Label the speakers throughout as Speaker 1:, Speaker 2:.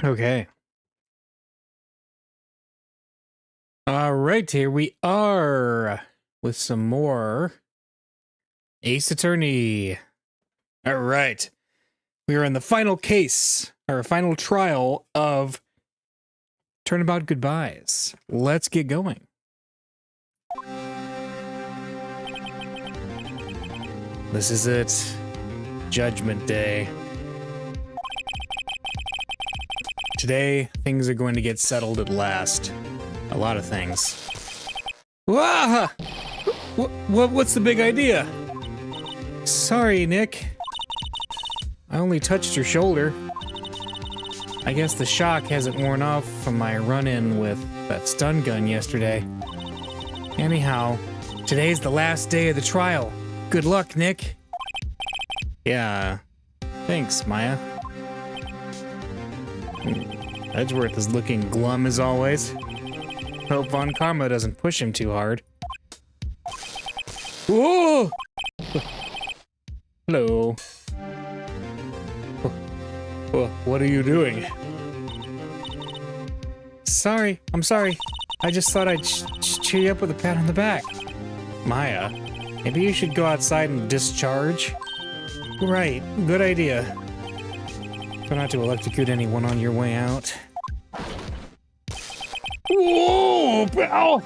Speaker 1: Okay. All right, here we are with some more Ace Attorney. All right. We are in the final case, or final trial of Turnabout Goodbyes. Let's get going. This is it. Judgment Day. Today, things are going to get settled at last. A lot of things. Wah! What's the big idea? Sorry, Nick. I only touched your shoulder. I guess the shock hasn't worn off from my run-in with that stun gun yesterday. Anyhow, today's the last day of the trial. Good luck, Nick. Yeah, thanks, Maya. Edgeworth is looking glum as always. Hope Von Karma doesn't push him too hard. Whoa! Hello. What are you doing? Sorry, I'm sorry. I just thought I'd cheer you up with a pat on the back. Maya, maybe you should go outside and discharge? Right, good idea. Try not to electrocute anyone on your way out. Whoa, pal!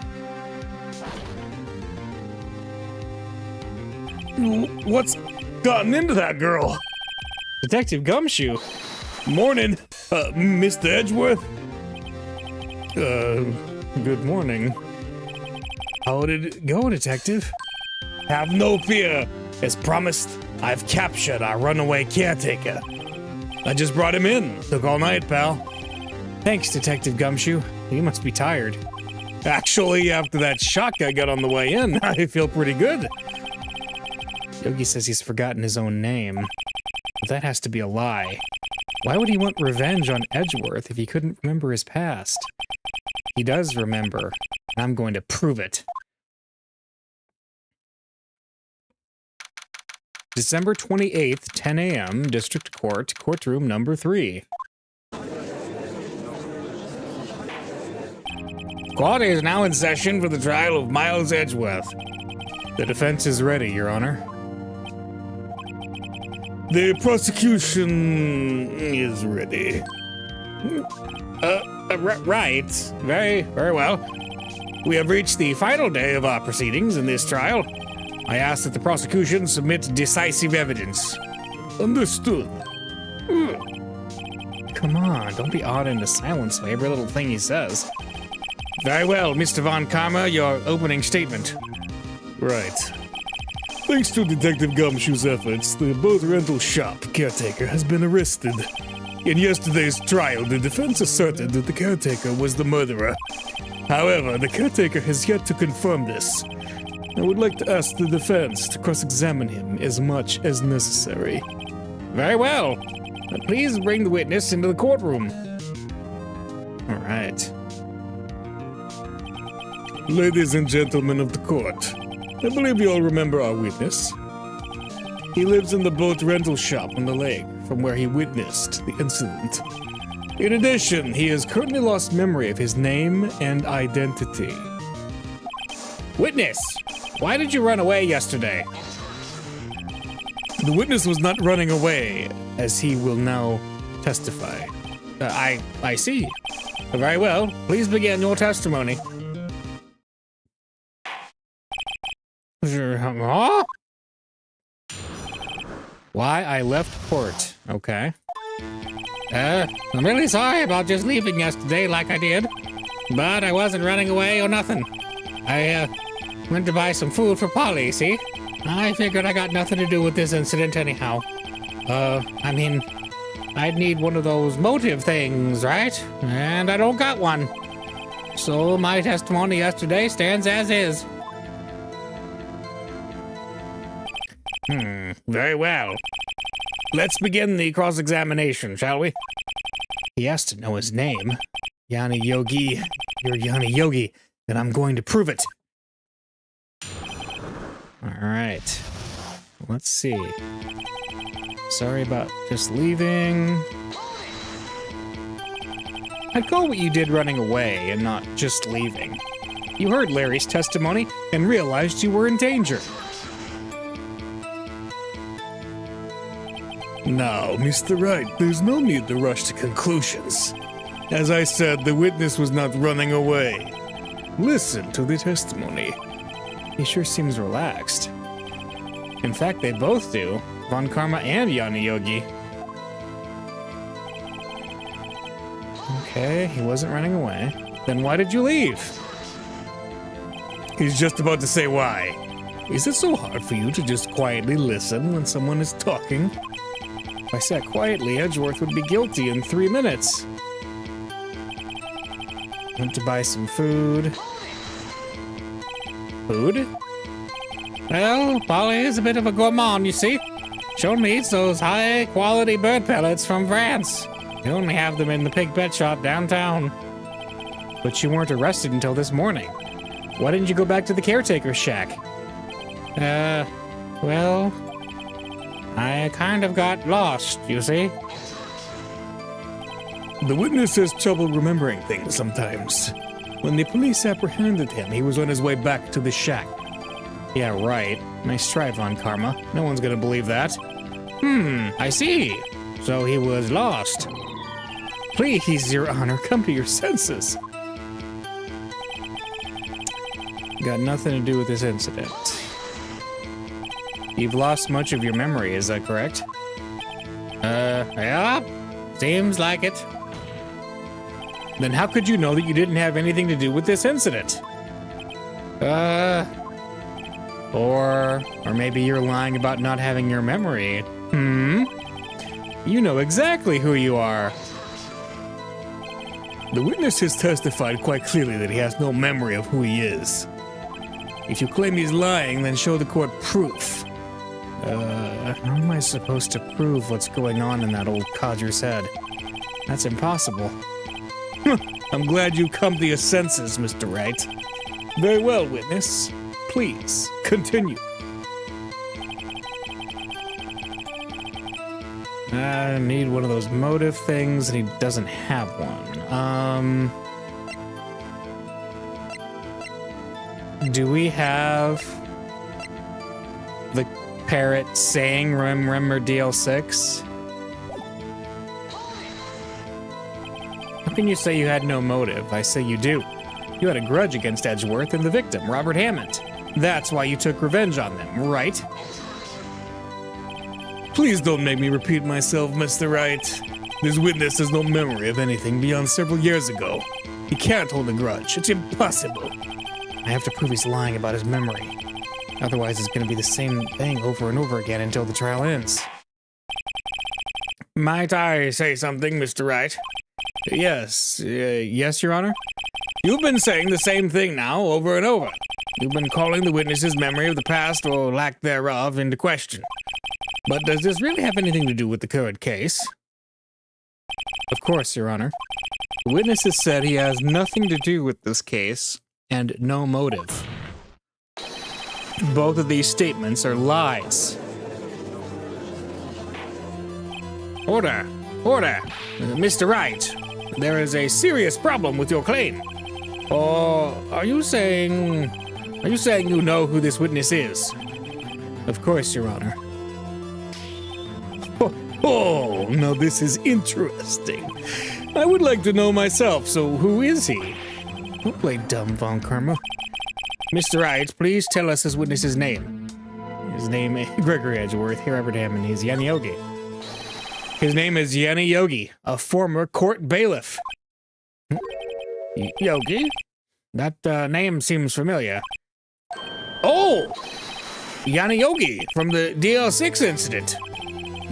Speaker 1: What's gotten into that girl? Detective Gumshoe. Morning, Mr. Edgeworth. Good morning. How did it go, Detective? Have no fear. As promised, I've captured our runaway caretaker. I just brought him in. Took all night, pal. Thanks, Detective Gumshoe. You must be tired. Actually, after that shock I got on the way in, I feel pretty good. Yogi says he's forgotten his own name. But that has to be a lie. Why would he want revenge on Edgeworth if he couldn't remember his past? He does remember, and I'm going to prove it. December 28th, 10 a.m., District Court, Courtroom Number 3. Court is now in session for the trial of Miles Edgeworth. The defense is ready, Your Honor. The prosecution is ready. Right. Very well. We have reached the final day of our proceedings in this trial. I ask that the prosecution submit decisive evidence. Understood. Come on, don't be awed into silence by every little thing he says. Very well, Mr. Von Karma, your opening statement. Right. Thanks to Detective Gumshoe's efforts, the boat rental shop caretaker has been arrested. In yesterday's trial, the defense asserted that the caretaker was the murderer. However, the caretaker has yet to confirm this. I would like to ask the defense to cross-examine him as much as necessary. Very well. Please bring the witness into the courtroom. All right. Ladies and gentlemen of the court, I believe you all remember our witness. He lives in the boat rental shop on the lake from where he witnessed the incident. In addition, he has currently lost memory of his name and identity. Witness, why did you run away yesterday? The witness was not running away, as he will now testify. I see. Very well. Please begin your testimony. Huh? Why I left port. Okay. I'm really sorry about just leaving yesterday like I did. But I wasn't running away or nothing. I went to buy some food for Polly, see? I figured I got nothing to do with this incident anyhow. I mean, I'd need one of those motive things, right? And I don't got one. So my testimony yesterday stands as is. Very well. Let's begin the cross-examination, shall we? He has to know his name. Yanni Yogi. You're Yanni Yogi. Then I'm going to prove it. All right. Let's see. Sorry about just leaving. I'd call what you did running away and not just leaving. You heard Larry's testimony and realized you were in danger. Now, Mr. Wright, there's no need to rush to conclusions. As I said, the witness was not running away. Listen to the testimony. He sure seems relaxed. In fact, they both do. Von Karma and Yanni Yogi. Okay, he wasn't running away. Then why did you leave? He's just about to say why. Is it so hard for you to just quietly listen when someone is talking? If I sat quietly, Edgeworth would be guilty in 3 minutes. Went to buy some food. Food? Well, Polly is a bit of a gourmand, you see. She only eats those high-quality bird pellets from France. They only have them in the pig pet shop downtown. But you weren't arrested until this morning. Why didn't you go back to the caretaker's shack? Well, I kind of got lost, you see. The witness has trouble remembering things sometimes. When the police apprehended him, he was on his way back to the shack. Yeah, right. Nice try, Von Karma. No one's gonna believe that. I see. So he was lost. Please, Your Honor, come to your senses. Got nothing to do with this incident. You've lost much of your memory, is that correct? Yeah. Seems like it. Then how could you know that you didn't have anything to do with this incident? Or maybe you're lying about not having your memory. You know exactly who you are. The witness has testified quite clearly that he has no memory of who he is. If you claim he's lying, then show the court proof. How am I supposed to prove what's going on in that old codger's head? That's impossible. I'm glad you come to your senses, Mr. Wright. Very well, witness. Please, continue. I need one of those motive things, and he doesn't have one. Do we have the parrot saying remember DL6? How can you say you had no motive? I say you do. You had a grudge against Edgeworth and the victim, Robert Hammond. That's why you took revenge on them, right? Please don't make me repeat myself, Mr. Wright. This witness has no memory of anything beyond several years ago. He can't hold a grudge. It's impossible. I have to prove he's lying about his memory. Otherwise, it's going to be the same thing over and over again until the trial ends. Might I say something, Mr. Wright? Yes. Yes, Your Honor? You've been saying the same thing now over and over. You've been calling the witness's memory of the past or lack thereof into question. But does this really have anything to do with the current case? Of course, Your Honor. The witness has said he has nothing to do with this case and no motive. Both of these statements are lies. Order! Order! Mr. Wright, there is a serious problem with your claim. Or are you saying you know who this witness is? Of course, Your Honor. Oh, now this is interesting. I would like to know myself, so who is he? Don't play dumb, Von Karma. Mr. Wright, please tell us this witness's name. His name is Gregory Edgeworth, here Robert Hammond. He's Yanni Yogi. His name is Yanni Yogi, a former court bailiff. Yogi? That name seems familiar. Oh! Yanni Yogi from the DL6 incident.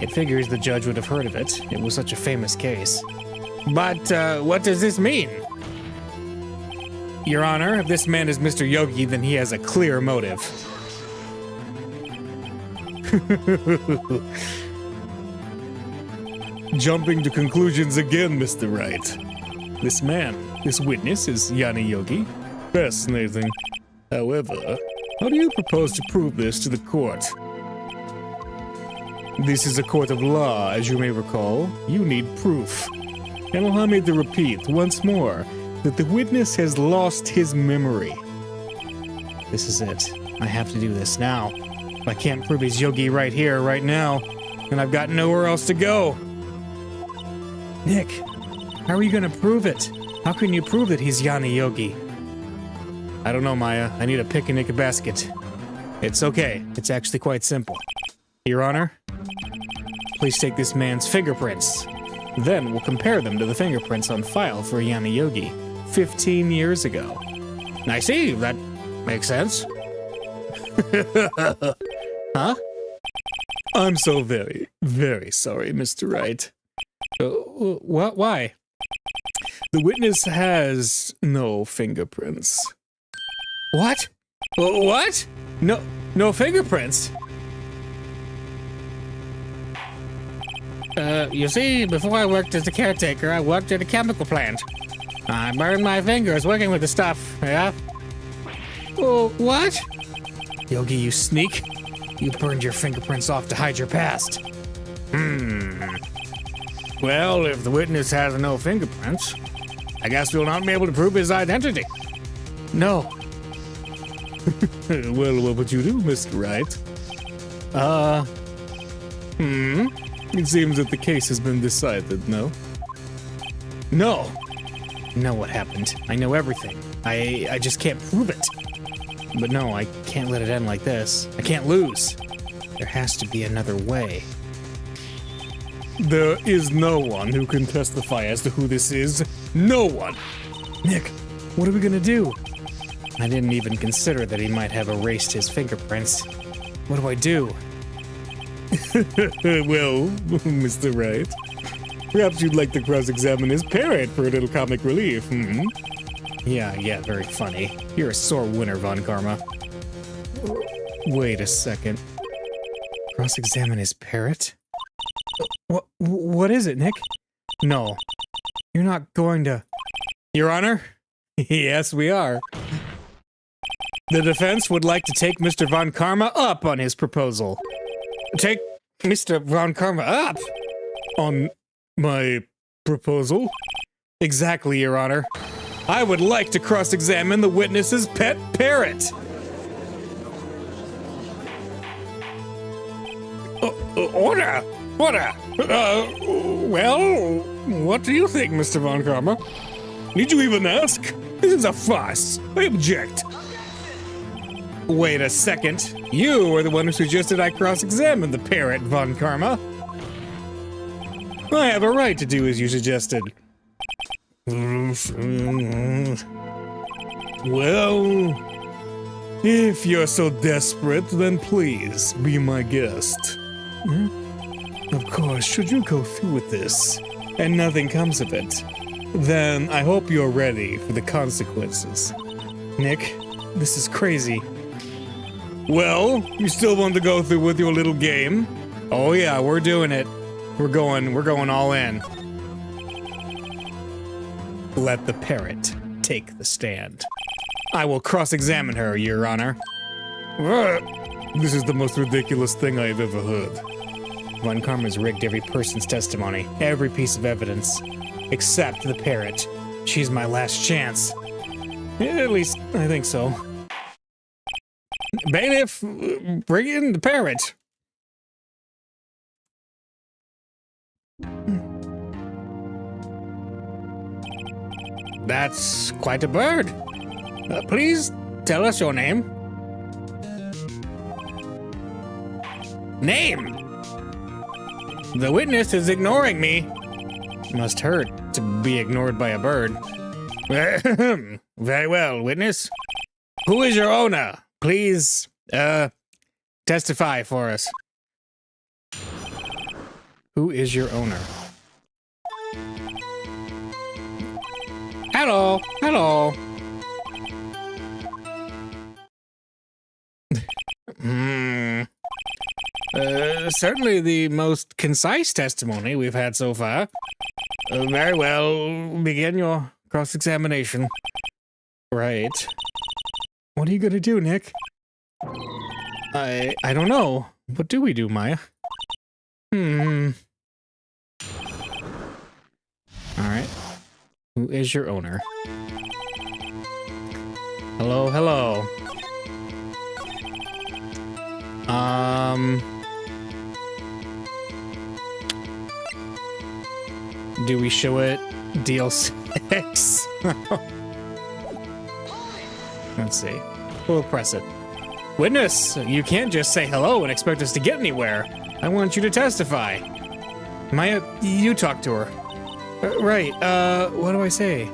Speaker 1: It figures the judge would have heard of it. It was such a famous case. But what does this mean? Your Honor, if this man is Mr. Yogi, then he has a clear motive. Jumping to conclusions again, Mr. Wright. This man, this witness, is Yanni Yogi. Fascinating. However, how do you propose to prove this to the court? This is a court of law, as you may recall. You need proof. and allow me to repeat once more that the witness has lost his memory. This is it. I have to do this now. If I can't prove he's Yogi right here, right now, then I've got nowhere else to go. Nick, how are you gonna prove it? How can you prove that he's Yanni Yogi? I don't know, Maya. I need a pick and a basket. It's okay. It's actually quite simple. Your Honor, please take this man's fingerprints. Then we'll compare them to the fingerprints on file for Yanni Yogi 15 years ago. I see. That makes sense. Huh? I'm so very, very sorry, Mr. Wright. What? Why? The witness has no fingerprints. What? What? No fingerprints? You see, before I worked as a caretaker, I worked at a chemical plant. I burned my fingers working with the stuff, yeah? Oh, what? Yogi, you sneak. You burned your fingerprints off to hide your past. Well, if the witness has no fingerprints, I guess we'll not be able to prove his identity. No. Well, what would you do, Mr. Wright? It seems that the case has been decided, no? No! Know what happened. I know everything. I just can't prove it. But no, I can't let it end like this. I can't lose. There has to be another way. There is no one who can testify as to who this is. No one! Nick, what are we gonna do? I didn't even consider that he might have erased his fingerprints. What do I do? Well, Mr. Wright, perhaps you'd like to cross-examine his parrot for a little comic relief, Yeah, very funny. You're a sore winner, Von Karma. Wait a second. Cross-examine his parrot? What is it, Nick? No. You're not going to... Your Honor? Yes, we are. The defense would like to take Mr. Von Karma up on his proposal. Take Mr. Von Karma up? On my proposal? Exactly, Your Honor. I would like to cross-examine the witness's pet parrot. Order! Order! Well, what do you think, Mr. Von Karma? Need you even ask? This is a farce. I object. Wait a second. You were the one who suggested I cross-examine the parrot, Von Karma. I have a right to do as you suggested. Well, if you're so desperate, then please be my guest. Of course, should you go through with this, and nothing comes of it, then I hope you're ready for the consequences. Nick, this is crazy. Well, you still want to go through with your little game? Oh yeah, we're doing it. We're going all in. Let the parrot take the stand. I will cross-examine her, Your Honor. This is the most ridiculous thing I've ever heard. Von Karma's rigged every person's testimony, every piece of evidence, except the parrot. She's my last chance. At least, I think so. Bailiff, bring in the parrot. That's quite a bird. Please tell us your name. Name! The witness is ignoring me. Must hurt to be ignored by a bird. Very well, witness. Who is your owner? Please, testify for us. Who is your owner? Hello, hello. Certainly the most concise testimony we've had so far. Very well, begin your cross-examination. Right. What are you gonna do, Nick? I don't know. What do we do, Maya? Alright. Who is your owner? Hello, hello. Do we show it? Deal 6? Let's see. We'll press it. Witness, you can't just say hello and expect us to get anywhere. I want you to testify. Maya, you talk to her. Right, what do I say?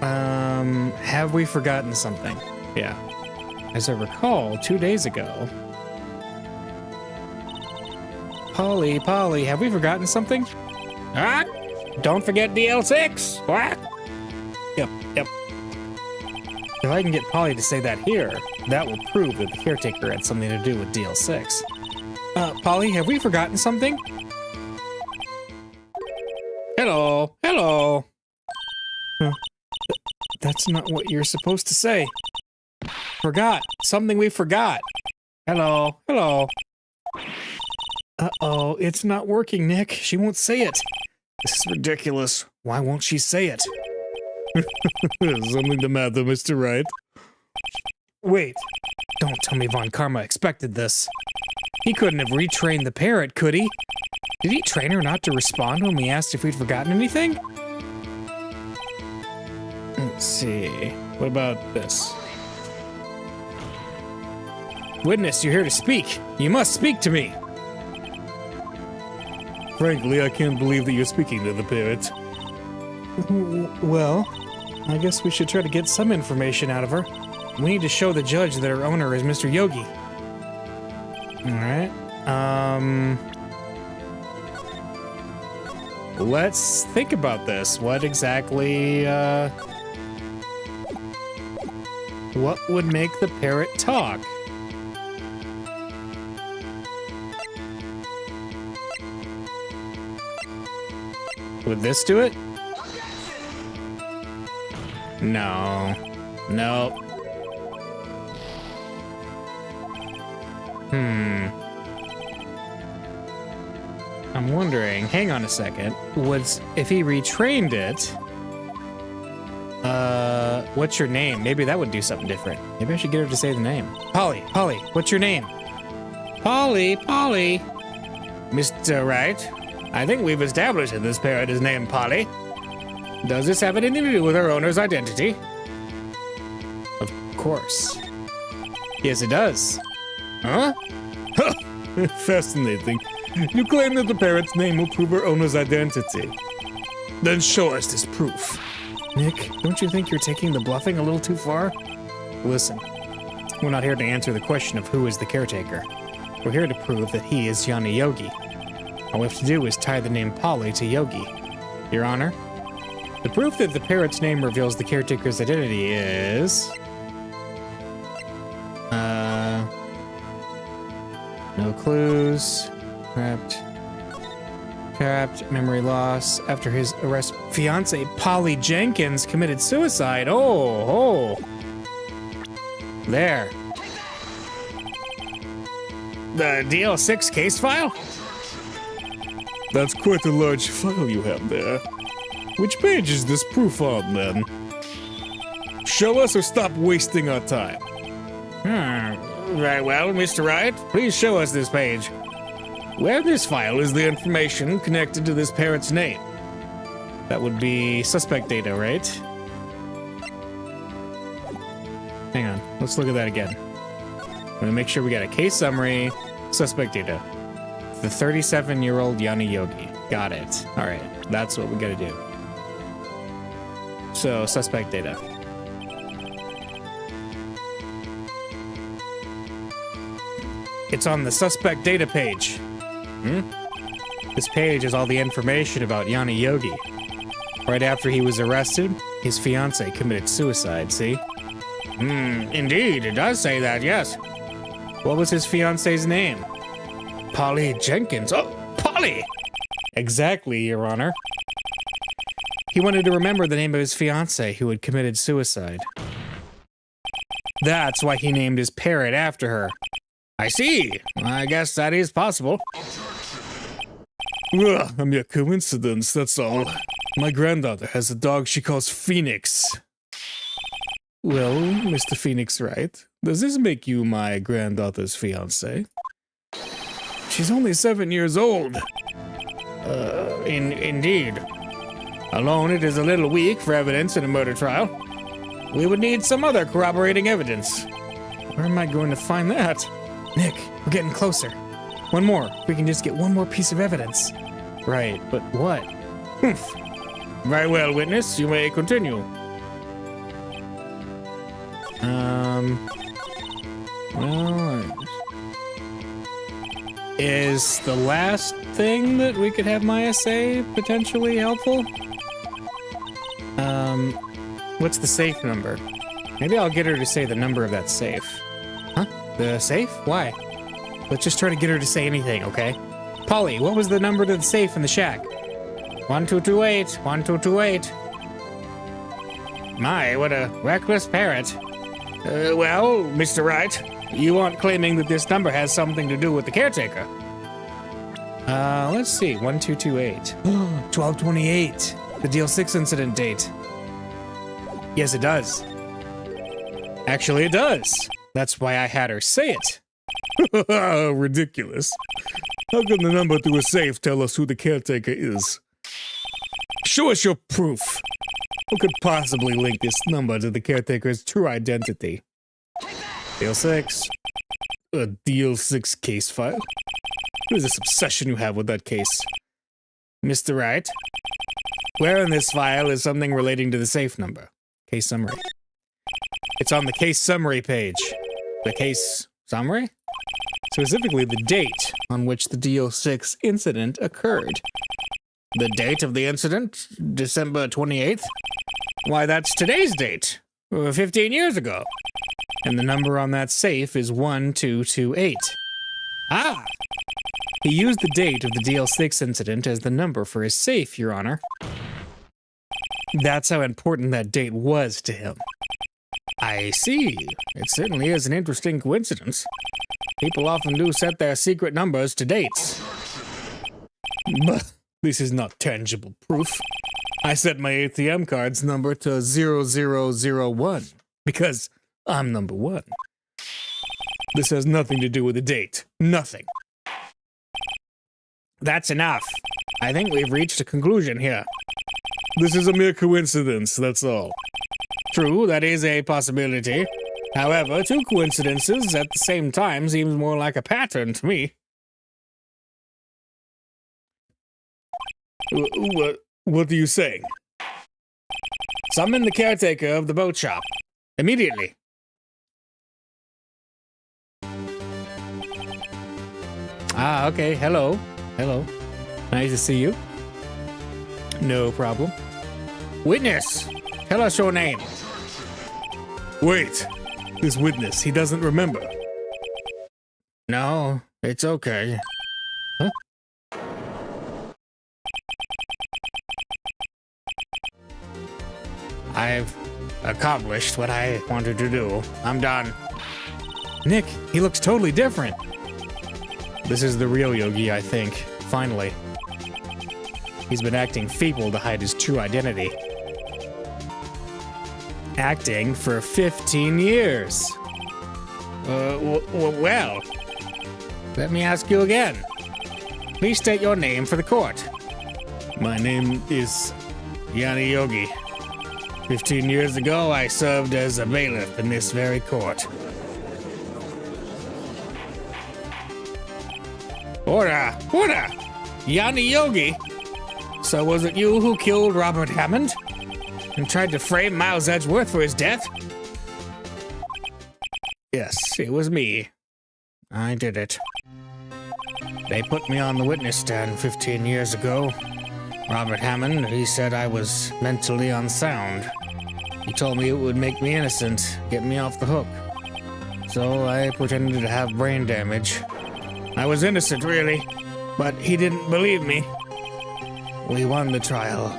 Speaker 1: Have we forgotten something? Yeah. As I recall, 2 days ago. Polly, have we forgotten something? Ah, don't forget DL6. What? Yep. If I can get Polly to say that here, that will prove that the caretaker had something to do with DL6. Polly, have we forgotten something? Hello. Huh. That's not what you're supposed to say. Forgot. Something we forgot. Hello. Uh-oh, it's not working, Nick. She won't say it. This is ridiculous. Why won't she say it? Something the matter, Mr. Wright. Wait. Don't tell me Von Karma expected this. He couldn't have retrained the parrot, could he? Did he train her not to respond when we asked if we'd forgotten anything? Let's see. What about this? Witness, you're here to speak. You must speak to me. Frankly, I can't believe that you're speaking to the parrot. Well, I guess we should try to get some information out of her. We need to show the judge that her owner is Mr. Yogi. Alright. Let's think about this. What exactly, what would make the parrot talk? Would this do it? No. I'm wondering, hang on a second, if he retrained it, what's your name? Maybe that would do something different. Maybe I should get her to say the name. Polly, what's your name? Polly. Mr. Wright, I think we've established that this parrot is named Polly. Does this have anything to do with her owner's identity? Of course. Yes, it does. Huh? Fascinating. You claim that the parrot's name will prove her owner's identity. Then show us this proof. Nick, don't you think you're taking the bluffing a little too far? Listen, we're not here to answer the question of who is the caretaker. We're here to prove that he is Yanni Yogi. All we have to do is tie the name Polly to Yogi. Your Honor, the proof that the parrot's name reveals the caretaker's identity is... no clues. Trapped, memory loss. After his arrest, fiance Polly Jenkins committed suicide. Oh. There. The DL6 case file? That's quite a large file you have there. Which page is this proof on, then? Show us or stop wasting our time. Very well, Mr. Wright. Please show us this page. Where in this file is the information connected to this parrot's name? That would be suspect data, right? Hang on, let's look at that again. I'm gonna make sure we got a case summary, suspect data. The 37-year-old Yanni Yogi. Got it. All right, that's what we gotta do. So, suspect data. It's on the suspect data page. This page has all the information about Yanni Yogi. Right after he was arrested, his fiancée committed suicide, see? Indeed, it does say that, yes. What was his fiancée's name? Polly Jenkins. Oh, Polly! Exactly, Your Honor. He wanted to remember the name of his fiancée who had committed suicide. That's why he named his parrot after her. I see. I guess that is possible. A mere coincidence, that's all. My granddaughter has a dog she calls Phoenix. Well, Mr. Phoenix Wright, does this make you my granddaughter's fiancé? She's only 7 years old. Indeed. Alone, it is a little weak for evidence in a murder trial. We would need some other corroborating evidence. Where am I going to find that? Nick, we're getting closer. One more. We can just get one more piece of evidence. Right, but what? Humph. Very well, witness. You may continue. Well, is the last thing that we could have Maya say potentially helpful? What's the safe number? Maybe I'll get her to say the number of that safe. Huh? The safe? Why? Let's just try to get her to say anything, okay? Polly, what was the number to the safe in the shack? 1228, 1228. My, what a reckless parrot. Well, Mr. Wright, you aren't claiming that this number has something to do with the caretaker. Let's see, 1228. 1228, the Deal 6 incident date. Yes, it does. Actually, it does. That's why I had her say it. Ridiculous. How can the number to a safe tell us who the caretaker is? Show us your proof. Who could possibly link this number to the caretaker's true identity? Deal 6. A Deal 6 case file? What is this obsession you have with that case? Mr. Wright? Where in this file is something relating to the safe number? Case summary. It's on the case summary page. The case summary? Specifically the date on which the Deal 6 incident occurred. The date of the incident? December 28th? Why, that's today's date. 15 years ago. And the number on that safe is 1228. Ah! He used the date of the Deal 6 incident as the number for his safe, Your Honor. That's how important that date was to him. I see. It certainly is an interesting coincidence. People often do set their secret numbers to dates. But this is not tangible proof. I set my ATM card's number to 0001 because I'm number 1. This has nothing to do with the date. Nothing. That's enough. I think we've reached a conclusion here. This is a mere coincidence, that's all. True, that is a possibility. However, 2 coincidences at the same time seems more like a pattern to me. What are you saying? Summon the caretaker of the boat shop. Immediately. Ah, okay. Hello. Hello. Nice to see you. No problem. Witness, tell us your name. Wait. This witness, he doesn't remember. No, it's okay. Huh? I've accomplished what I wanted to do. I'm done. Nick, he looks totally different. This is the real Yogi, I think. Finally. He's been acting feeble to hide his true identity. Acting for 15 years. Well, let me ask you again. Please state your name for the court. My name is Yanni Yogi. 15 years ago, I served as a bailiff in this very court. Order! Order! Yanni Yogi! So was it you who killed Robert Hammond? And tried to frame Miles Edgeworth for his death? Yes, it was me. I did it. They put me on the witness stand 15 years ago. Robert Hammond, he said I was mentally unsound. He told me it would make me innocent, get me off the hook. So I pretended to have brain damage. I was innocent, really, but he didn't believe me. We won the trial,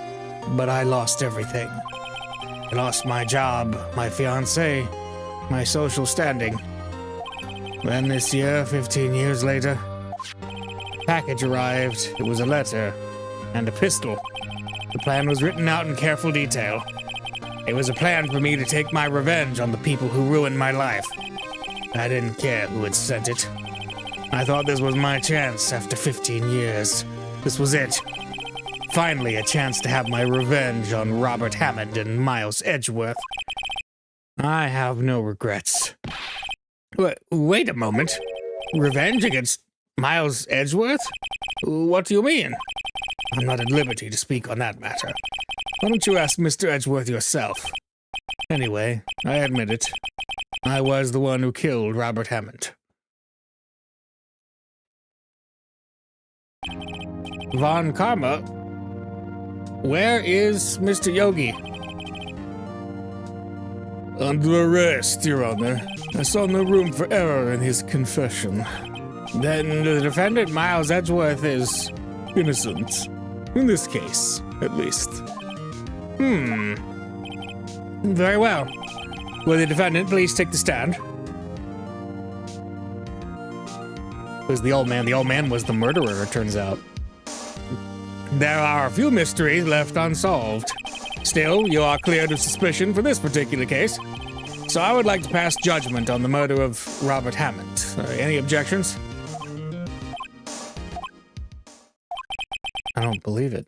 Speaker 1: but I lost everything. I lost my job, my fiancée, my social standing. Then this year, 15 years later, a package arrived. It was a letter and a pistol. The plan was written out in careful detail. It was a plan for me to take my revenge on the people who ruined my life. I didn't care who had sent it. I thought this was my chance after 15 years. This was it. Finally, a chance to have my revenge on Robert Hammond and Miles Edgeworth. I have no regrets. Wait a moment. Revenge against Miles Edgeworth? What do you mean? I'm not at liberty to speak on that matter. Why don't you ask Mr. Edgeworth yourself? Anyway, I admit it. I was the one who killed Robert Hammond. Von Karma? Where is Mr. Yogi? Under arrest, Your Honor. I saw no room for error in his confession. Then the defendant, Miles Edgeworth, is innocent. In this case, at least. Very well. Will the defendant please take the stand? Who's the old man? The old man was the murderer, it turns out. There are a few mysteries left unsolved. Still, you are cleared of suspicion for this particular case. So I would like to pass judgment on the murder of Robert Hammond. Any objections? I don't believe it.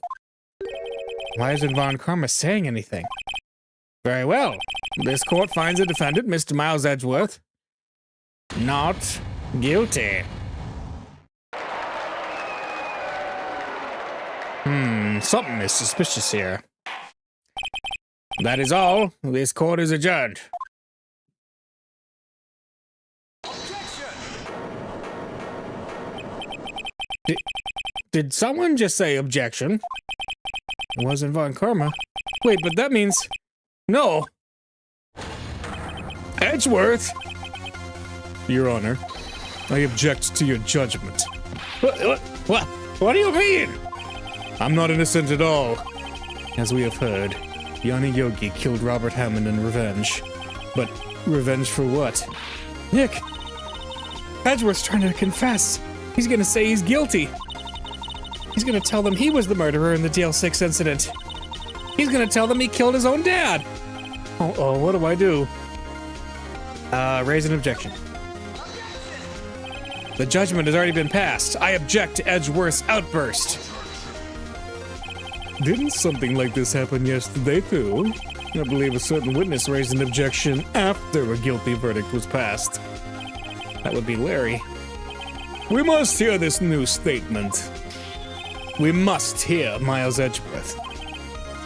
Speaker 1: Why isn't Von Karma saying anything? Very well. This court finds the defendant, Mr. Miles Edgeworth, not guilty. Something is suspicious here. That is all. This court is adjourned. Did someone just say objection? It wasn't Von Karma. Wait, but that means... No! Edgeworth! Your Honor, I object to your judgment. What do you mean? I'm not innocent at all. As we have heard, Yanni Yogi killed Robert Hammond in revenge. But revenge for what? Nick! Edgeworth's trying to confess. He's gonna say he's guilty. He's gonna tell them he was the murderer in the DL6 incident. He's gonna tell them he killed his own dad. Oh, what do I do? Raise an objection. The judgment has already been passed. I object to Edgeworth's outburst. Didn't something like this happen yesterday, too? I believe a certain witness raised an objection after a guilty verdict was passed. That would be Larry. We must hear this new statement. We must hear Miles Edgeworth.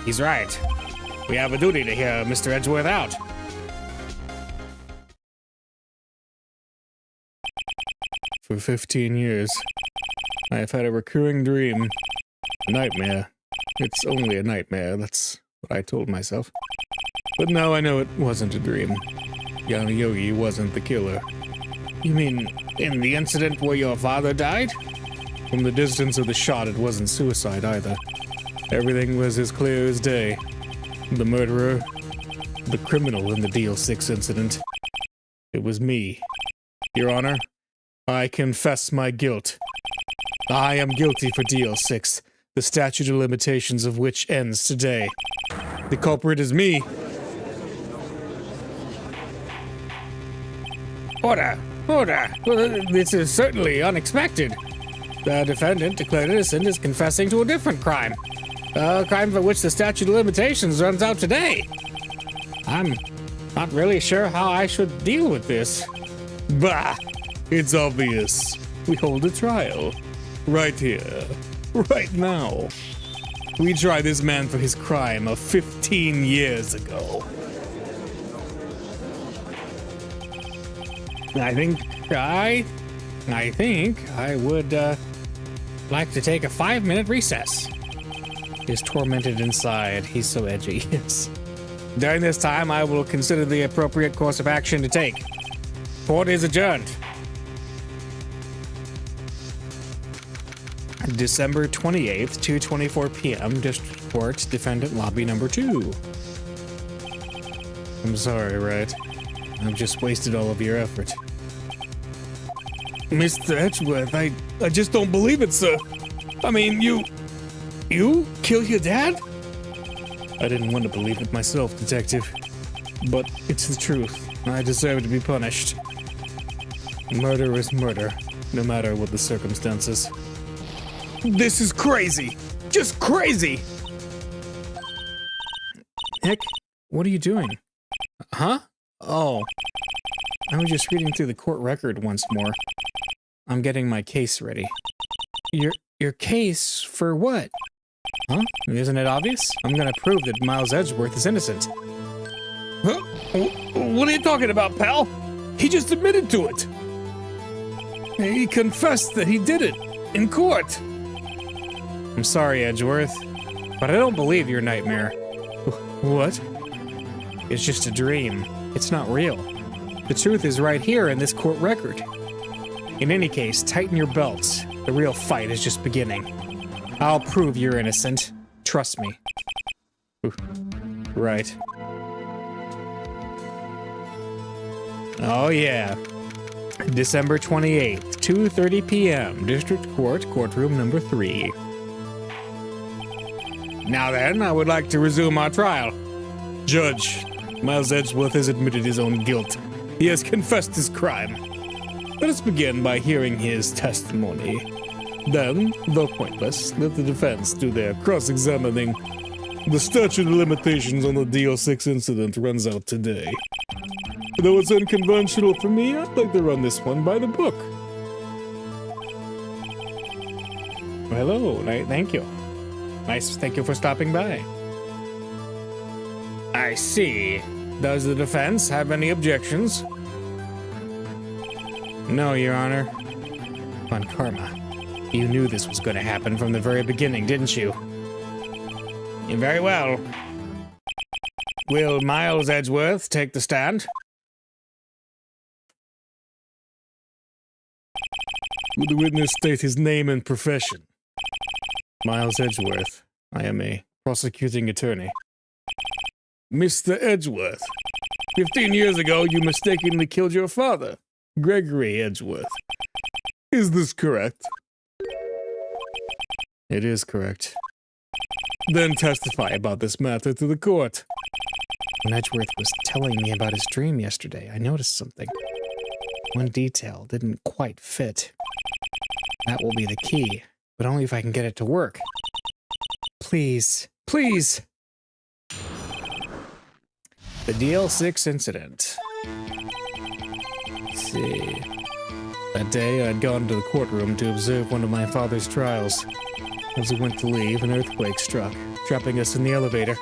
Speaker 1: He's right. We have a duty to hear Mr. Edgeworth out. For 15 years, I have had a recurring dream. A nightmare. It's only a nightmare, that's what I told myself. But now I know it wasn't a dream. Yanni Yogi wasn't the killer. You mean, in the incident where your father died? From the distance of the shot, it wasn't suicide either. Everything was as clear as day. The murderer, the criminal in the DL6 incident. It was me. Your Honor, I confess my guilt. I am guilty for DL6, the statute of limitations of which ends today. The culprit is me. Order! Order! Well, this is certainly unexpected. The defendant, declared innocent, is confessing to a different crime. A crime for which the statute of limitations runs out today. I'm not really sure how I should deal with this. Bah! It's obvious. We hold a trial. Right here. Right now. We try this man for his crime of 15 years ago. I think I would like to take a 5-minute recess. He's tormented inside. He's so edgy. Yes. During this time, I will consider the appropriate course of action to take. Court is adjourned. December 28th, 2:24 p.m. District Court, Defendant Lobby Number 2. I'm sorry, Wright. I've just wasted all of your effort. Mr. Edgeworth, I just don't believe it, sir. I mean, you killed your dad? I didn't want to believe it myself, Detective. But it's the truth. I deserve to be punished. Murder is murder, no matter what the circumstances. This is crazy! Just crazy! Heck, what are you doing? Huh? Oh. I was just reading through the court record once more. I'm getting my case ready. Your case for what? Huh? Isn't it obvious? I'm gonna prove that Miles Edgeworth is innocent. Huh? What are you talking about, pal? He just admitted to it. He confessed that he did it in court. I'm sorry, Edgeworth, but I don't believe your nightmare. What? It's just a dream. It's not real. The truth is right here in this court record. In any case, tighten your belts. The real fight is just beginning. I'll prove you're innocent. Trust me. Ooh. Right. Oh yeah. December 28th, 2:30 p.m. District Court, courtroom number 3. Now then, I would like to resume our trial. Judge, Miles Edgeworth has admitted his own guilt. He has confessed his crime. Let us begin by hearing his testimony. Then, though pointless, let the defense do their cross-examining. The statute of limitations on the DO6 incident runs out today. Though it's unconventional for me, I'd like to run this one by the book. Hello, thank you. Thank you for stopping by. I see. Does the defense have any objections? No, Your Honor. Von Karma, you knew this was going to happen from the very beginning, didn't you? Very well. Will Miles Edgeworth take the stand? Will the witness state his name and profession? Miles Edgeworth. I am a prosecuting attorney. Mr. Edgeworth, 15 years ago you mistakenly killed your father, Gregory Edgeworth. Is this correct? It is correct. Then testify about this matter to the court. When Edgeworth was telling me about his dream yesterday, I noticed something. One detail didn't quite fit. That will be the key, but only if I can get it to work. Please, please! The DL6 incident. Let's see. That day, I'd gone to the courtroom to observe one of my father's trials. As we went to leave, an earthquake struck, trapping us in the elevator.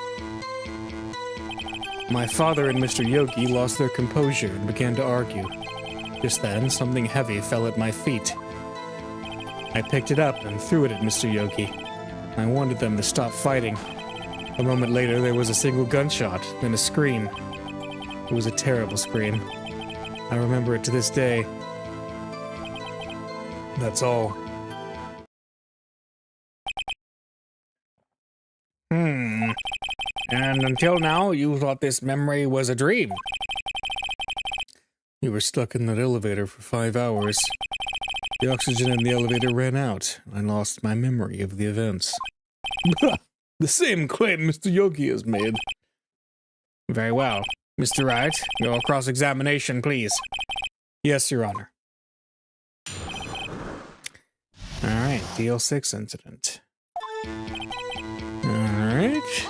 Speaker 1: My father and Mr. Yogi lost their composure and began to argue. Just then, something heavy fell at my feet. I picked it up and threw it at Mr. Yogi. I wanted them to stop fighting. A moment later, there was a single gunshot, then a scream. It was a terrible scream. I remember it to this day. That's all. And until now, you thought this memory was a dream. You were stuck in that elevator for 5 hours. The oxygen in the elevator ran out. I lost my memory of the events. The same claim Mr. Yogi has made. Very well. Mr. Wright, your cross-examination, please. Yes, Your Honor. Alright, DL6 incident. Alright.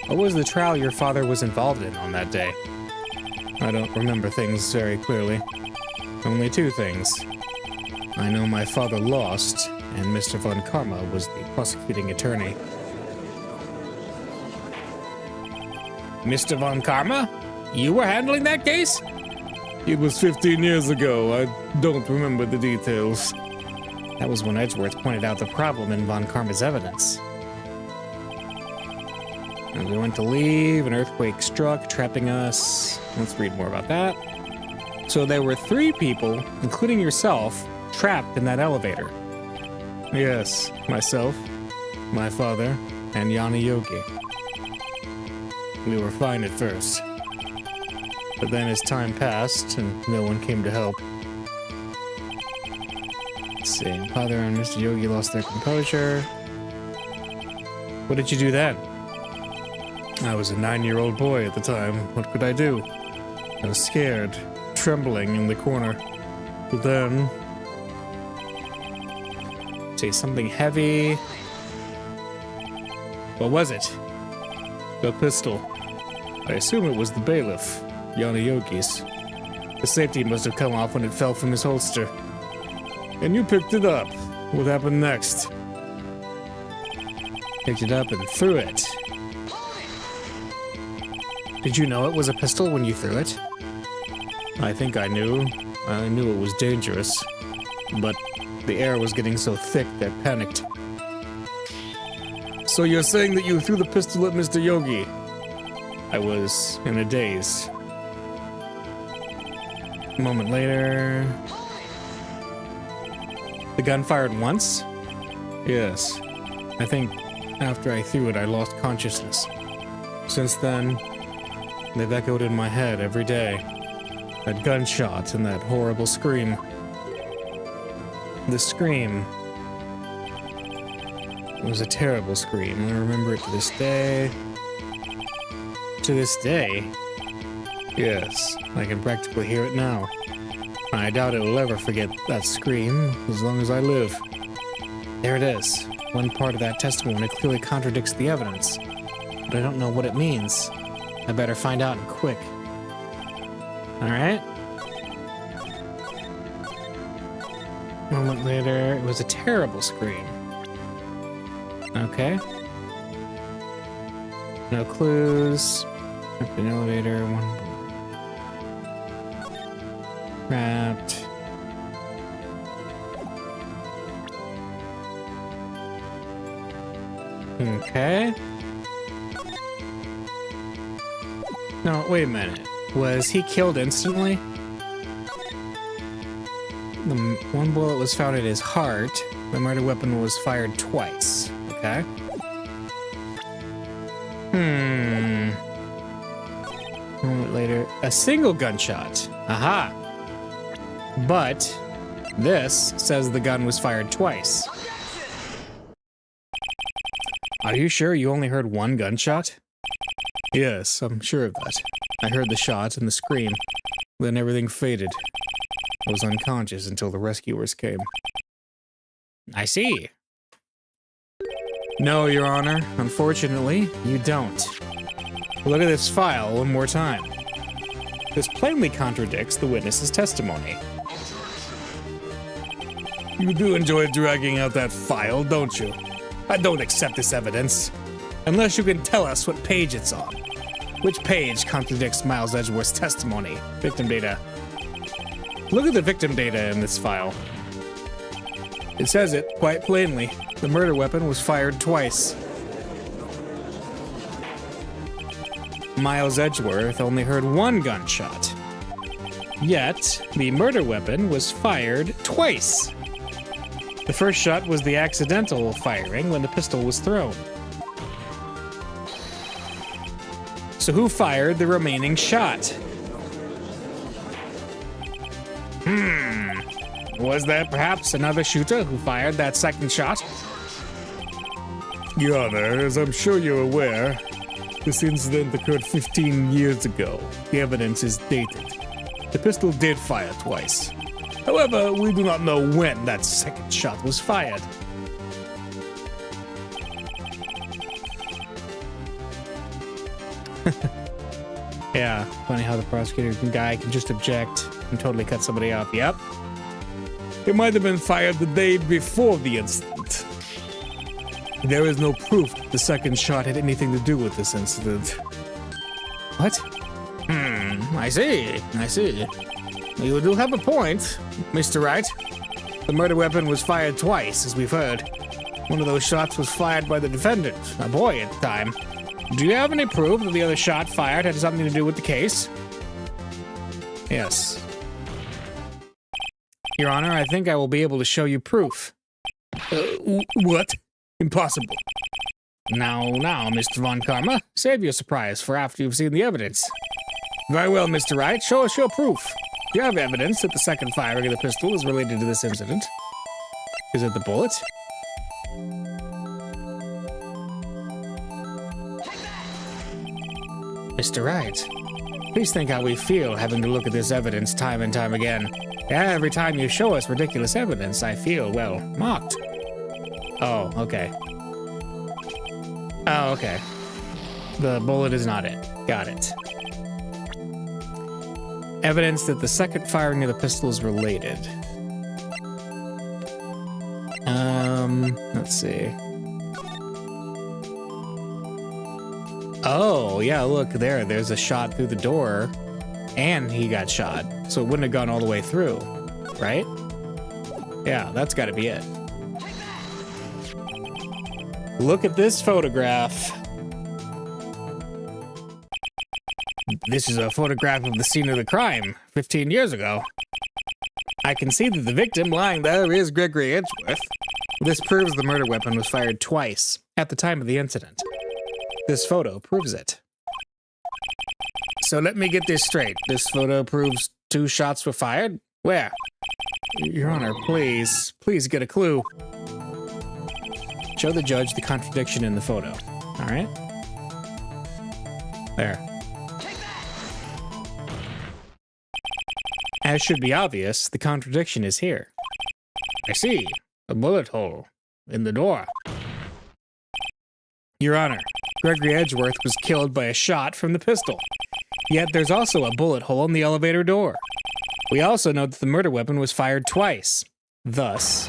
Speaker 1: What was the trial your father was involved in on that day? I don't remember things very clearly. Only 2 things. I know my father lost, and Mr. Von Karma was the prosecuting attorney. Mr. Von Karma? You were handling that case? It was 15 years ago. I don't remember the details. That was when Edgeworth pointed out the problem in Von Karma's evidence. As we went to leave, an earthquake struck, trapping us. Let's read more about that. So there were 3 people, including yourself, trapped in that elevator. Yes, myself, my father, and Yana Yogi. We were fine at first. But then as time passed, and no one came to help. Let's see, father and Mr. Yogi lost their composure. What did you do then? I was a 9-year-old boy at the time. What could I do? I was scared, trembling in the corner. But then... say something heavy. What was it? A pistol. I assume it was the bailiff, Yogi's. The safety must have come off when it fell from his holster. And you picked it up. What happened next? Picked it up and threw it. Did you know it was a pistol when you threw it? I think I knew. I knew it was dangerous. But the air was getting so thick that I panicked. So you're saying that you threw the pistol at Mr. Yogi? I was in a daze. A moment later... The gun fired once? Yes. I think after I threw it, I lost consciousness. Since then, they've echoed in my head every day. That gunshot and that horrible scream. The scream. It was a terrible scream. I remember it to this day. To this day? Yes, I can practically hear it now. I doubt it will ever forget that scream as long as I live. There it is. One part of that testimony clearly contradicts the evidence. But I don't know what it means. I better find out and quick. Alright. A moment later, it was a terrible scream. Okay. No clues. Up an elevator, one trapped. Okay. No, wait a minute. Was he killed instantly? The one bullet was found at his heart. The murder weapon was fired twice. Okay. A moment later, a single gunshot. Aha. But this says the gun was fired twice. Are you sure you only heard one gunshot? Yes, I'm sure of that. I heard the shot and the scream. Then everything faded. I was unconscious until the rescuers came. I see. No, Your Honor. Unfortunately, you don't. Look at this file one more time. This plainly contradicts the witness's testimony. You do enjoy dragging out that file, don't you? I don't accept this evidence. Unless you can tell us what page it's on. Which page contradicts Miles Edgeworth's testimony? Victim data. Look at the victim data in this file. It says it quite plainly. The murder weapon was fired twice. Miles Edgeworth only heard one gunshot. Yet, the murder weapon was fired twice. The first shot was the accidental firing when the pistol was thrown. So who fired the remaining shot? Was there perhaps another shooter who fired that second shot? Your Honor, as I'm sure you're aware, this incident occurred 15 years ago. The evidence is dated. The pistol did fire twice. However, we do not know when that second shot was fired. Yeah, funny how the prosecutor guy can just object and totally cut somebody off. Yep. It might have been fired the day before the incident. There is no proof that the second shot had anything to do with this incident. What? I see. You do have a point, Mr. Wright. The murder weapon was fired twice, as we've heard. One of those shots was fired by the defendant, a boy at the time. Do you have any proof that the other shot fired had something to do with the case? Yes. Your Honor, I think I will be able to show you proof. What? Impossible. Now, Mr. Von Karma, save your surprise for after you've seen the evidence. Very well, Mr. Wright, show us your proof. You have evidence that the second firing of the pistol is related to this incident. Is it the bullet? Mr. Wright, please think how we feel having to look at this evidence time and time again. Every time you show us ridiculous evidence, I feel, well, mocked. Oh, okay. Oh, okay. The bullet is not it. Got it. Evidence that the second firing of the pistol is related. Let's see. Oh, yeah, look there. There's a shot through the door, and he got shot. So it wouldn't have gone all the way through, right? Yeah, that's got to be it. Look at this photograph. This is a photograph of the scene of the crime 15 years ago. I can see that the victim lying there is Gregory Edgeworth. This proves the murder weapon was fired twice at the time of the incident. This photo proves it. So let me get this straight. This photo proves 2 shots were fired? Where? Your Honor, please get a clue. Show the judge the contradiction in the photo. All right? There. As should be obvious, the contradiction is here. I see. A bullet hole in the door. Your Honor, Gregory Edgeworth was killed by a shot from the pistol. Yet there's also a bullet hole in the elevator door. We also know that the murder weapon was fired twice. Thus,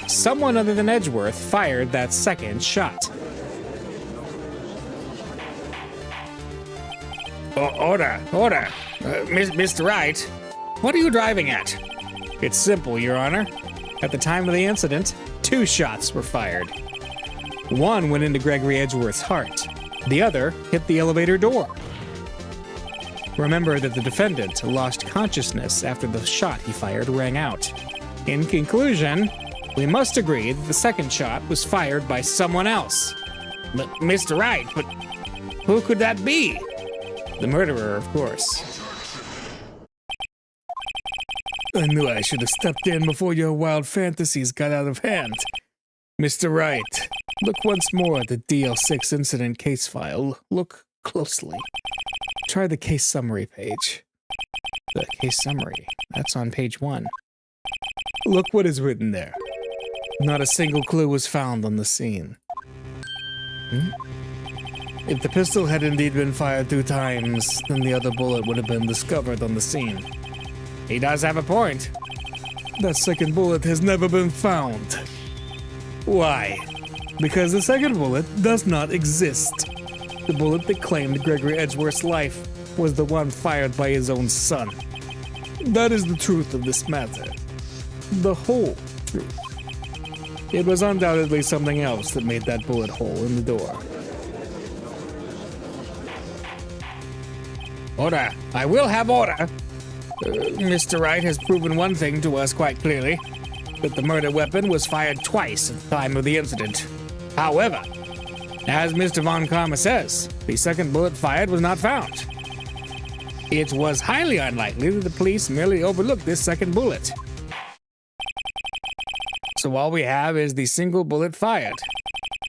Speaker 1: someone other than Edgeworth fired that second shot. Order. Mr. Wright, what are you driving at? It's simple, Your Honor. At the time of the incident, 2 shots were fired. One went into Gregory Edgeworth's heart. The other hit the elevator door. Remember that the defendant lost consciousness after the shot he fired rang out. In conclusion, we must agree that the second shot was fired by someone else. But Mr. Wright, but who could that be? The murderer, of course. I knew I should have stepped in before your wild fantasies got out of hand. Mr. Wright, look once more at the DL6 incident case file. Look closely. Try the case summary page. The case summary, that's on page 1. Look what is written there. Not a single clue was found on the scene. If the pistol had indeed been fired 2 times, then the other bullet would have been discovered on the scene. He does have a point. That second bullet has never been found. Why? Because the second bullet does not exist. The bullet that claimed Gregory Edgeworth's life was the one fired by his own son. That is the truth of this matter. The whole truth. It was undoubtedly something else that made that bullet hole in the door. Order. I will have order. Mr. Wright has proven one thing to us quite clearly, that the murder weapon was fired twice at the time of the incident. However, as Mr. Von Karma says, the second bullet fired was not found. It was highly unlikely that the police merely overlooked this second bullet. So all we have is the single bullet fired.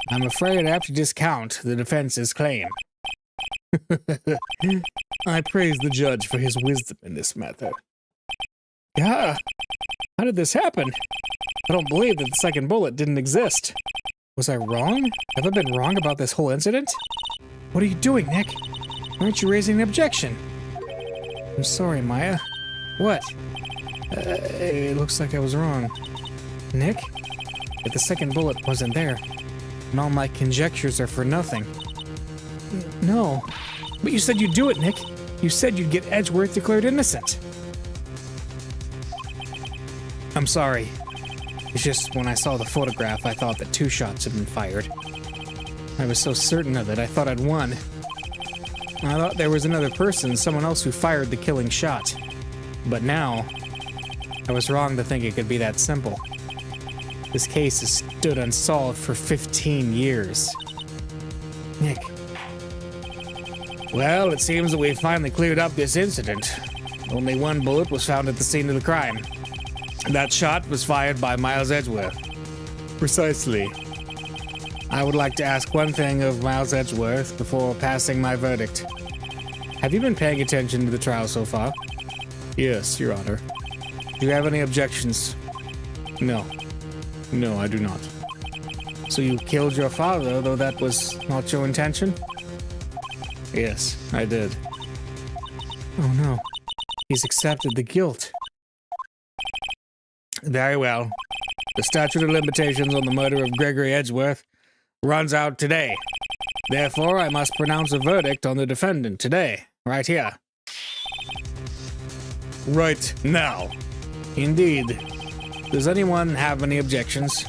Speaker 1: I'm afraid I have to discount the defense's claim. I praise the judge for his wisdom in this matter. Yeah, how did this happen? I don't believe that the second bullet didn't exist. Was I wrong? Have I been wrong about this whole incident? What are you doing, Nick? Why aren't you raising an objection? I'm sorry, Maya. What? It looks like I was wrong. Nick? If the second bullet wasn't there, and all my conjectures are for nothing. No. But you said you'd do it, Nick. You said you'd get Edgeworth declared innocent. I'm sorry. It's just when I saw the photograph, I thought that 2 shots had been fired. I was so certain of it, I thought I'd won. I thought there was another person, someone else who fired the killing shot. But now, I was wrong to think it could be that simple. This case has stood unsolved for 15 years. Nick. Well, it seems that we finally cleared up this incident. Only 1 bullet was found at the scene of the crime. That shot was fired by Miles Edgeworth. Precisely. I would like to ask one thing of Miles Edgeworth before passing my verdict. Have you been paying attention to the trial so far? Yes, Your Honor. Do you have any objections? No. No, I do not. So you killed your father, though that was not your intention? Yes, I did. Oh no. He's accepted the guilt. Very well. The statute of limitations on the murder of Gregory Edgeworth runs out today. Therefore, I must pronounce a verdict on the defendant today, right here. Right now. Indeed. Does anyone have any objections?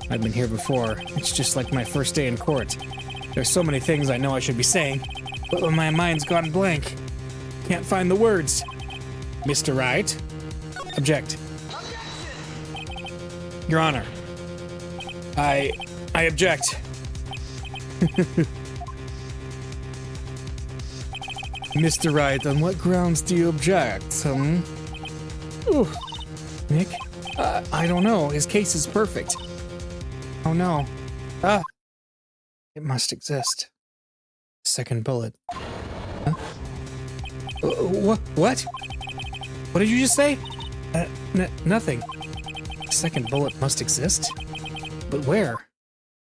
Speaker 1: I've been here before. It's just like my first day in court. There's so many things I know I should be saying, but my mind's gone blank. Can't find the words. Mr. Wright? Object. Your Honor. I object. Mr. Wright, on what grounds do you object? Ooh. Nick? I don't know. His case is perfect. Oh no. It must exist. Second bullet. Huh? What? What did you just say? Nothing. The second bullet must exist? But where?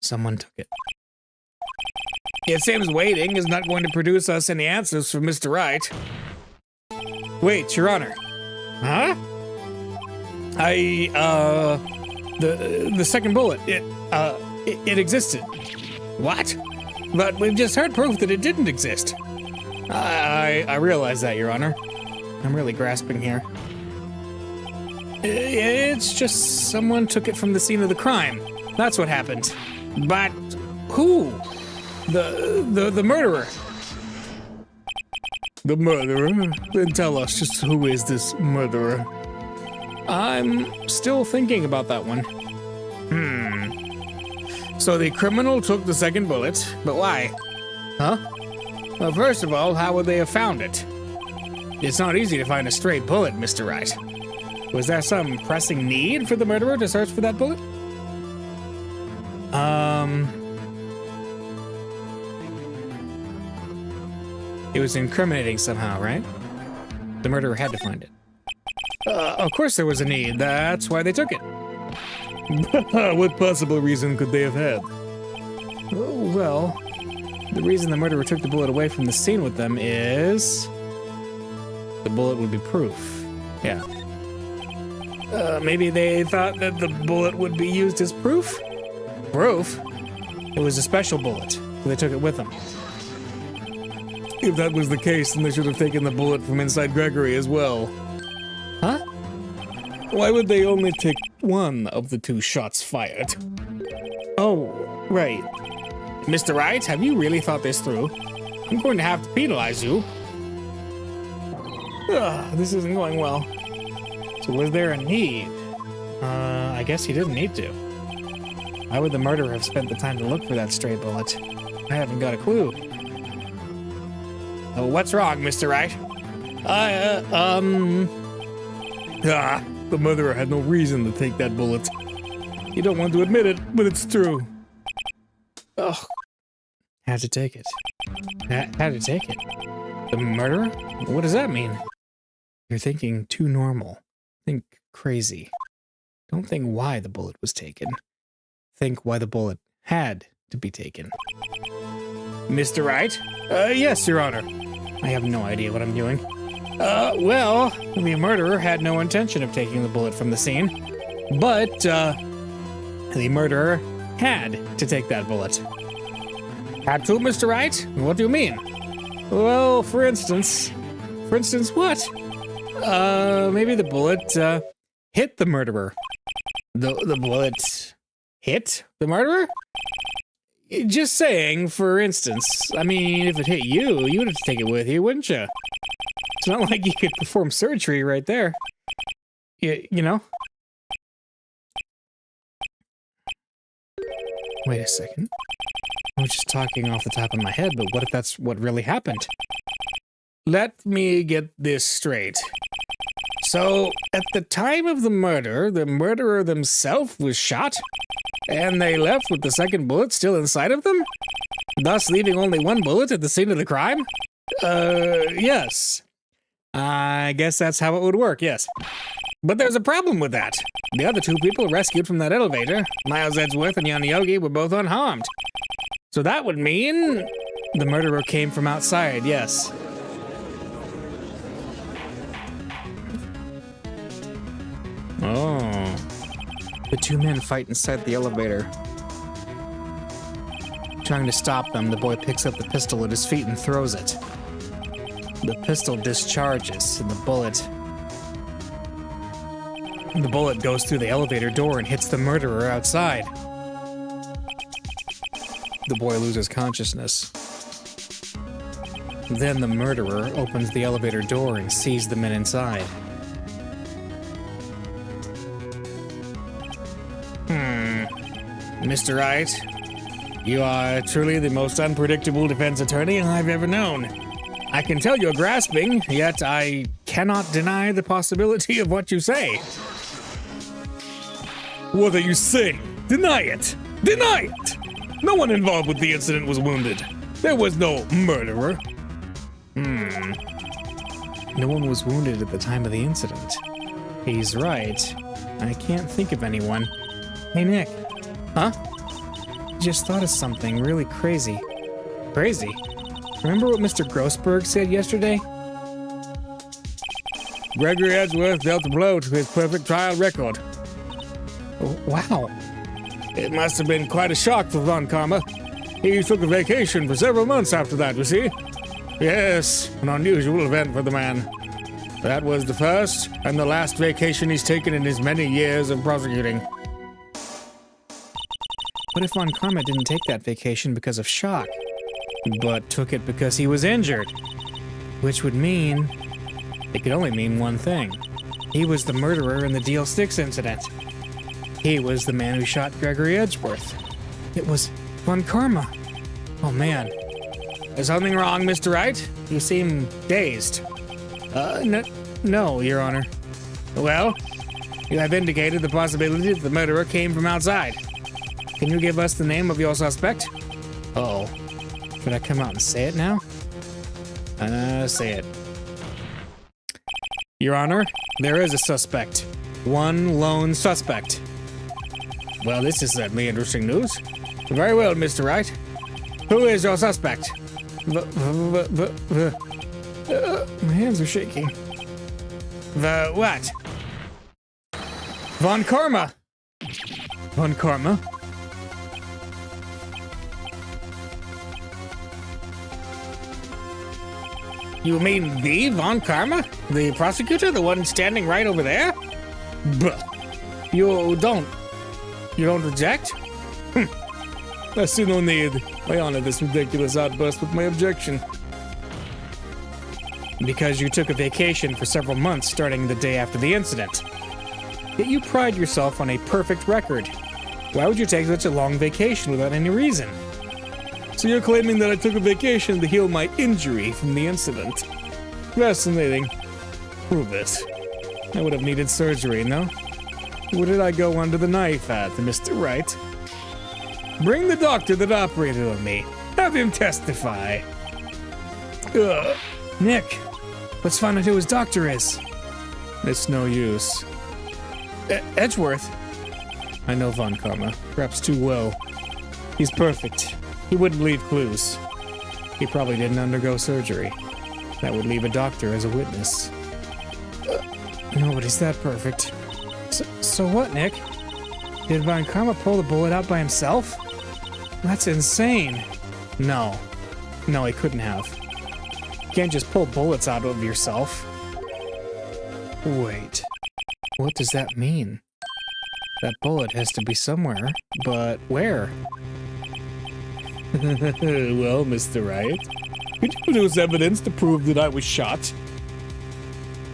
Speaker 1: Someone took it. It seems waiting is not going to produce us any answers from Mr. Wright. Wait, Your Honor. Huh? The second bullet, it existed. What? But we've just heard proof that it didn't exist. I realize that, Your Honor. I'm really grasping here. It's just someone took it from the scene of the crime. That's what happened. But who? The murderer. The murderer? Then tell us, just who is this murderer? I'm still thinking about that one. So the criminal took the second bullet, but why? Huh? Well, first of all, how would they have found it? It's not easy to find a stray bullet, Mr. Wright. Was there some pressing need for the murderer to search for that bullet? It was incriminating somehow, right? The murderer had to find it. Of course there was a need. That's why they took it. What possible reason could they have had? Oh, well, the reason the murderer took the bullet away from the scene with them is... the bullet would be proof. Yeah. Maybe they thought that the bullet would be used as proof? Proof? It was a special bullet, so they took it with them. If that was the case, then they should have taken the bullet from inside Gregory as well. Huh? Why would they only take one of the two shots fired? Oh, right. Mr. Wright, have you really thought this through? I'm going to have to penalize you. This isn't going well. So was there a need? I guess he didn't need to. Why would the murderer have spent the time to look for that stray bullet? I haven't got a clue. Oh, what's wrong, Mr. Wright? The murderer had no reason to take that bullet. You don't want to admit it, but it's true. Ugh. Had to take it. Had to take it. The murderer? What does that mean? You're thinking too normal. Think crazy. Don't think why the bullet was taken. Think why the bullet had to be taken. Mr. Wright? Yes, Your Honor. I have no idea what I'm doing. Well, the murderer had no intention of taking the bullet from the scene, but, the murderer had to take that bullet. Had to, Mr. Wright? What do you mean? Well, for instance what? Maybe the bullet, hit the murderer. The bullet hit the murderer? Just saying, for instance. I mean, if it hit you, you would have to take it with you, wouldn't you? It's not like you could perform surgery right there. You know? Wait a second. I was just talking off the top of my head, but what if that's what really happened? Let me get this straight. So, at the time of the murder, the murderer themselves was shot, and they left with the second bullet still inside of them, thus leaving only one bullet at the scene of the crime? Yes. I guess that's how it would work, yes. But there's a problem with that. The other two people rescued from that elevator, Miles Edgeworth and Yana Yogi, were both unharmed. So that would mean the murderer came from outside, yes. Oh. The two men fight inside the elevator. Trying to stop them, the boy picks up the pistol at his feet and throws it. The pistol discharges, and the bullet goes through the elevator door and hits the murderer outside. The boy loses consciousness. Then the murderer opens the elevator door and sees the men inside. Mr. Wright, you are truly the most unpredictable defense attorney I've ever known. I can tell you're grasping, yet I cannot deny the possibility of what you say. What are you saying? Deny it! Deny it! No one involved with the incident was wounded. There was no murderer. No one was wounded at the time of the incident. He's right. I can't think of anyone. Hey, Nick. Huh? Just thought of something really crazy. Crazy? Remember what Mr. Grossberg said yesterday? Gregory Edgeworth dealt a blow to his perfect trial record. Wow. It must have been quite a shock for Von Karma. He took a vacation for several months after that, you see? Yes, an unusual event for the man. That was the first and the last vacation he's taken in his many years of prosecuting. What if Von Karma didn't take that vacation because of shock, but took it because he was injured? Which would mean... it could only mean one thing. He was the murderer in the Deal Sticks incident. He was the man who shot Gregory Edgeworth. It was Von Karma. Oh man. Is something wrong, Mr. Wright? You seem dazed. No, Your Honor. Well, you have indicated the possibility that the murderer came from outside. Can you give us the name of your suspect? Uh-oh. Should I come out and say it now? Say it. Your Honor, there is a suspect. One lone suspect. Well, this is certainly interesting news. Very well, Mr. Wright. Who is your suspect? My hands are shaking. The what? Von Karma. Von Karma? You mean the Von Karma? The prosecutor? The one standing right over there? But you don't reject? I see no need. I honor this ridiculous outburst with my objection. Because you took a vacation for several months starting the day after the incident. Yet you pride yourself on a perfect record. Why would you take such a long vacation without any reason? So you're claiming that I took a vacation to heal my injury from the incident. Fascinating. Prove it. I would have needed surgery, no? Where did I go under the knife at, Mr. Wright? Bring the doctor that operated on me. Have him testify. Nick, let's find out who his doctor is. It's no use. Edgeworth? I know Von Karma, perhaps too well. He's perfect. He wouldn't leave clues. He probably didn't undergo surgery. That would leave a doctor as a witness. Nobody's that perfect. So what, Nick? Did Von Karma pull the bullet out by himself? That's insane. No, he couldn't have. You can't just pull bullets out of yourself. Wait, what does that mean? That bullet has to be somewhere, but where? Well, Mr. Wright, could you produce evidence to prove that I was shot?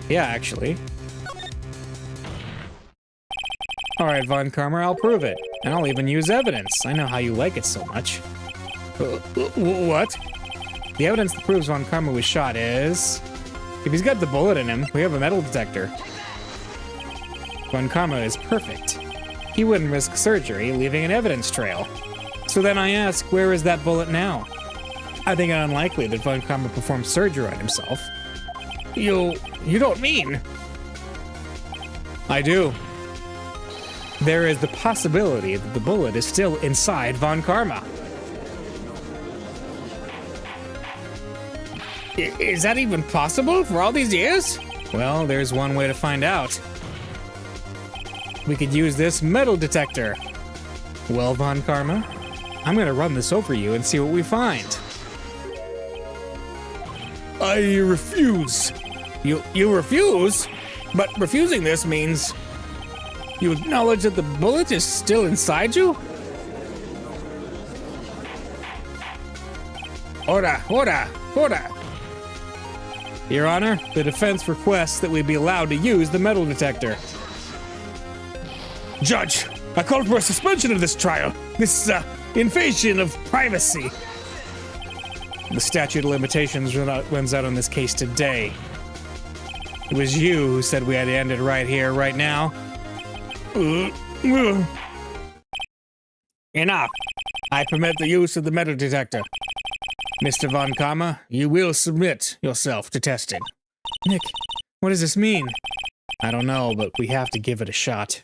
Speaker 1: Yeah, actually. Alright, Von Karma, I'll prove it. And I'll even use evidence. I know how you like it so much. What? The evidence that proves Von Karma was shot is... if he's got the bullet in him, we have a metal detector. Von Karma is perfect. He wouldn't risk surgery, leaving an evidence trail. So then I ask, where is that bullet now? I think it unlikely that Von Karma performed surgery on himself. You don't mean? I do. There is the possibility that the bullet is still inside Von Karma. Is that even possible for all these years? Well, there's one way to find out. We could use this metal detector. Well, Von Karma, I'm gonna run this over you and see what we find. I refuse. You refuse? But refusing this means you acknowledge that the bullet is still inside you? Order. Your Honor, the defense requests that we be allowed to use the metal detector. Judge, I called for a suspension of this trial. This invasion of privacy. The statute of limitations runs out on this case today. It was you who said we had to end it right here, right now. Enough. I permit the use of the metal detector. Mr. Von Karma, you will submit yourself to testing. Nick, what does this mean? I don't know, but we have to give it a shot.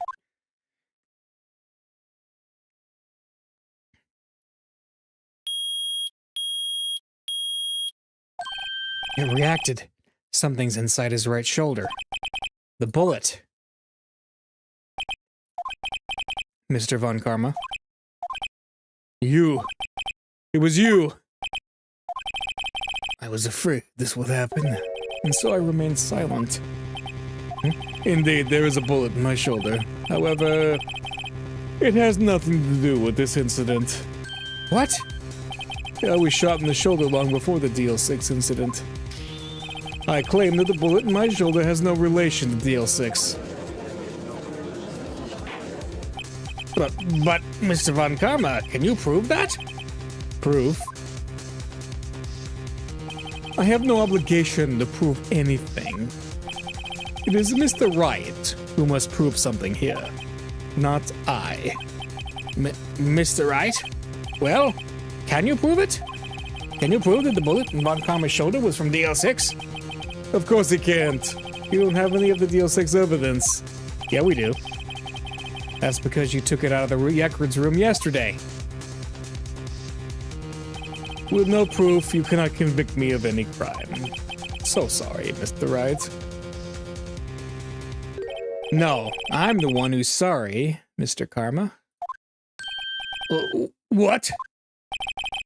Speaker 1: It reacted. Something's inside his right shoulder. The bullet. Mr. Von Karma. You. It was you. I was afraid this would happen, and so I remained silent. Indeed, there is a bullet in my shoulder. However, it has nothing to do with this incident. What? I was shot in the shoulder long before the DL6 incident. I claim that the bullet in my shoulder has no relation to DL6. But, Mr. Von Karma, can you prove that? Prove? I have no obligation to prove anything. It is Mr. Wright who must prove something here, not I. Mr. Wright? Well, can you prove it? Can you prove that the bullet in Von Karma's shoulder was from DL6? Of course he can't. You don't have any of the DL6 evidence. Yeah, we do. That's because you took it out of the records room yesterday. With no proof, you cannot convict me of any crime. So sorry, Mr. Wright. No, I'm the one who's sorry, Mr. Karma. What?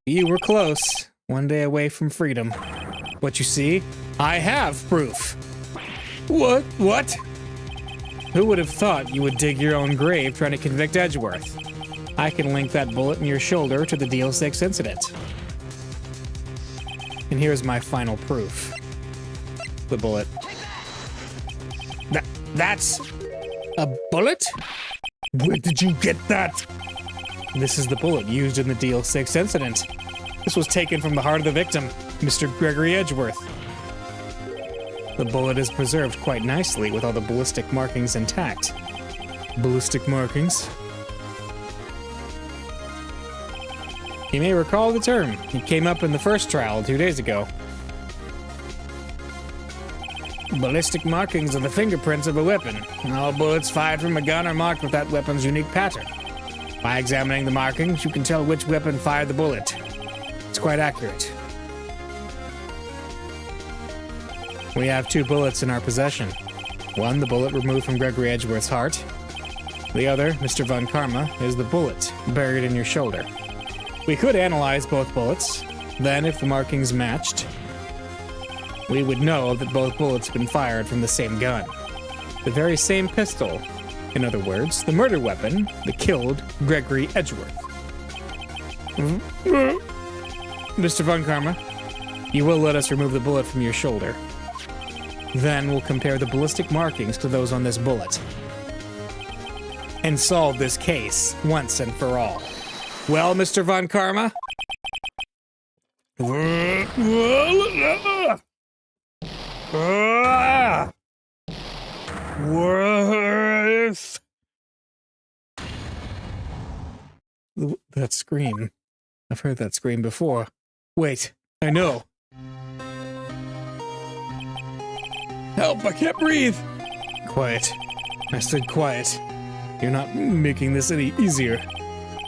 Speaker 1: You were close. One day away from freedom. But you see, I have proof. What? Who would have thought you would dig your own grave trying to convict Edgeworth? I can link that bullet in your shoulder to the DL6 incident. And here's my final proof. The bullet. That's a bullet? Where did you get that? This is the bullet used in the DL6 incident. This was taken from the heart of the victim, Mr. Gregory Edgeworth. The bullet is preserved quite nicely with all the ballistic markings intact. Ballistic markings? You may recall the term. It came up in the first trial 2 days ago. Ballistic markings are the fingerprints of a weapon. All bullets fired from a gun are marked with that weapon's unique pattern. By examining the markings, you can tell which weapon fired the bullet. It's quite accurate. We have 2 bullets in our possession. One, the bullet removed from Gregory Edgeworth's heart. The other, Mr. Von Karma, is the bullet buried in your shoulder. We could analyze both bullets. Then, if the markings matched, we would know that both bullets had been fired from the same gun. The very same pistol. In other words, the murder weapon that killed Gregory Edgeworth. Mr. Von Karma, you will let us remove the bullet from your shoulder. Then we'll compare the ballistic markings to those on this bullet. And solve this case once and for all. Well, Mr. Von Karma? That scream. I've heard that scream before. Wait, I know. Help, I can't breathe. Quiet. I said quiet. You're not making this any easier.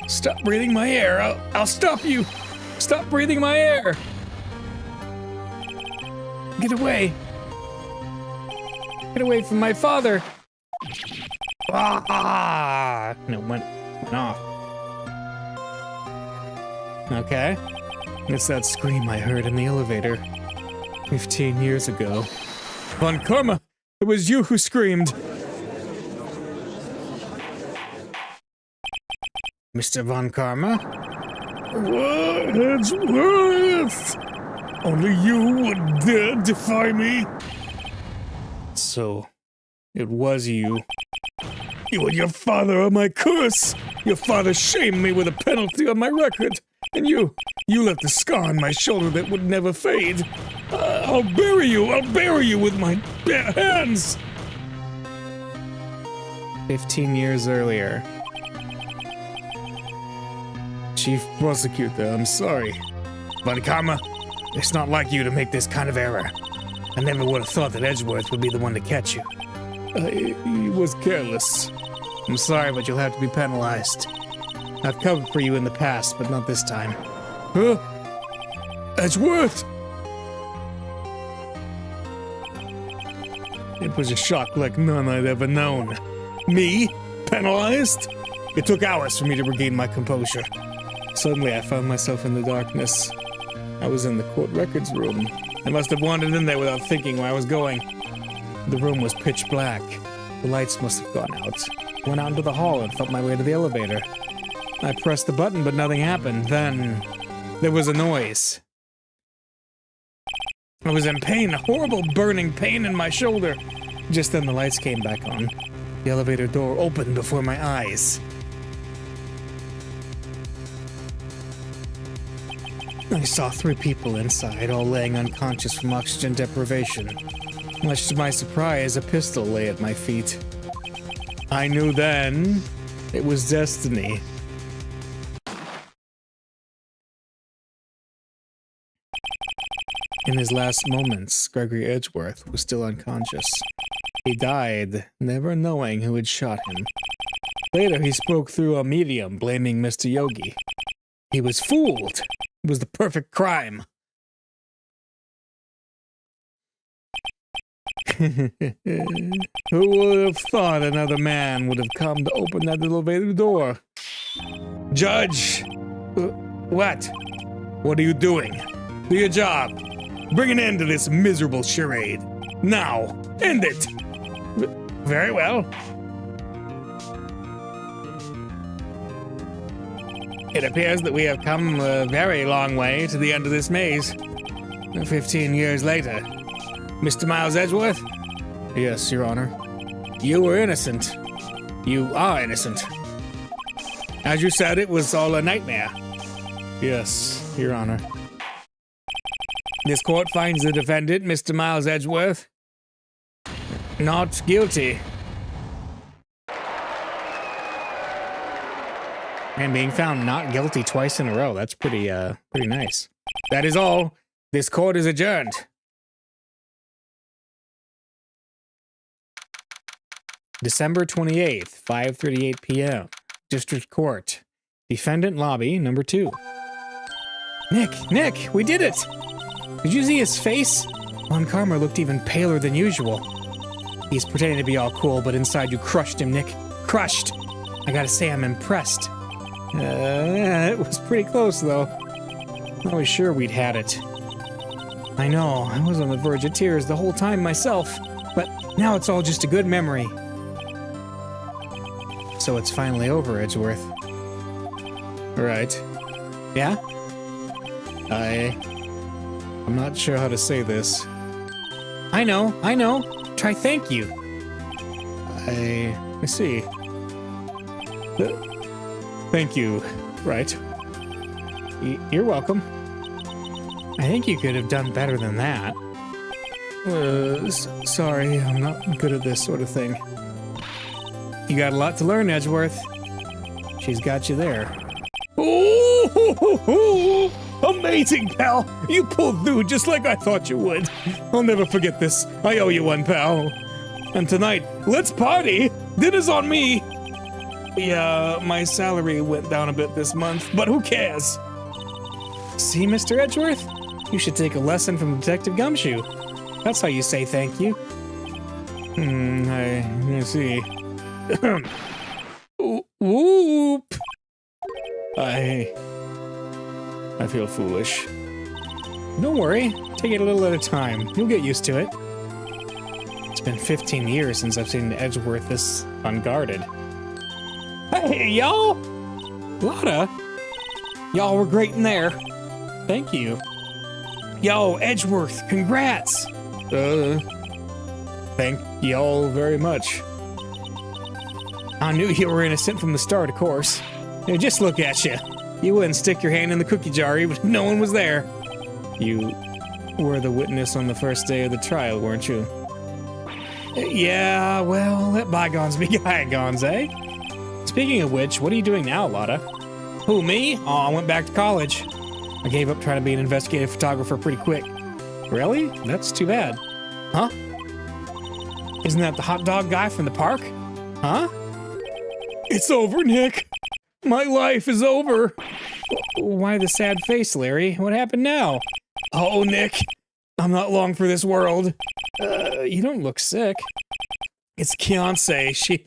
Speaker 1: Stop breathing my air. I'll stop you. Stop breathing my air. Get away. Get away from my father. Ah! No, went off. Okay. It's that scream I heard in the elevator 15 years ago. Von Karma, it was you who screamed. Mr. Von Karma? Edgeworth! Only you would dare defy me? So, it was you. You and your father are my curse! Your father shamed me with a penalty on my record, and you left a scar on my shoulder that would never fade. I'll bury you with my bare hands! 15 years earlier. Chief Prosecutor, I'm sorry. Von Karma, it's not like you to make this kind of error. I never would have thought that Edgeworth would be the one to catch you. He was careless. I'm sorry, but you'll have to be penalized. I've covered for you in the past, but not this time. Huh? Edgeworth? It was a shock like none I'd ever known. Me? Penalized? It took hours for me to regain my composure. Suddenly, I found myself in the darkness. I was in the court records room. I must have wandered in there without thinking where I was going. The room was pitch black. The lights must have gone out. I went out into the hall and felt my way to the elevator. I pressed the button, but nothing happened. Then, there was a noise. I was in pain, a horrible burning pain in my shoulder. Just then, the lights came back on. The elevator door opened before my eyes. I saw 3 people inside, all laying unconscious from oxygen deprivation. Much to my surprise, a pistol lay at my feet. I knew then it was destiny. In his last moments, Gregory Edgeworth was still unconscious. He died, never knowing who had shot him. Later, he spoke through a medium, blaming Mr. Yogi. He was fooled. It was the perfect crime. Who would have thought another man would have come to open that elevator door? Judge! What? What are you doing? Do your job. Bring an end to this miserable charade. Now! End it! Very well. It appears that we have come a very long way to the end of this maze. 15 years later. Mr. Miles Edgeworth? Yes, Your Honor. You were innocent. You are innocent. As you said, it was all a nightmare. Yes, Your Honor. This court finds the defendant, Mr. Miles Edgeworth, not guilty. And being found not guilty twice in a row. That's pretty nice. That is all. This court is adjourned. December 28th, 5:38 p.m. District Court. Defendant Lobby, number 2. Nick, we did it! Did you see his face? Von Karma looked even paler than usual. He's pretending to be all cool, but inside you crushed him, Nick. Crushed! I gotta say, I'm impressed. It was pretty close, though. I was sure we'd had it. I know, I was on the verge of tears the whole time myself, but now it's all just a good memory. So it's finally over, Edgeworth. Right. Yeah? I'm not sure how to say this. I know. Try thank you. I see. Thank you, Wright. You're welcome. I think you could have done better than that. Sorry, I'm not good at this sort of thing. You got a lot to learn, Edgeworth. She's got you there. Amazing, pal! You pulled through just like I thought you would. I'll never forget this. I owe you one, pal. And tonight, let's party! Dinner's on me! Yeah, my salary went down a bit this month, but who cares? See, Mr. Edgeworth? You should take a lesson from Detective Gumshoe. That's how you say thank you. I see. Whoop! I feel foolish. Don't worry, take it a little at a time. You'll get used to it. It's been 15 years since I've seen Edgeworth this unguarded. Hey, y'all! Lotta! Y'all were great in there. Thank you. Yo, Edgeworth, congrats! Thank y'all very much. I knew you were innocent from the start, of course. Hey, just look at you. You wouldn't stick your hand in the cookie jar even if no one was there. You were the witness on the first day of the trial, weren't you? Yeah, well, let bygones be bygones, eh? Speaking of which, what are you doing now, Lotta? Who, me? Oh, I went back to college. I gave up trying to be an investigative photographer pretty quick. Really? That's too bad. Huh? Isn't that the hot dog guy from the park? Huh? It's over, Nick. My life is over. Why the sad face, Larry? What happened now? Oh, Nick. I'm not long for this world. You don't look sick. It's Kianse.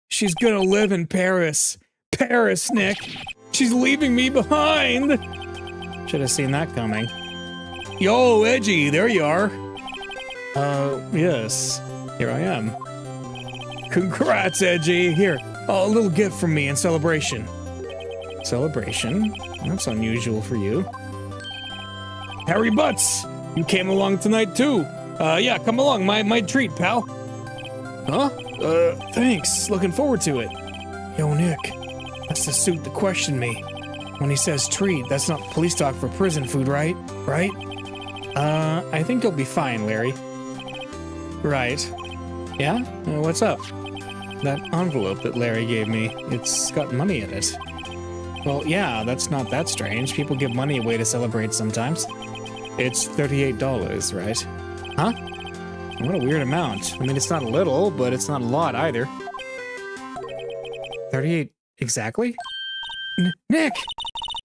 Speaker 1: She's gonna live in Paris. Paris, Nick. She's leaving me behind. Should have seen that coming. Yo, Edgy, there you are. Yes. Here I am. Congrats, Edgy. Here, a little gift from me in celebration. Celebration? That's unusual for you. Harry Butts, you came along tonight too. Yeah, come along, my treat, pal. Huh? Thanks. Looking forward to it. Yo, Nick, that's the suit that questioned me. When he says treat, that's not police talk for prison food, right? Right? I think you'll be fine, Larry. Right. Yeah? What's up? That envelope that Larry gave me, it's got money in it. Well, yeah, that's not that strange. People give money away to celebrate sometimes. It's $38, right? Huh? What a weird amount. I mean, it's not a little, but it's not a lot either. 38 exactly? Nick!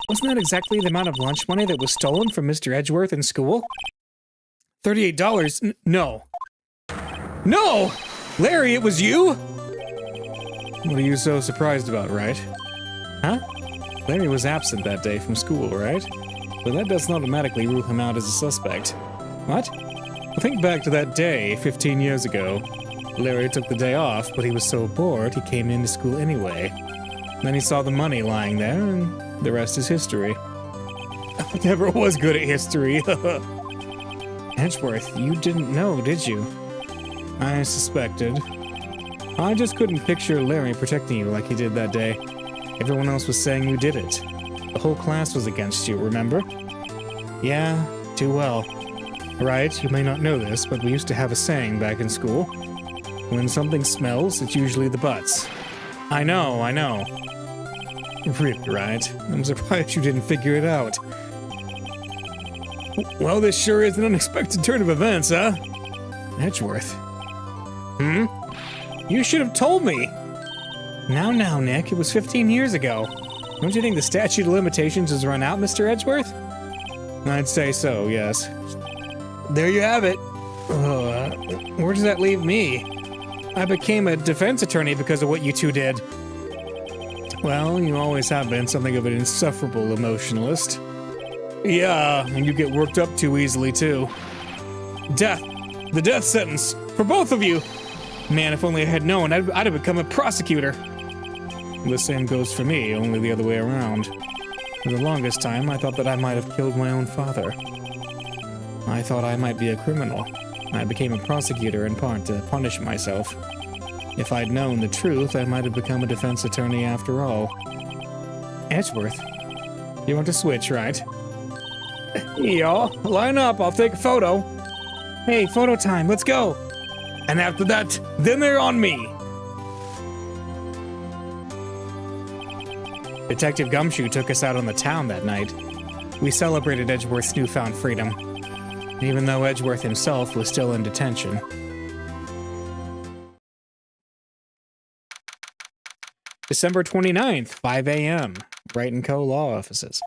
Speaker 1: Wasn't that exactly the amount of lunch money that was stolen from Mr. Edgeworth in school? $38? No. No! Larry, it was you? What are you so surprised about, Wright? Huh? Larry was absent that day from school, right? But that doesn't automatically rule him out as a suspect. What? Well, think back to that day 15 years ago. Larry took the day off, but he was so bored he came into school anyway. Then he saw the money lying there, and the rest is history. I never was good at history. Edgeworth, you didn't know, did you? I suspected. I just couldn't picture Larry protecting you like he did that day. Everyone else was saying you did it. The whole class was against you, remember? Yeah, too well. Right, you may not know this, but we used to have a saying back in school. When something smells, it's usually the butts. I know. Really, right? I'm surprised you didn't figure it out. Well, this sure is an unexpected turn of events, huh? Edgeworth. You should have told me! Now, Nick, it was 15 years ago. Don't you think the statute of limitations has run out, Mr. Edgeworth? I'd say so, yes. There you have it. Where does that leave me? I became a defense attorney because of what you two did. Well, you always have been something of an insufferable emotionalist. Yeah, and you get worked up too easily, too. Death. The death sentence. For both of you. Man, if only I had known, I'd have become a prosecutor. The same goes for me, only the other way around. For the longest time, I thought that I might have killed my own father. I thought I might be a criminal. I became a prosecutor in part to punish myself. If I'd known the truth, I might have become a defense attorney after all. Edgeworth, you want to switch, right? Y'all, line up, I'll take a photo. Hey, photo time, let's go. And after that, then they're on me. Detective Gumshoe took us out on the town that night. We celebrated Edgeworth's newfound freedom, even though Edgeworth himself was still in detention. December 29th, 5 a.m. Wright & Co. Law Offices.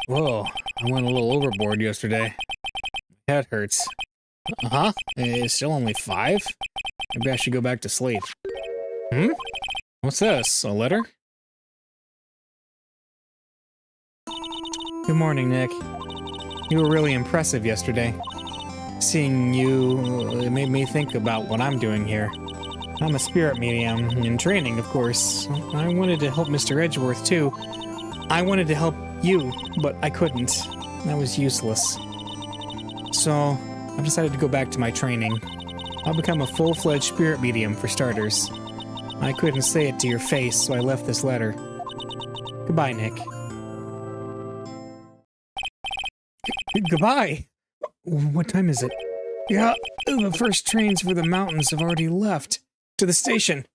Speaker 1: Whoa, I went a little overboard yesterday. My head hurts. Uh-huh, it's still only 5? Maybe I should go back to sleep. What's this, a letter? Good morning, Nick. You were really impressive yesterday. Seeing you, it made me think about what I'm doing here. I'm a spirit medium, in training, of course. I wanted to help Mr. Edgeworth, too. I wanted to help you, but I couldn't. That was useless. So, I've decided to go back to my training. I'll become a full-fledged spirit medium, for starters. I couldn't say it to your face, so I left this letter. Goodbye, Nick. Goodbye! What time is it? Yeah, the first trains for the mountains have already left. To the station.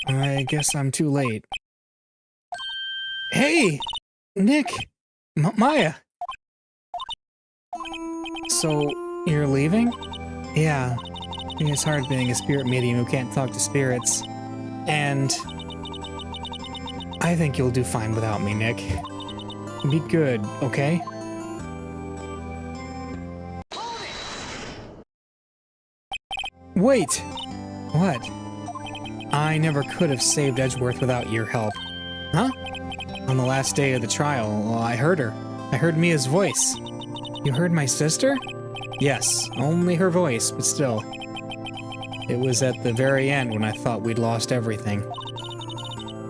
Speaker 1: I guess I'm too late. Hey! Nick! Maya! So, you're leaving? Yeah. It's hard being a spirit medium who can't talk to spirits. And I think you'll do fine without me, Nick. Be good, okay? Wait! What? I never could have saved Edgeworth without your help. Huh? On the last day of the trial, I heard her. I heard Mia's voice. You heard my sister? Yes, only her voice, but still. It was at the very end when I thought we'd lost everything.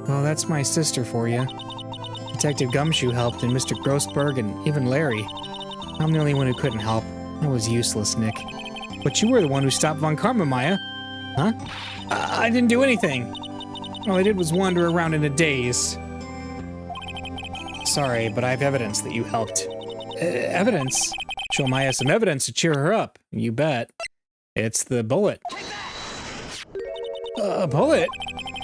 Speaker 1: Well, that's my sister for you. Detective Gumshoe helped, and Mr. Grossberg, and even Larry. I'm the only one who couldn't help. I was useless, Nick. But you were the one who stopped Von Karma, Maya. Huh? I didn't do anything. All I did was wander around in a daze. Sorry, but I have evidence that you helped. Evidence? Show Maya some evidence to cheer her up. You bet. It's the bullet. A bullet?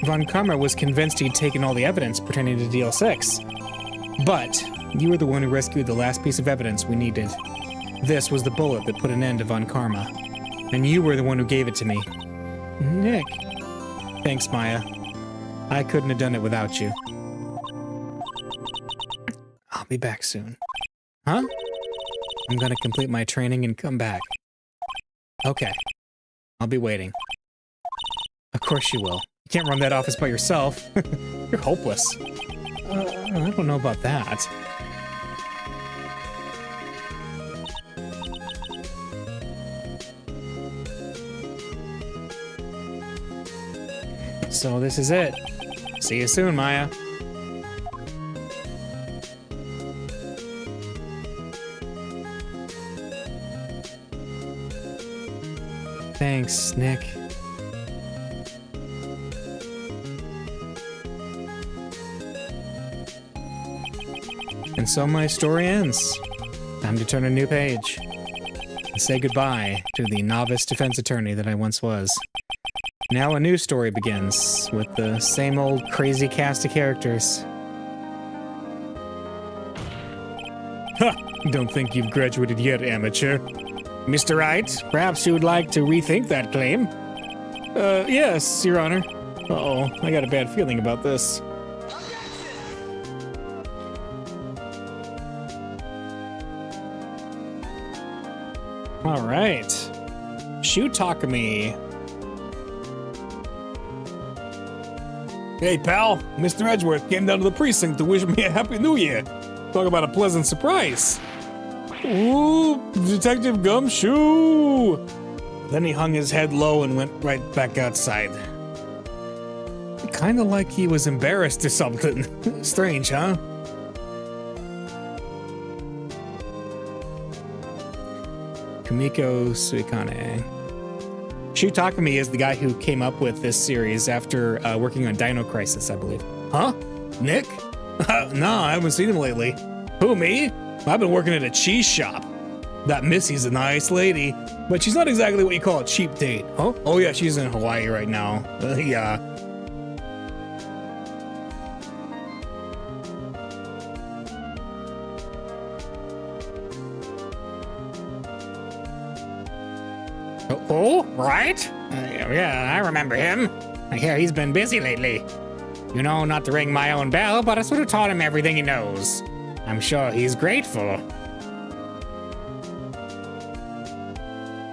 Speaker 1: Von Karma was convinced he'd taken all the evidence pertaining to DL6. But you were the one who rescued the last piece of evidence we needed. This was the bullet that put an end to Von Karma. And you were the one who gave it to me. Nick. Thanks, Maya. I couldn't have done it without you. I'll be back soon. Huh? I'm gonna complete my training and come back. Okay. I'll be waiting. Of course you will. You can't run that office by yourself. You're hopeless. I don't know about that. So this is it. See you soon, Maya. Thanks, Nick. And so my story ends. Time to turn a new page. And say goodbye to the novice defense attorney that I once was. Now a new story begins, with the same old crazy cast of characters. Ha! Don't think you've graduated yet, amateur. Mr. Wright, perhaps you would like to rethink that claim? Yes, Your Honor. Uh-oh, I got a bad feeling about this. All right. Shoot-talk-me. Hey, pal. Mr. Edgeworth came down to the precinct to wish me a happy new year. Talk about a pleasant surprise. Ooh, Detective Gumshoe! Then he hung his head low and went right back outside. Kinda like he was embarrassed or something. Strange, huh? Kumiko Suikane. Shu Takumi is the guy who came up with this series after working on Dino Crisis, I believe. Huh? Nick? No, I haven't seen him lately. Who, me? I've been working at a cheese shop. That Missy's a nice lady, but she's not exactly what you call a cheap date. Huh? Oh yeah, she's in Hawaii right now. Yeah. Oh, Wright? Yeah, I remember him. I hear he's been busy lately. You know, not to ring my own bell, but I sort of taught him everything he knows. I'm sure he's grateful.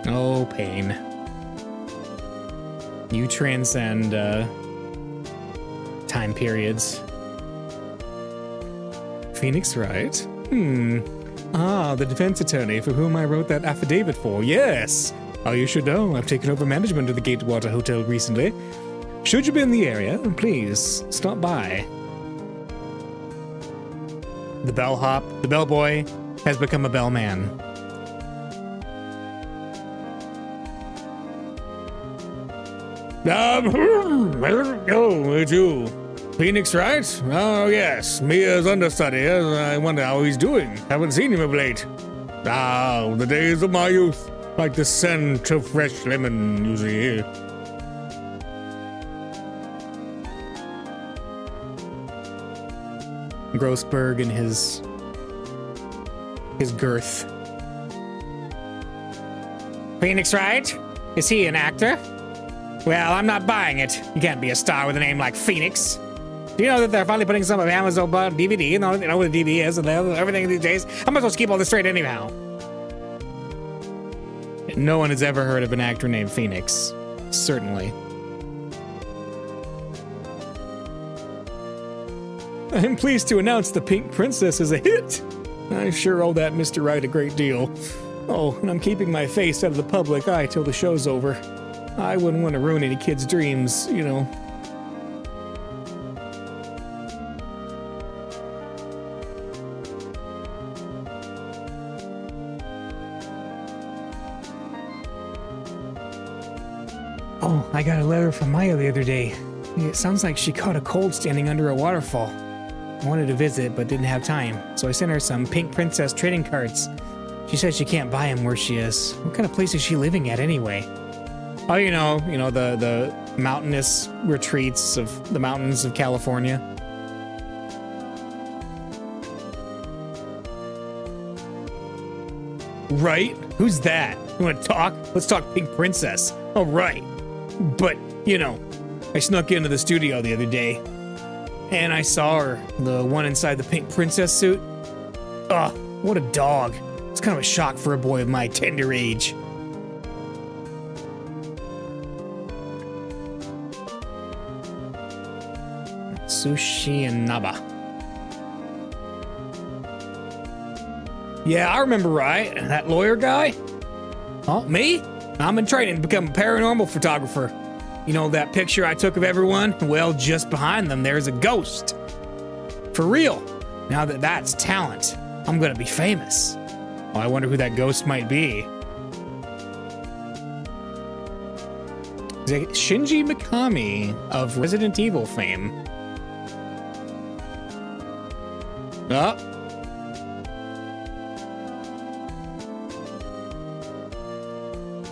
Speaker 1: Oh, pain. You transcend, time periods. Phoenix Wright? Ah, the defense attorney for whom I wrote that affidavit for. Yes! Oh, you should know, I've taken over management of the Gatewater Hotel recently. Should you be in the area, please stop by. The bellhop, the bellboy, has become a bellman. Oh, it's you. Phoenix Wright? Oh, yes, Mia's understudy. I wonder how he's doing. Haven't seen him of late. Ah, the days of my youth. Like the scent of fresh lemon you see here. Grossberg and his girth. Phoenix Wright? Is he an actor? Well, I'm not buying it. You can't be a star with a name like Phoenix. Do you know that they're finally putting some of Amazon on DVD? You know what a DVD is and everything these days? How am I supposed to keep all this straight anyhow? No one has ever heard of an actor named Phoenix. Certainly. I'm pleased to announce The Pink Princess is a hit. I sure owe that Mr. Wright a great deal. Oh, and I'm keeping my face out of the public eye till the show's over. I wouldn't want to ruin any kids' dreams, you know. Oh, I got a letter from Maya the other day. It sounds like she caught a cold standing under a waterfall. I wanted to visit, but didn't have time, so I sent her some Pink Princess trading cards. She said she can't buy them where she is. What kind of place is she living at anyway? Oh, you know, the mountainous retreats of the mountains of California. Right? Who's that? You want to talk? Let's talk Pink Princess. Oh, right. But, you know, I snuck into the studio the other day, and I saw her, the one inside the Pink Princess suit. Ugh, what a dog. It's kind of a shock for a boy of my tender age. Sushi and Naba. Yeah, I remember Wright. That lawyer guy? Oh, me? I'm in training to become a paranormal photographer. You know that picture I took of everyone? Well, just behind them, there's a ghost. For real. Now that that's talent, I'm gonna be famous. Oh, I wonder who that ghost might be. Is it Shinji Mikami of Resident Evil fame? Oh.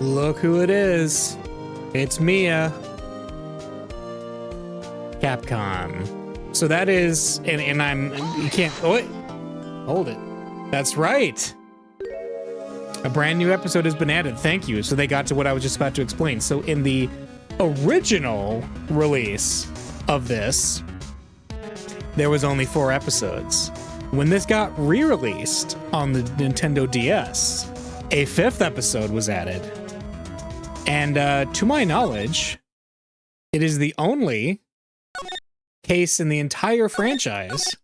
Speaker 1: Look who it is. It's Mia. Capcom. So that is, and you can't, oh wait, hold it. That's right. A brand new episode has been added, thank you. So they got to what I was just about to explain. So in the original release of this, there was only 4 episodes. When this got re-released on the Nintendo DS, a 5th episode was added. And to my knowledge, it is the only case in the entire franchise.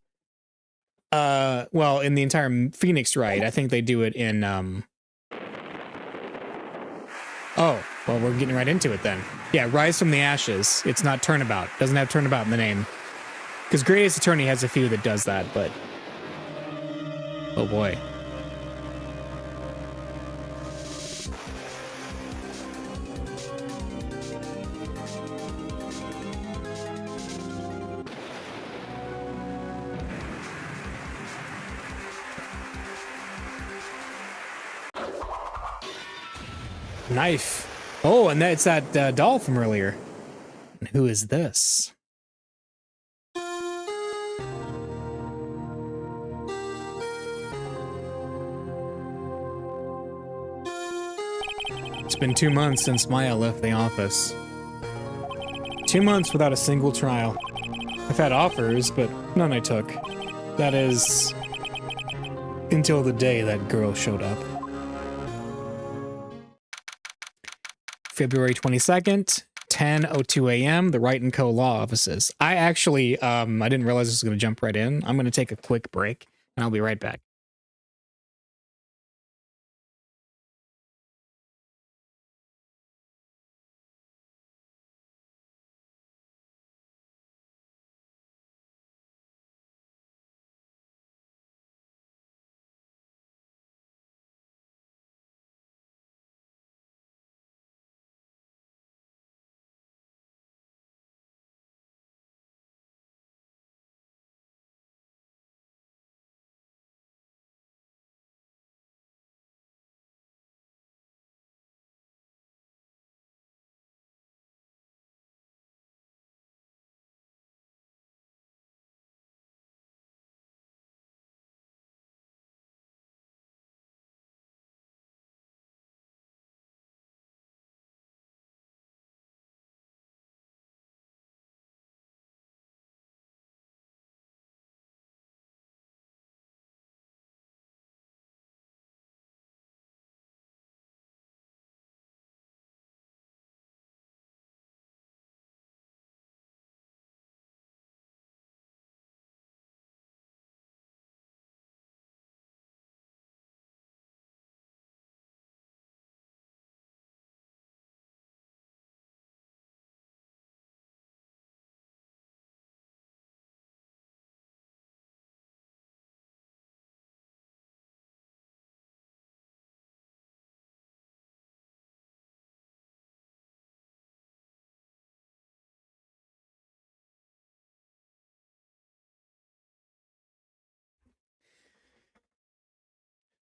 Speaker 1: Well, in the entire Phoenix Wright. I think they do it in, Oh, well, we're getting right into it then. Yeah, Rise from the Ashes. It's not Turnabout. Doesn't have Turnabout in the name. Because Greatest Attorney has a few that does that, but... oh boy. Knife. Oh, and that's that doll from earlier. And who is this? It's been 2 months since Maya left the office. 2 months without a single trial. I've had offers, but none I took. That is, until the day that girl showed up. February 22nd, 10:02 a.m., the Wright & Co. law offices. I actually, I didn't realize this was going to jump right in. I'm going to take a quick break, and I'll be right back.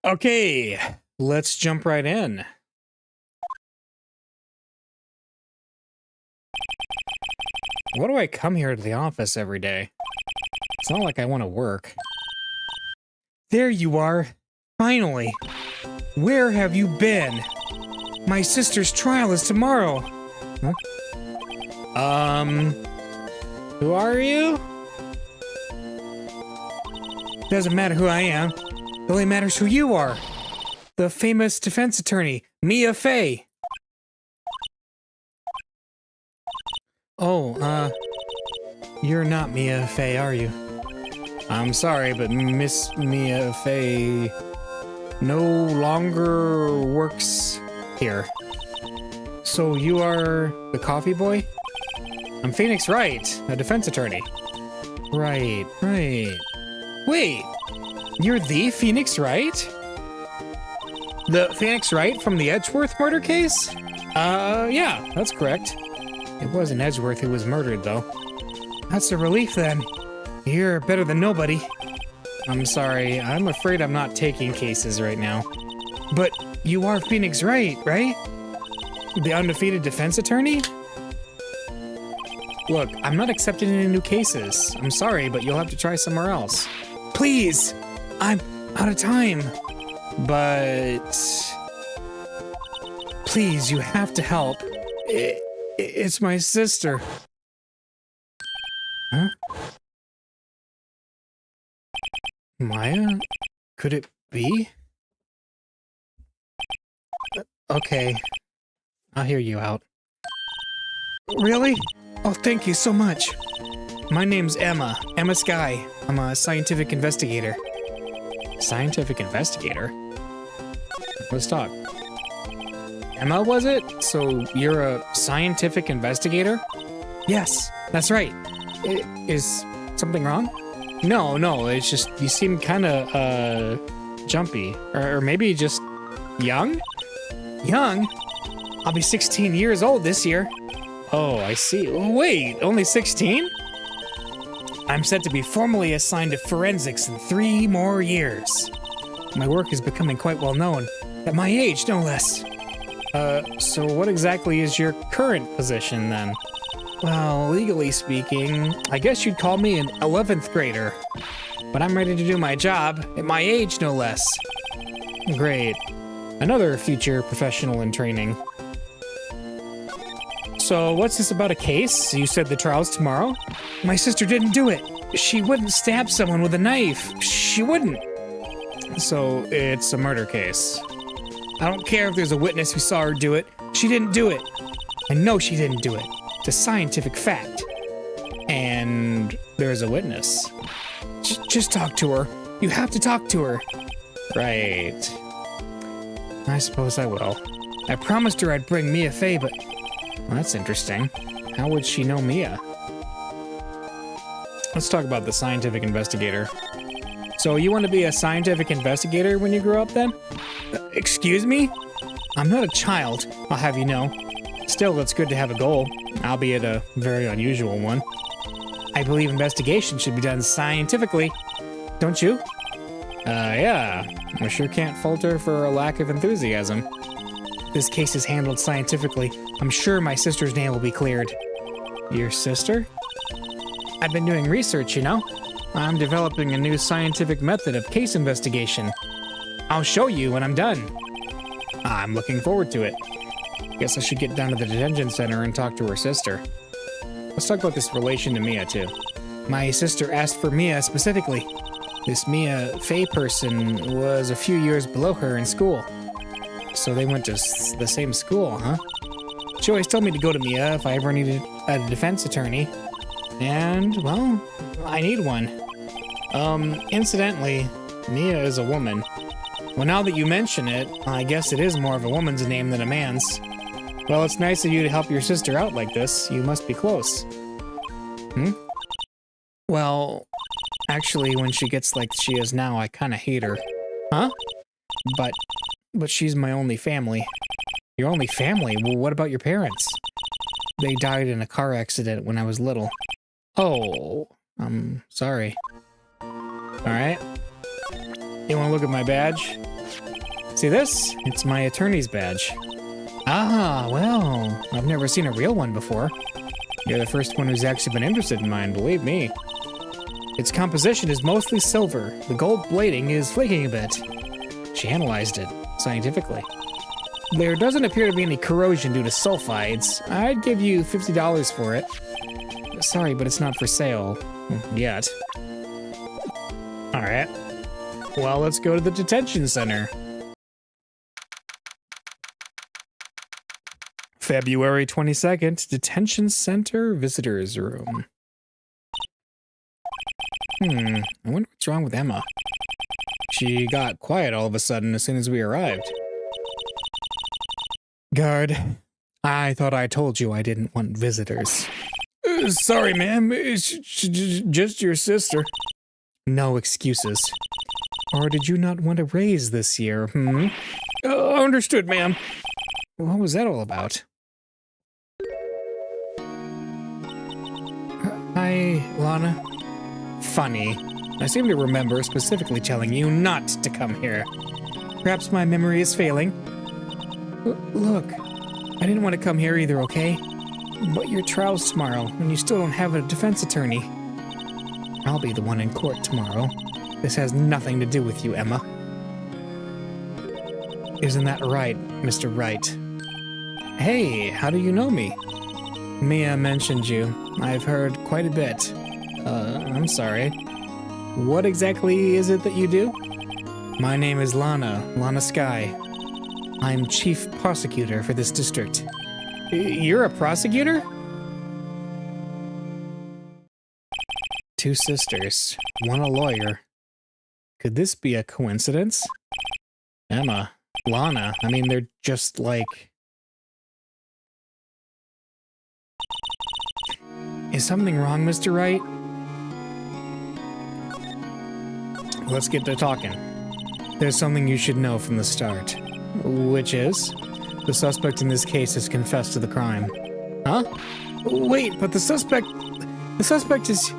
Speaker 1: Okay, let's jump right in. Why do I come here to the office every day? It's not like I want to work. There you are. Finally. Where have you been? My sister's trial is tomorrow. Huh? Who are you? Doesn't matter who I am. It only matters who you are. The famous defense attorney, Mia Fey. Oh, you're not Mia Fey, are you? I'm sorry, but Miss Mia Fey no longer works here. So you are the coffee boy? I'm Phoenix Wright, a defense attorney. Right. Wait, you're the Phoenix Wright? The Phoenix Wright from the Edgeworth murder case? Yeah, that's correct. It wasn't Edgeworth who was murdered, though. That's a relief, then. You're better than nobody. I'm sorry, I'm afraid I'm not taking cases right now. But you are Phoenix Wright, right? The undefeated defense attorney? Look, I'm not accepting any new cases. I'm sorry, but you'll have to try somewhere else. Please! I'm out of time. But... please, you have to help. It's my sister. Huh? Maya? Could it be? Okay. I'll hear you out. Really? Oh, thank you so much. My name's Emma. Emma Sky. I'm a scientific investigator. Scientific investigator? Let's talk. Emma, was it? So you're a scientific investigator? Yes, that's right. Is something wrong? No, it's just you seem kind of jumpy, or maybe just young. Young? I'll be 16 years old this year. Oh, I see. Wait, only 16? I'm set to be formally assigned to forensics in 3 more years. My work is becoming quite well known, at my age, no less. So what exactly is your current position then? Well, legally speaking, I guess you'd call me an 11th grader. But I'm ready to do my job, at my age no less. Great. Another future professional in training. So what's this about a case? You said the trial's tomorrow? My sister didn't do it. She wouldn't stab someone with a knife. She wouldn't. So it's a murder case. I don't care if there's a witness who saw her do it. She didn't do it. I know she didn't do it. It's a scientific fact. And there's a witness. Just talk to her. You have to talk to her. Right. I suppose I will. I promised her I'd bring Mia Fey, but... Well, that's interesting. How would she know Mia? Let's talk about the scientific investigator. So you want to be a scientific investigator when you grow up then? Excuse me? I'm not a child, I'll have you know. Still, it's good to have a goal, albeit a very unusual one. I believe investigation should be done scientifically. Don't you? Yeah. I sure can't falter for a lack of enthusiasm. This case is handled scientifically. I'm sure my sister's name will be cleared. Your sister? I've been doing research, you know? I'm developing a new scientific method of case investigation. I'll show you when I'm done. I'm looking forward to it. Guess I should get down to the detention center and talk to her sister. Let's talk about this relation to Mia, too. My sister asked for Mia specifically. This Mia Fey person was a few years below her in school. So they went to the same school, huh? She always told me to go to Mia if I ever needed a defense attorney. And, well, I need one. Incidentally, Mia is a woman. Well, now that you mention it, I guess it is more of a woman's name than a man's. Well, it's nice of you to help your sister out like this. You must be close. Well, actually, when she gets like she is now, I kinda hate her. Huh? But she's my only family. Your only family? Well, what about your parents? They died in a car accident when I was little. Oh, I'm sorry. Alright. You wanna look at my badge? See this? It's my attorney's badge. Ah, well, I've never seen a real one before. You're the first one who's actually been interested in mine, believe me. Its composition is mostly silver. The gold blading is flaking a bit. She analyzed it, scientifically. There doesn't appear to be any corrosion due to sulfides. I'd give you $50 for it. Sorry, but it's not for sale. Yet. Alright. Well, let's go to the detention center. February 22nd, Detention Center Visitors Room. I wonder what's wrong with Emma. She got quiet all of a sudden as soon as we arrived. Guard, I thought I told you I didn't want visitors. Sorry, ma'am. It's just your sister. No excuses. Or did you not want a raise this year, understood, ma'am. What was that all about? Hi, Lana. Funny. I seem to remember specifically telling you not to come here. Perhaps my memory is failing. Look, I didn't want to come here either, okay? But your trial's tomorrow, and you still don't have a defense attorney. I'll be the one in court tomorrow. This has nothing to do with you, Emma. Isn't that right, Mr. Wright? Hey, how do you know me? Mia mentioned you. I've heard quite a bit. I'm sorry. What exactly is it that you do? My name is Lana Sky. I'm chief prosecutor for this district. You're a prosecutor? Two sisters, one a lawyer. Could this be a coincidence? Emma, Lana, I mean, they're just like... Is something wrong, Mr. Wright? Let's get to talking. There's something you should know from the start. Which is? The suspect in this case has confessed to the crime. Huh? Wait, but the suspect is...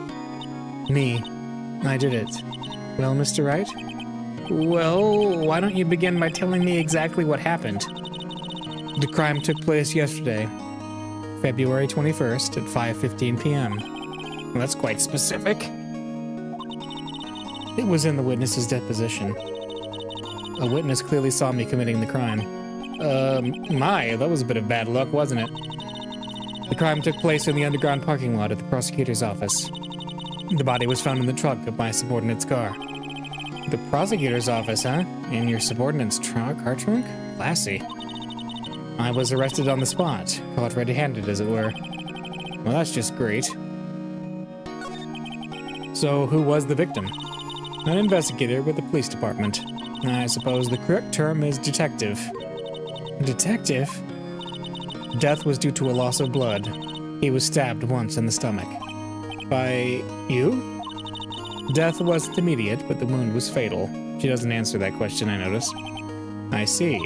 Speaker 1: Me. I did it. Well, Mr. Wright? Well, why don't you begin by telling me exactly what happened? The crime took place yesterday, February 21st at 5:15 p.m. Well, that's quite specific. It was in the witness's deposition. A witness clearly saw me committing the crime. That was a bit of bad luck, wasn't it? The crime took place in the underground parking lot at the prosecutor's office. The body was found in the trunk of my subordinate's car. The prosecutor's office, huh? In your subordinate's car trunk? Classy. I was arrested on the spot, caught red-handed, as it were. Well, that's just great. So, who was the victim? An investigator with the police department. I suppose the correct term is detective. Detective? Death was due to a loss of blood. He was stabbed once in the stomach. By you? Death wasn't immediate, but the wound was fatal. She doesn't answer that question, I notice. I see.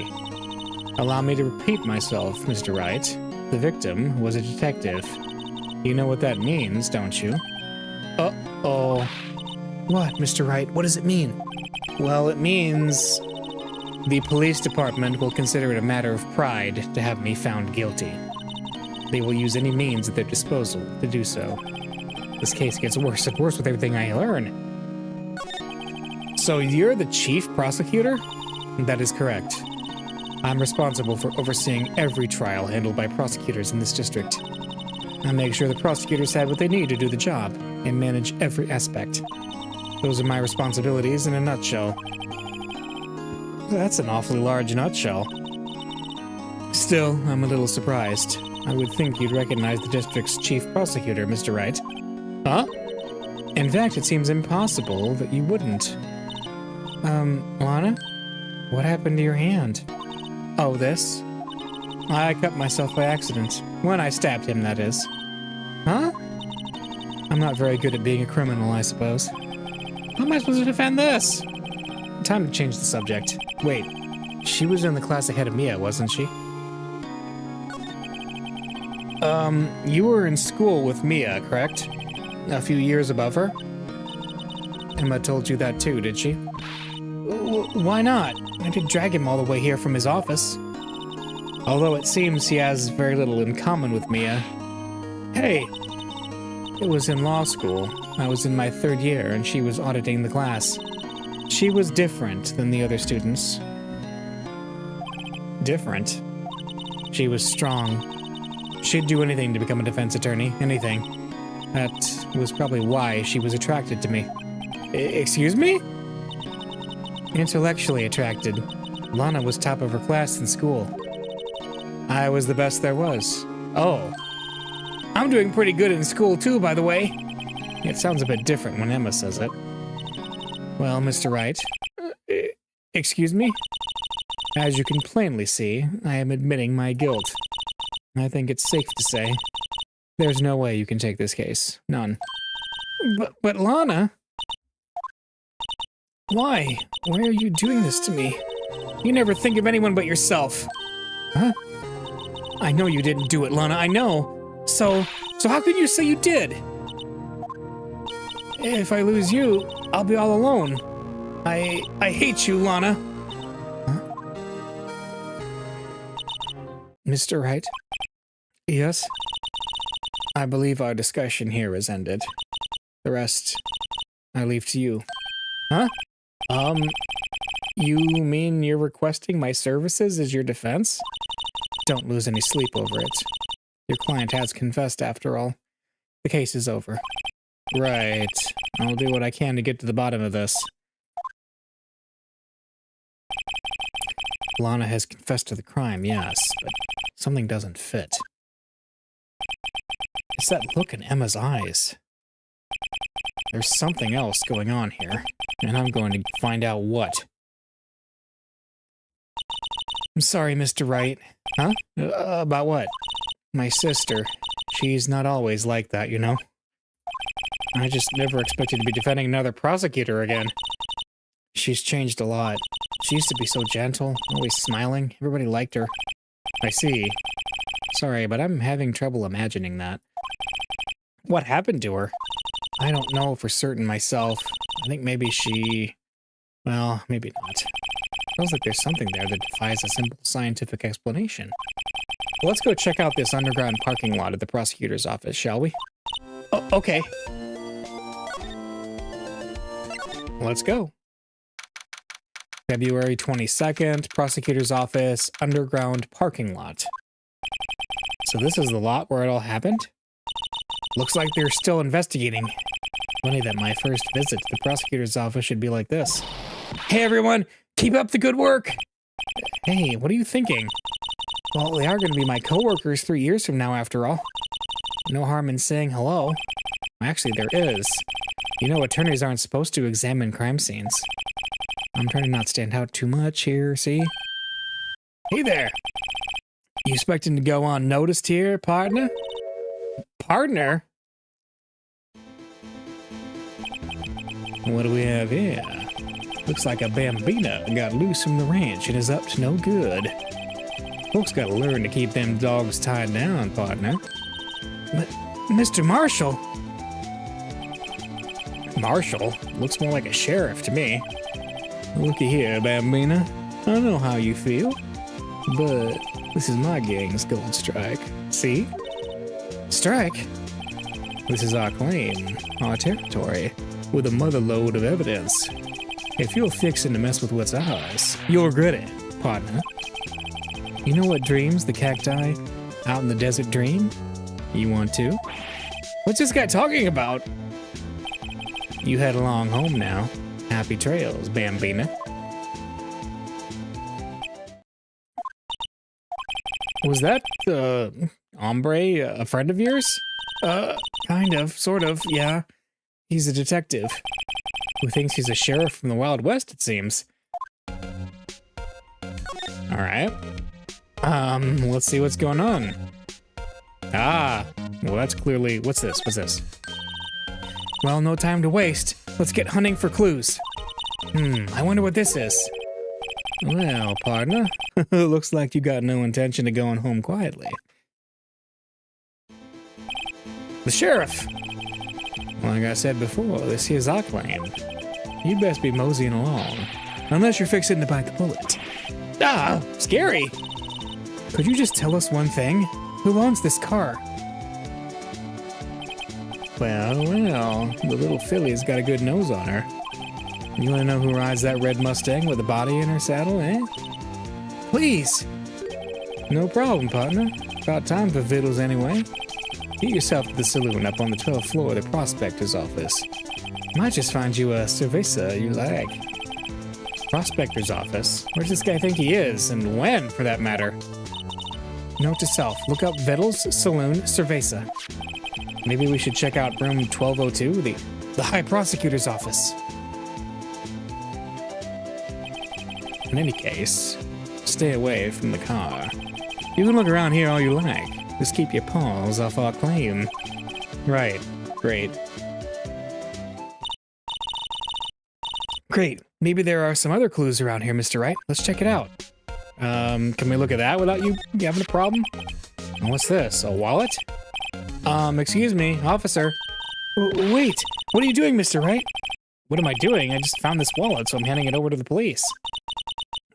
Speaker 1: Allow me to repeat myself, Mr. Wright. The victim was a detective. You know what that means, don't you? Uh-oh. What, Mr. Wright? What does it mean? Well, it means the police department will consider it a matter of pride to have me found guilty. They will use any means at their disposal to do so. This case gets worse and worse with everything I learn. So you're the chief prosecutor? That is correct. I'm responsible for overseeing every trial handled by prosecutors in this district. I make sure the prosecutors have what they need to do the job and manage every aspect. Those are my responsibilities in a nutshell. That's an awfully large nutshell. Still, I'm a little surprised. I would think you'd recognize the district's chief prosecutor, Mr. Wright. Huh? In fact, it seems impossible that you wouldn't. Lana? What happened to your hand? Oh, this? I cut myself by accident. When I stabbed him, that is. Huh? I'm not very good at being a criminal, I suppose. How am I supposed to defend this? Time to change the subject. Wait, she was in the class ahead of Mia, wasn't she? You were in school with Mia, correct? A few years above her? Emma told you that too, did she? Why not? I did drag him all the way here from his office. Although it seems he has very little in common with Mia. Hey! It was in law school. I was in my 3rd year and she was auditing the class. She was different than the other students. Different? She was strong. She'd do anything to become a defense attorney. Anything. That was probably why she was attracted to me. Excuse me? Intellectually attracted. Lana was top of her class in school. I was the best there was. Oh. I'm doing pretty good in school too, by the way. It sounds a bit different when Emma says it. Well, Mr. Wright. Excuse me? As you can plainly see, I am admitting my guilt. I think it's safe to say there's no way you can take this case. None. But Lana... Why? Why are you doing this to me? You never think of anyone but yourself. Huh? I know you didn't do it, Lana, I know. So how can you say you did? If I lose you, I'll be all alone. I hate you, Lana. Huh? Mr. Wright? Yes? I believe our discussion here is ended. The rest, I leave to you. Huh? You mean you're requesting my services as your defense? Don't lose any sleep over it. Your client has confessed after all. The case is over. Right. I'll do what I can to get to the bottom of this. Lana has confessed to the crime, yes, but something doesn't fit. It's that look in Emma's eyes. There's something else going on here, and I'm going to find out what. I'm sorry, Mr. Wright. Huh? About what? My sister. She's not always like that, you know? I just never expected to be defending another prosecutor again. She's changed a lot. She used to be so gentle, always smiling. Everybody liked her. I see. Sorry, but I'm having trouble imagining that. What happened to her? I don't know for certain myself. I think maybe she... Well, maybe not. Feels like there's something there that defies a simple scientific explanation. Let's go check out this underground parking lot at the prosecutor's office, shall we? Oh, okay. Let's go. February 22nd, prosecutor's office, underground parking lot. So this is the lot where it all happened? Looks like they're still investigating. Funny that my first visit to the prosecutor's office should be like this. Hey everyone, keep up the good work! Hey, what are you thinking? Well, they are going to be my coworkers 3 years from now after all. No harm in saying hello. Actually, there is. You know, attorneys aren't supposed to examine crime scenes. I'm trying to not stand out too much here, see? Hey there! You expecting to go unnoticed here, partner? Partner? What do we have here? Looks like a bambina got loose from the ranch and is up to no good. Folks gotta learn to keep them dogs tied down, partner. But, Mr. Marshall? Marshall? Looks more like a sheriff to me. Looky here, bambina. I don't know how you feel, but this is my gang's gold strike. See? Strike? This is our claim, our territory, with a mother load of evidence. If you're fixing to mess with what's ours, you'll regret it, partner. You know what dreams the cacti out in the desert dream? You want to? What's this guy talking about? You head along home now. Happy trails, bambina. Was that, hombre, a friend of yours? Kind of, sort of, yeah. He's a detective who thinks he's a sheriff from the Wild West, it seems. Alright. Let's see what's going on. Ah, well that's clearly, what's this? Well, no time to waste. Let's get hunting for clues. I wonder what this is. Well, partner, looks like you got no intention of going home quietly. The sheriff! Like I said before, this here's our claim. You'd best be moseying along, unless you're fixing to bite the bullet. Ah, scary! Could you just tell us one thing? Who owns this car? Well, the little filly's got a good nose on her. You wanna know who rides that red Mustang with a body in her saddle, eh? Please! No problem, partner. About time for vittles anyway. Get yourself to the saloon up on the 12th floor of the prospector's office. Might just find you a cerveza you like. Prospector's office? Where's this guy think he is, and when, for that matter? Note to self, look up Vittles, Saloon, Cerveza. Maybe we should check out room 1202, the High Prosecutor's office. In any case, stay away from the car. You can look around here all you like. Just keep your paws off our claim. Right, great. Great, maybe there are some other clues around here, Mr. Wright. Let's check it out. Can we look at that without you having a problem? What's this, a wallet? Excuse me, officer. Wait, what are you doing, Mr. Wright? What am I doing? I just found this wallet, so I'm handing it over to the police.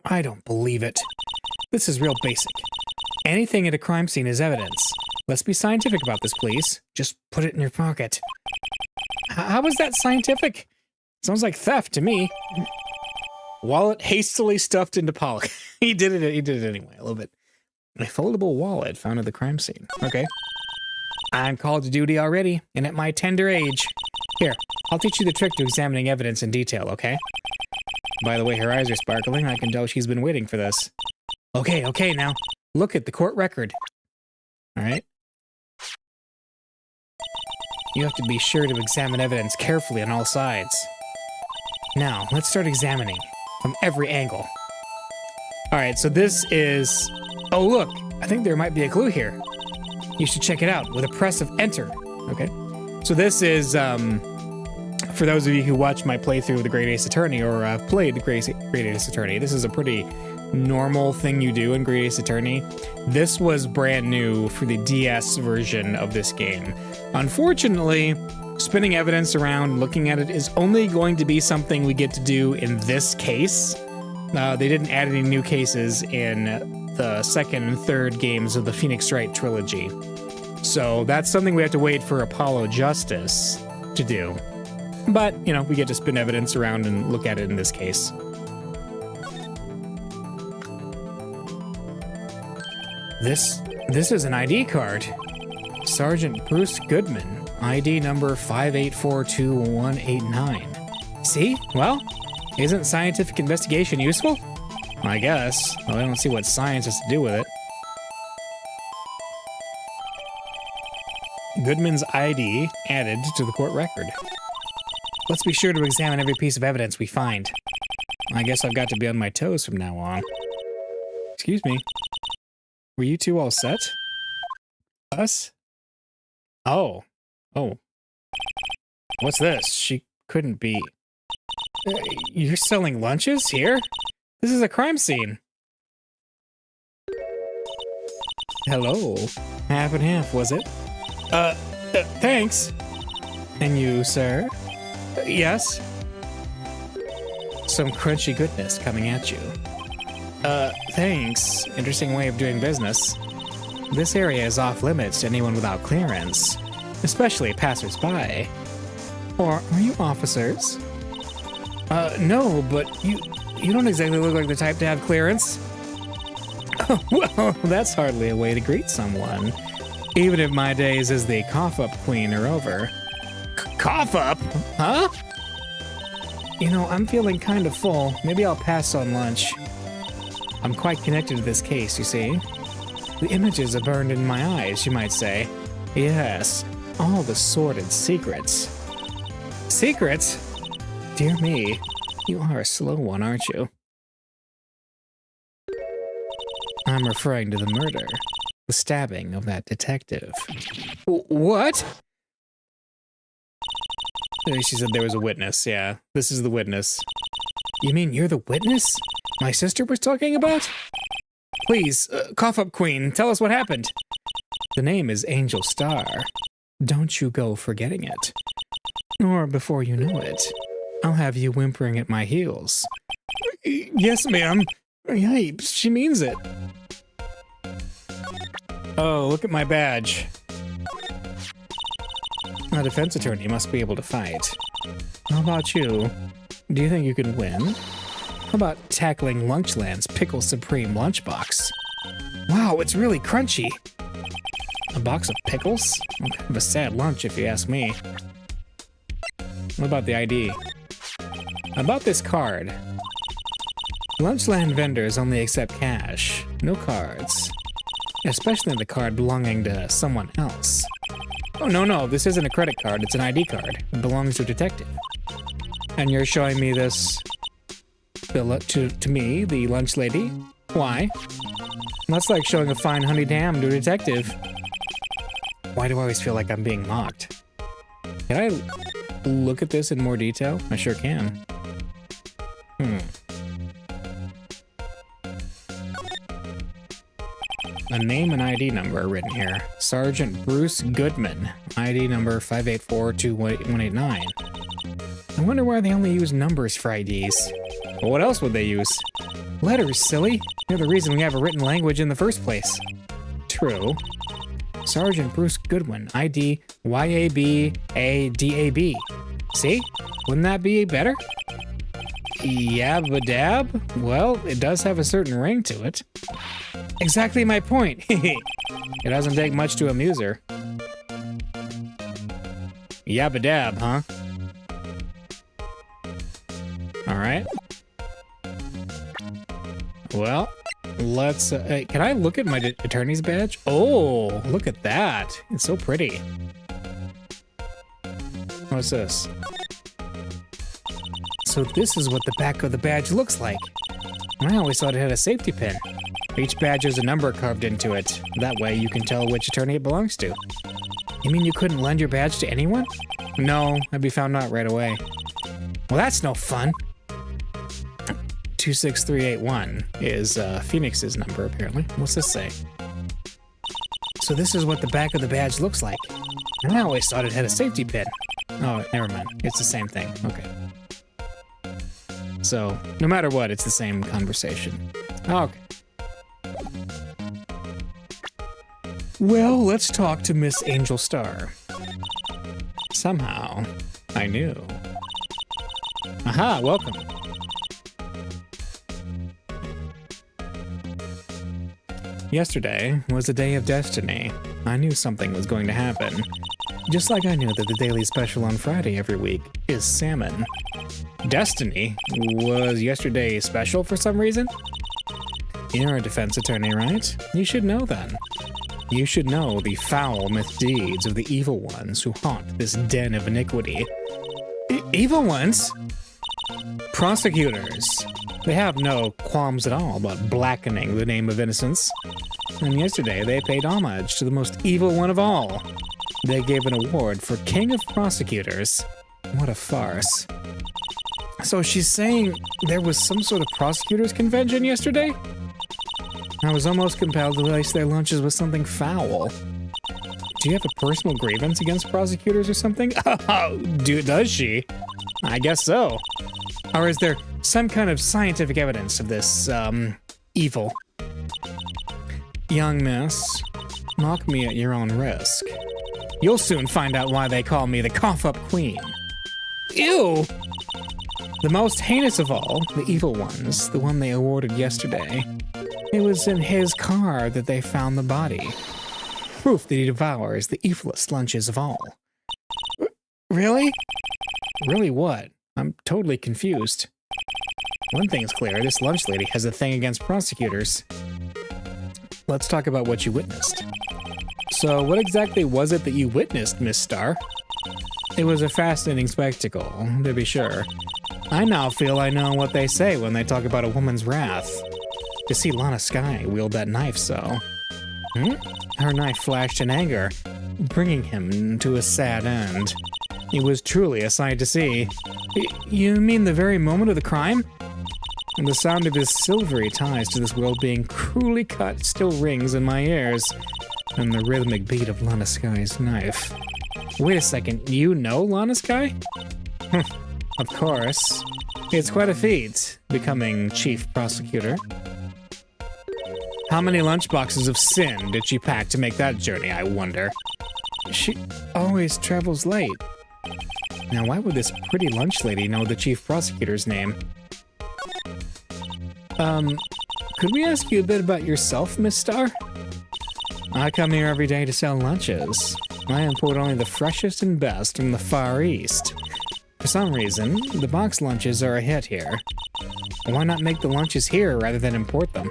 Speaker 1: I don't believe it. This is real basic. Anything at a crime scene is evidence. Let's be scientific about this, please. Just put it in your pocket. How is that scientific? Sounds like theft to me. Wallet hastily stuffed into pocket. He did it anyway, a little bit. A foldable wallet found at the crime scene. Okay. I'm called to duty already, and at my tender age. Here, I'll teach you the trick to examining evidence in detail, okay? By the way, her eyes are sparkling. I can tell she's been waiting for this. Okay, now. Look at the court record. All right. You have to be sure to examine evidence carefully on all sides. Now, let's start examining from every angle. All right, so this is... Oh, look, I think there might be a clue here. You should check it out with a press of enter. Okay. So this is, for those of you who watched my playthrough of the Great Ace Attorney or played the Great Ace Attorney, this is a pretty normal thing you do in Great Ace Attorney. This was brand new for the DS version of this game. Unfortunately, spinning evidence around, looking at it is only going to be something we get to do in this case. They didn't add any new cases in the second and third games of the Phoenix Wright trilogy. So that's something we have to wait for Apollo Justice to do. But, you know, we get to spin evidence around and look at it in this case. This is an ID card. Sergeant Bruce Goodman, ID number 5842189. See? Well, isn't scientific investigation useful? I guess. Well, I don't see what science has to do with it. Goodman's ID added to the court record. Let's be sure to examine every piece of evidence we find. I guess I've got to be on my toes from now on. Excuse me. Were you two all set? Us? Oh. Oh. What's this? She couldn't be... You're selling lunches here? This is a crime scene. Hello. Half and half, was it? Thanks. And you, sir? Yes? Some crunchy goodness coming at you. Thanks. Interesting way of doing business. This area is off limits to anyone without clearance, especially passers-by. Or are you officers? No, but you don't exactly look like the type to have clearance. Well, that's hardly a way to greet someone. Even if my days as the cough-up queen are over. Cough-up? Huh? You know, I'm feeling kind of full. Maybe I'll pass on lunch. I'm quite connected to this case, you see. The images are burned in my eyes, you might say. Yes, all the sordid secrets. Secrets? Dear me, you are a slow one, aren't you? I'm referring to the murder, the stabbing of that detective. What? She said there was a witness, yeah. This is the witness. You mean you're the witness my sister was talking about? Please, cough-up queen, tell us what happened. The name is Angel Star. Don't you go forgetting it. Or before you know it, I'll have you whimpering at my heels. Yes, ma'am. Yipes, she means it. Oh, look at my badge. A defense attorney must be able to fight. How about you? Do you think you can win? How about tackling Lunchland's Pickle Supreme lunchbox? Wow, it's really crunchy. A box of pickles? Kind of a sad lunch if you ask me. What about the ID? I bought this card. Lunchland vendors only accept cash, no cards. Especially the card belonging to someone else. Oh, no, this isn't a credit card, it's an ID card. It belongs to a detective. And you're showing me this to me, the lunch lady? Why? That's like showing a fine honeyed ham to a detective. Why do I always feel like I'm being mocked? Can I look at this in more detail? I sure can. A name and ID number are written here. Sergeant Bruce Goodman, ID number 5842189. I wonder why they only use numbers for IDs. Well, what else would they use? Letters, silly. They're the reason we have a written language in the first place. True. Sergeant Bruce Goodwin, ID YABADAB. See? Wouldn't that be better? Yabba-dab? Well, it does have a certain ring to it. Exactly my point. It doesn't take much to amuse her. Yabba-dab, huh? Alright. Well, let's... can I look at my attorney's badge? Oh, look at that. It's so pretty. What's this? So this is what the back of the badge looks like. I always thought it had a safety pin. Each badge has a number carved into it. That way you can tell which attorney it belongs to. You mean you couldn't lend your badge to anyone? No, I'd be found out right away. Well, that's no fun. 26381 is Phoenix's number, apparently. What's this say? So this is what the back of the badge looks like. I always thought it had a safety pin. Oh, never mind. It's the same thing. Okay. So, no matter what, it's the same conversation. Okay. Well, let's talk to Miss Angel Star. Somehow, I knew. Aha, welcome. Yesterday was a day of destiny. I knew something was going to happen. Just like I knew that the daily special on Friday every week is salmon. Destiny? Was yesterday special for some reason? You're a defense attorney, right? You should know then. You should know the foul misdeeds of the evil ones who haunt this den of iniquity. Evil ones? Prosecutors. They have no qualms at all about blackening the name of innocence. And yesterday they paid homage to the most evil one of all. They gave an award for King of Prosecutors. What a farce. So she's saying there was some sort of prosecutors convention yesterday? I was almost compelled to lace their lunches with something foul. Do you have a personal grievance against prosecutors or something? Oh, does she? I guess so. Or is there some kind of scientific evidence of this, evil? Young miss, mock me at your own risk. You'll soon find out why they call me the cough-up queen. Ew! The most heinous of all, the evil ones, the one they awarded yesterday. It was in his car that they found the body. Proof that he devours the evilest lunches of all. Really? Really what? I'm totally confused. One thing's clear, this lunch lady has a thing against prosecutors. Let's talk about what you witnessed. So what exactly was it that you witnessed, Miss Star? It was a fascinating spectacle, to be sure. I now feel I know what they say when they talk about a woman's wrath. To see Lana Skye wield that knife so. Her knife flashed in anger, bringing him to a sad end. It was truly a sight to see. You mean the very moment of the crime? And the sound of his silvery ties to this world being cruelly cut still rings in my ears, and the rhythmic beat of Lana Skye's knife. Wait a second, you know Lana Skye? Of course. It's quite a feat, becoming chief prosecutor. How many lunchboxes of sin did she pack to make that journey, I wonder? She always travels late. Now, why would this pretty lunch lady know the chief prosecutor's name? Could we ask you a bit about yourself, Miss Star? I come here every day to sell lunches. I import only the freshest and best from the Far East. For some reason, the box lunches are a hit here. Why not make the lunches here rather than import them?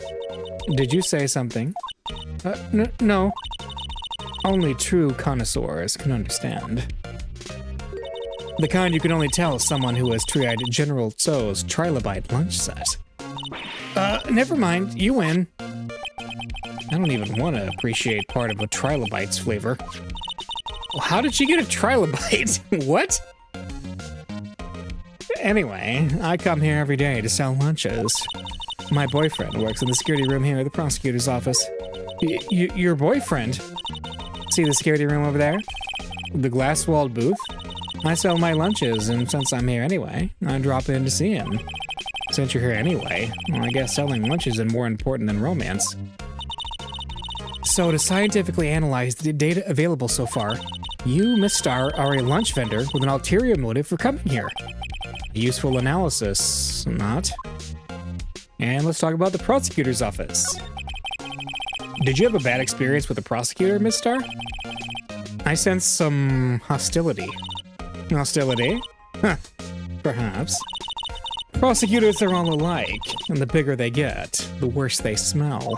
Speaker 1: Did you say something? No. Only true connoisseurs can understand. The kind you can only tell someone who has tried General Tso's Trilobite lunch set. Never mind, you win. I don't even want to appreciate part of a Trilobite's flavor. Well, how did she get a Trilobite? What? Anyway, I come here every day to sell lunches. My boyfriend works in the security room here at the prosecutor's office. Your boyfriend? See the security room over there? The glass-walled booth? I sell my lunches, and since I'm here anyway, I drop in to see him. Since you're here anyway, well, I guess selling lunches is more important than romance. So to scientifically analyze the data available so far, you, Miss Star, are a lunch vendor with an ulterior motive for coming here. A useful analysis, not? And let's talk about the prosecutor's office. Did you have a bad experience with the prosecutor, Miss Star? I sense some hostility. Hostility? Huh, perhaps. Prosecutors are all alike, and the bigger they get, the worse they smell.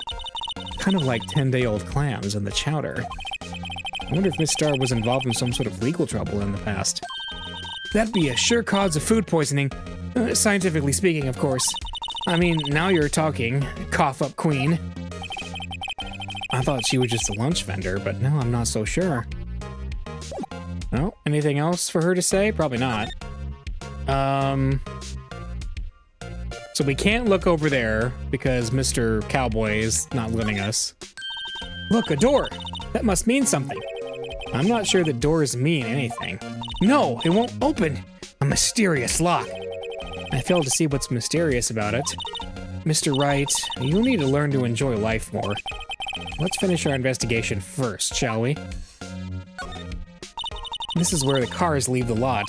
Speaker 1: Kind of like 10-day-old clams in the chowder. I wonder if Miss Star was involved in some sort of legal trouble in the past. That'd be a sure cause of food poisoning. Scientifically speaking, of course. I mean, now you're talking, cough-up queen. I thought she was just a lunch vendor, but now I'm not so sure. Oh, anything else for her to say? Probably not. So we can't look over there because Mr. Cowboy is not letting us. Look, a door! That must mean something. I'm not sure that doors mean anything. No, it won't open! A mysterious lock. I fail to see what's mysterious about it. Mr. Wright, you'll need to learn to enjoy life more. let's finish our investigation first, shall we? This is where the cars leave the lot.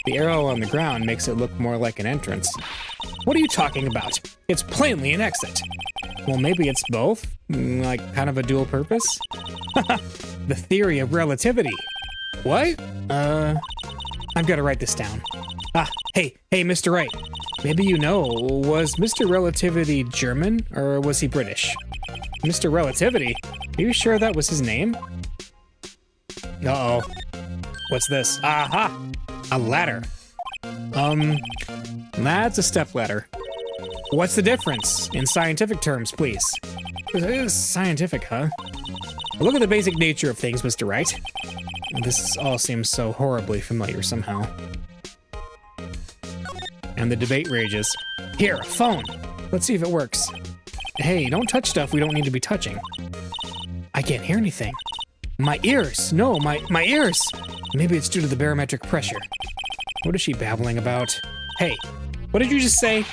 Speaker 1: The arrow on the ground makes it look more like an entrance. What are you talking about? It's plainly an exit. Well, maybe it's both? Like, kind of a dual purpose? The theory of relativity. What? I've got to write this down. Hey, Mr. Wright. Maybe you know, was Mr. Relativity German, or was he British? Mr. Relativity? Are you sure that was his name? Uh-oh. What's this? Aha! A ladder. That's a step ladder. What's the difference? In scientific terms, please. Scientific, huh? Look at the basic nature of things, Mr. Wright. This all seems so horribly familiar somehow. And the debate rages. Here, a phone. Let's see if it works. Hey, don't touch stuff we don't need to be touching. I can't hear anything. My ears! No, my ears! Maybe it's due to the barometric pressure. What is she babbling about? Hey, what did you just say?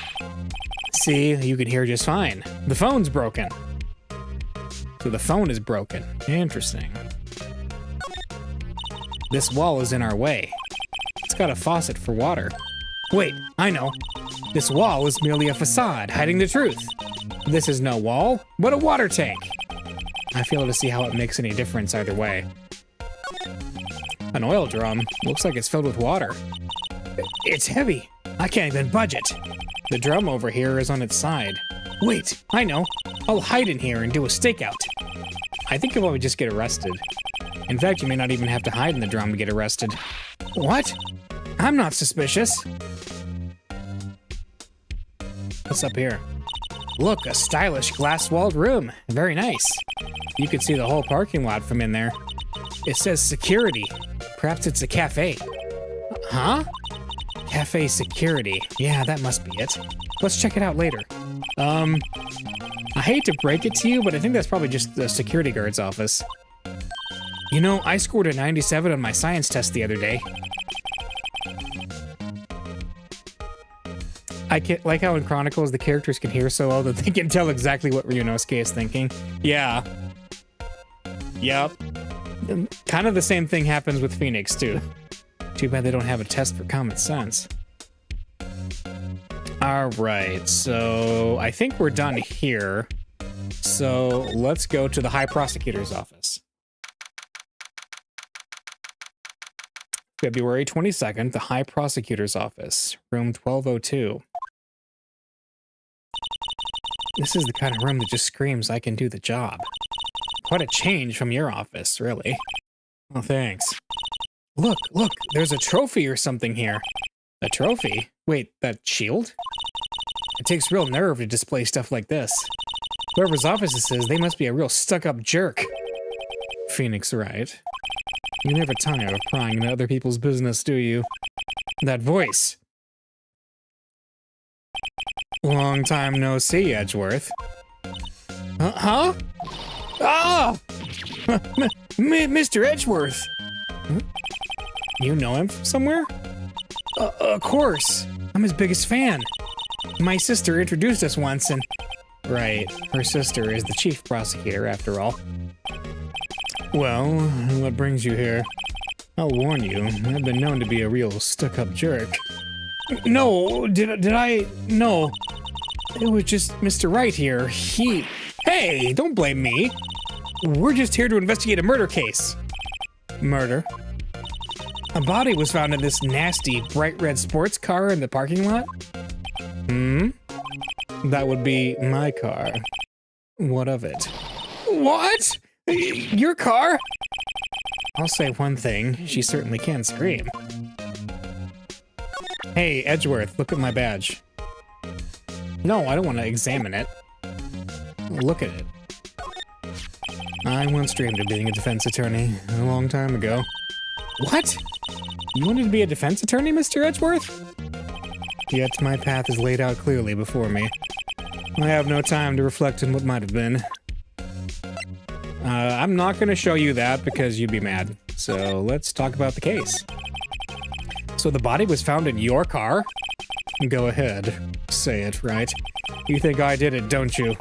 Speaker 1: See, you can hear just fine. The phone's broken. So the phone is broken. Interesting. This wall is in our way. It's got a faucet for water. Wait, I know. This wall is merely a facade, hiding the truth. This is no wall, but a water tank. I fail to see how it makes any difference either way. An oil drum. Looks like it's filled with water. It's heavy. I can't even budge it. The drum over here is on its side. Wait, I know. I'll hide in here and do a stakeout. I think you'll probably just get arrested. In fact, you may not even have to hide in the drum to get arrested. What? I'm not suspicious. What's up here? Look, a stylish glass-walled room. Very nice. You can see the whole parking lot from in there. It says security. Perhaps it's a cafe. Huh? Cafe security. Yeah, that must be it. Let's check it out later. I hate to break it to you, but I think that's probably just the security guard's office. You know, I scored a 97 on my science test the other day. I like how in Chronicles the characters can hear so well that they can tell exactly what Ryunosuke is thinking. Yeah. Yep. Kind of the same thing happens with Phoenix, too. Too bad they don't have a test for common sense. Alright, so I think we're done here. So let's go to the High Prosecutor's office. February 22nd, the High Prosecutor's office, room 1202. This is the kind of room that just screams, I can do the job. Quite a change from your office, really. Oh, thanks. Look, there's a trophy or something here. A trophy? Wait, that shield? It takes real nerve to display stuff like this. Whoever's office this is, they must be a real stuck-up jerk. Phoenix Wright. You never tire of prying into other people's business, do you? That voice. Long time no see, Edgeworth. Huh? Ah! Mr. Edgeworth! Huh? You know him from somewhere? Of course. I'm his biggest fan. My sister introduced us once and... Right, her sister is the chief prosecutor, after all. Well, what brings you here? I'll warn you, I've been known to be a real stuck-up jerk. No, did I... No. It was just Mr. Wright here. Hey, don't blame me. We're just here to investigate a murder case. Murder? A body was found in this nasty, bright red sports car in the parking lot? That would be my car. What of it? What? Your car? I'll say one thing, she certainly can scream. Hey, Edgeworth, look at my badge. No, I don't want to examine it. Look at it. I once dreamed of being a defense attorney a long time ago. What? You wanted to be a defense attorney, Mr. Edgeworth? Yet my path is laid out clearly before me. I have no time to reflect on what might have been. I'm not going to show you that because you'd be mad. So let's talk about the case. So the body was found in your car? Go ahead. Say it, right? You think I did it, don't you?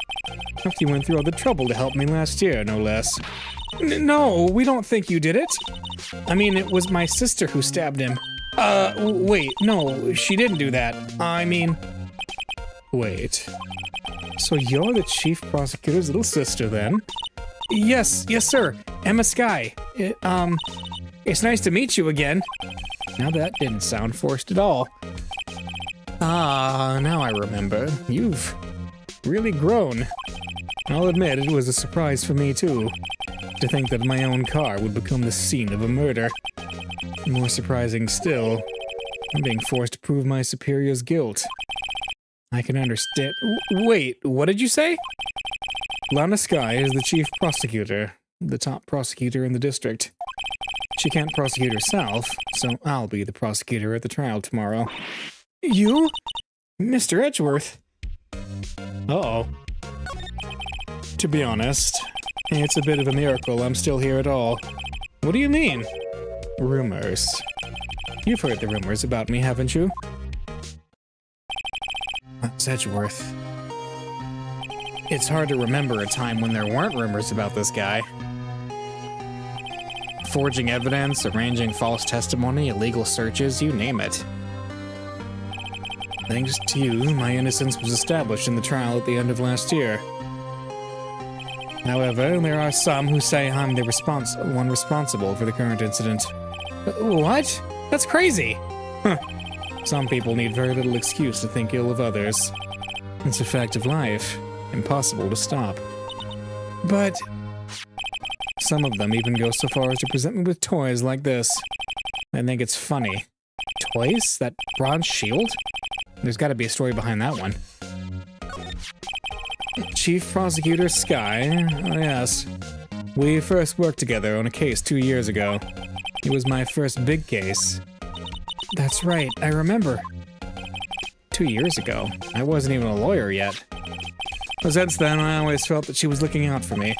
Speaker 1: After you went through all the trouble to help me last year, no less. No, we don't think you did it. I mean, it was my sister who stabbed him. Wait, no, she didn't do that. I mean... Wait. So you're the chief prosecutor's little sister, then? Yes, sir. Emma Skye. It's nice to meet you again. Now that didn't sound forced at all. Ah, now I remember. You've really grown. I'll admit it was a surprise for me, too. To think that my own car would become the scene of a murder. More surprising still, I'm being forced to prove my superior's guilt. I can understand— Wait, what did you say? Lana Skye is the chief prosecutor, the top prosecutor in the district. She can't prosecute herself, so I'll be the prosecutor at the trial tomorrow. You? Mr. Edgeworth? Uh-oh. To be honest, it's a bit of a miracle I'm still here at all. What do you mean? Rumors. You've heard the rumors about me, haven't you? That's Edgeworth. It's hard to remember a time when there weren't rumors about this guy. Forging evidence, arranging false testimony, illegal searches, you name it. Thanks to you, my innocence was established in the trial at the end of last year. However, there are some who say I'm the one responsible for the current incident. What? That's crazy! Huh. Some people need very little excuse to think ill of others. It's a fact of life. Impossible to stop. But some of them even go so far as to present me with toys like this. I think it's funny. Toys? That bronze shield? There's gotta be a story behind that one. Chief Prosecutor Skye? Oh yes. We first worked together on a case 2 years ago. It was my first big case. That's right, I remember. 2 years ago. I wasn't even a lawyer yet. But since then, I always felt that she was looking out for me.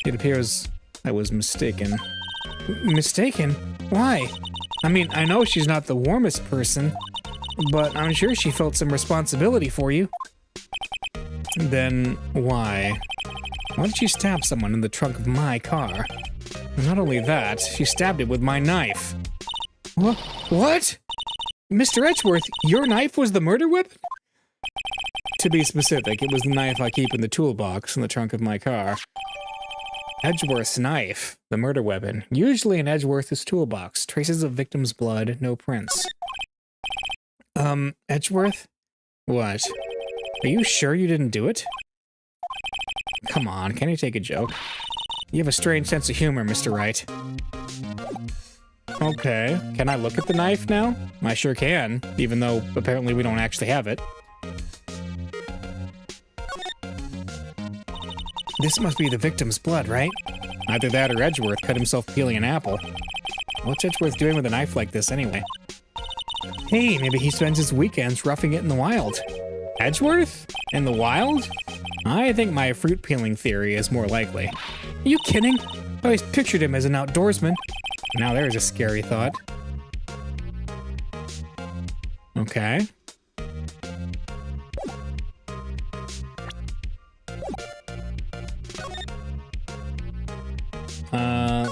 Speaker 1: It appears I was mistaken. Mistaken? Why? I mean, I know she's not the warmest person, but I'm sure she felt some responsibility for you. Then why? Why did she stab someone in the trunk of my car? And not only that, she stabbed it with my knife. What? Mr. Edgeworth, your knife was the murder weapon? To be specific, it was the knife I keep in the toolbox in the trunk of my car. Edgeworth's knife, the murder weapon. Usually in Edgeworth's toolbox. Traces of victim's blood, no prints. Edgeworth? What? Are you sure you didn't do it? Come on, can you take a joke? You have a strange sense of humor, Mr. Wright. Okay, can I look at the knife now? I sure can, even though apparently we don't actually have it. This must be the victim's blood, right? Either that or Edgeworth cut himself peeling an apple. What's Edgeworth doing with a knife like this anyway? Hey, maybe he spends his weekends roughing it in the wild. Edgeworth? In the wild? I think my fruit peeling theory is more likely. Are you kidding? I always pictured him as an outdoorsman. Now there's a scary thought. Okay.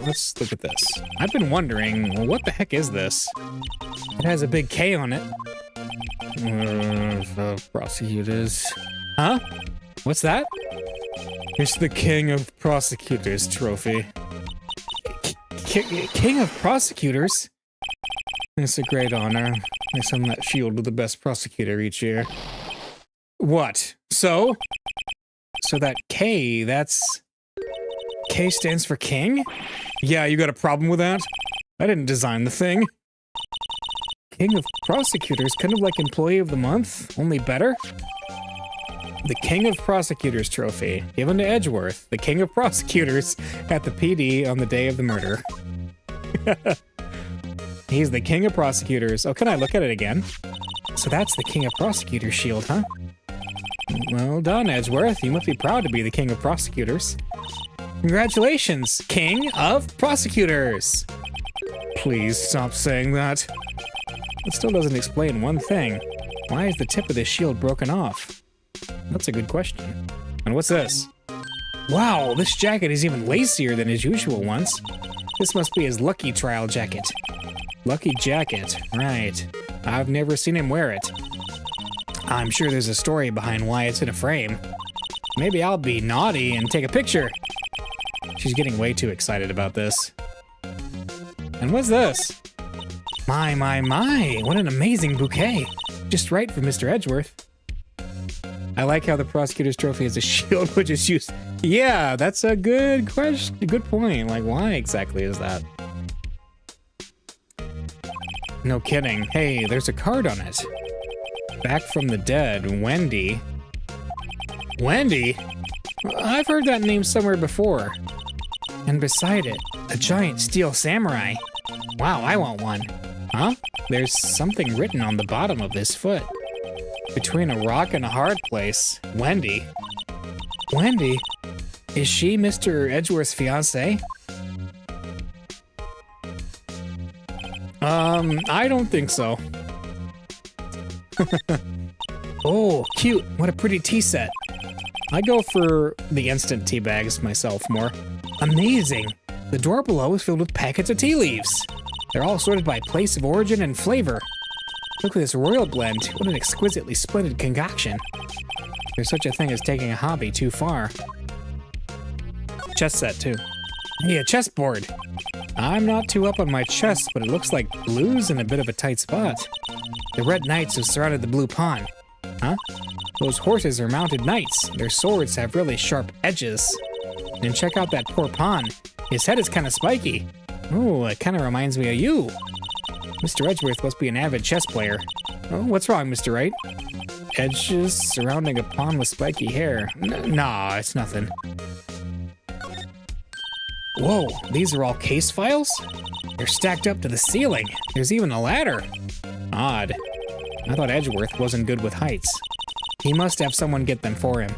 Speaker 1: Let's look at this. I've been wondering, what the heck is this? It has a big K on it. Prosecutors. Huh? What's that? It's the King of Prosecutors trophy. King of Prosecutors? It's a great honor. I send that shield to the best prosecutor each year. What? So? So that K, that's... K stands for king? Yeah, you got a problem with that? I didn't design the thing. King of Prosecutors, kind of like Employee of the Month, only better? The King of Prosecutors trophy, given to Edgeworth, the King of Prosecutors, at the PD on the day of the murder. He's the King of Prosecutors. Oh, can I look at it again? So that's the King of Prosecutors shield, huh? Well done, Edgeworth. You must be proud to be the King of Prosecutors. Congratulations, King of Prosecutors! Please stop saying that. It still doesn't explain one thing. Why is the tip of this shield broken off? That's a good question. And what's this? Wow, this jacket is even lacier than his usual ones. This must be his lucky trial jacket. Lucky jacket, right. I've never seen him wear it. I'm sure there's a story behind why it's in a frame. Maybe I'll be naughty and take a picture. She's getting way too excited about this. And what's this? My, what an amazing bouquet. Just right for Mr. Edgeworth. I like how the prosecutor's trophy is a shield which is used. Yeah, that's a good question, a good point. Like, why exactly is that? No kidding. Hey, there's a card on it. Back from the dead, Wendy. Wendy? I've heard that name somewhere before. And beside it, a giant steel samurai. Wow, I want one. Huh? There's something written on the bottom of this foot. Between a rock and a hard place. Wendy. Wendy? Is she Mr. Edgeworth's fiancée? I don't think so. Oh, cute. What a pretty tea set. I go for the instant tea bags myself more. Amazing. The drawer below is filled with packets of tea leaves. They're all sorted by place of origin and flavor. Look at this royal blend. What an exquisitely splendid concoction. There's such a thing as taking a hobby too far. Chess set, too. Hey, a chessboard. I'm not too up on my chess, but it looks like blue's in a bit of a tight spot. The red knights have surrounded the blue pawn. Huh? Those horses are mounted knights. Their swords have really sharp edges. And check out that poor pawn. His head is kind of spiky. Ooh, it kind of reminds me of you. Mr. Edgeworth must be an avid chess player. Oh, what's wrong, Mr. Wright? Edges surrounding a pawn with spiky hair. Nah, it's nothing. Whoa, these are all case files? They're stacked up to the ceiling. There's even a ladder. Odd. I thought Edgeworth wasn't good with heights. He must have someone get them for him.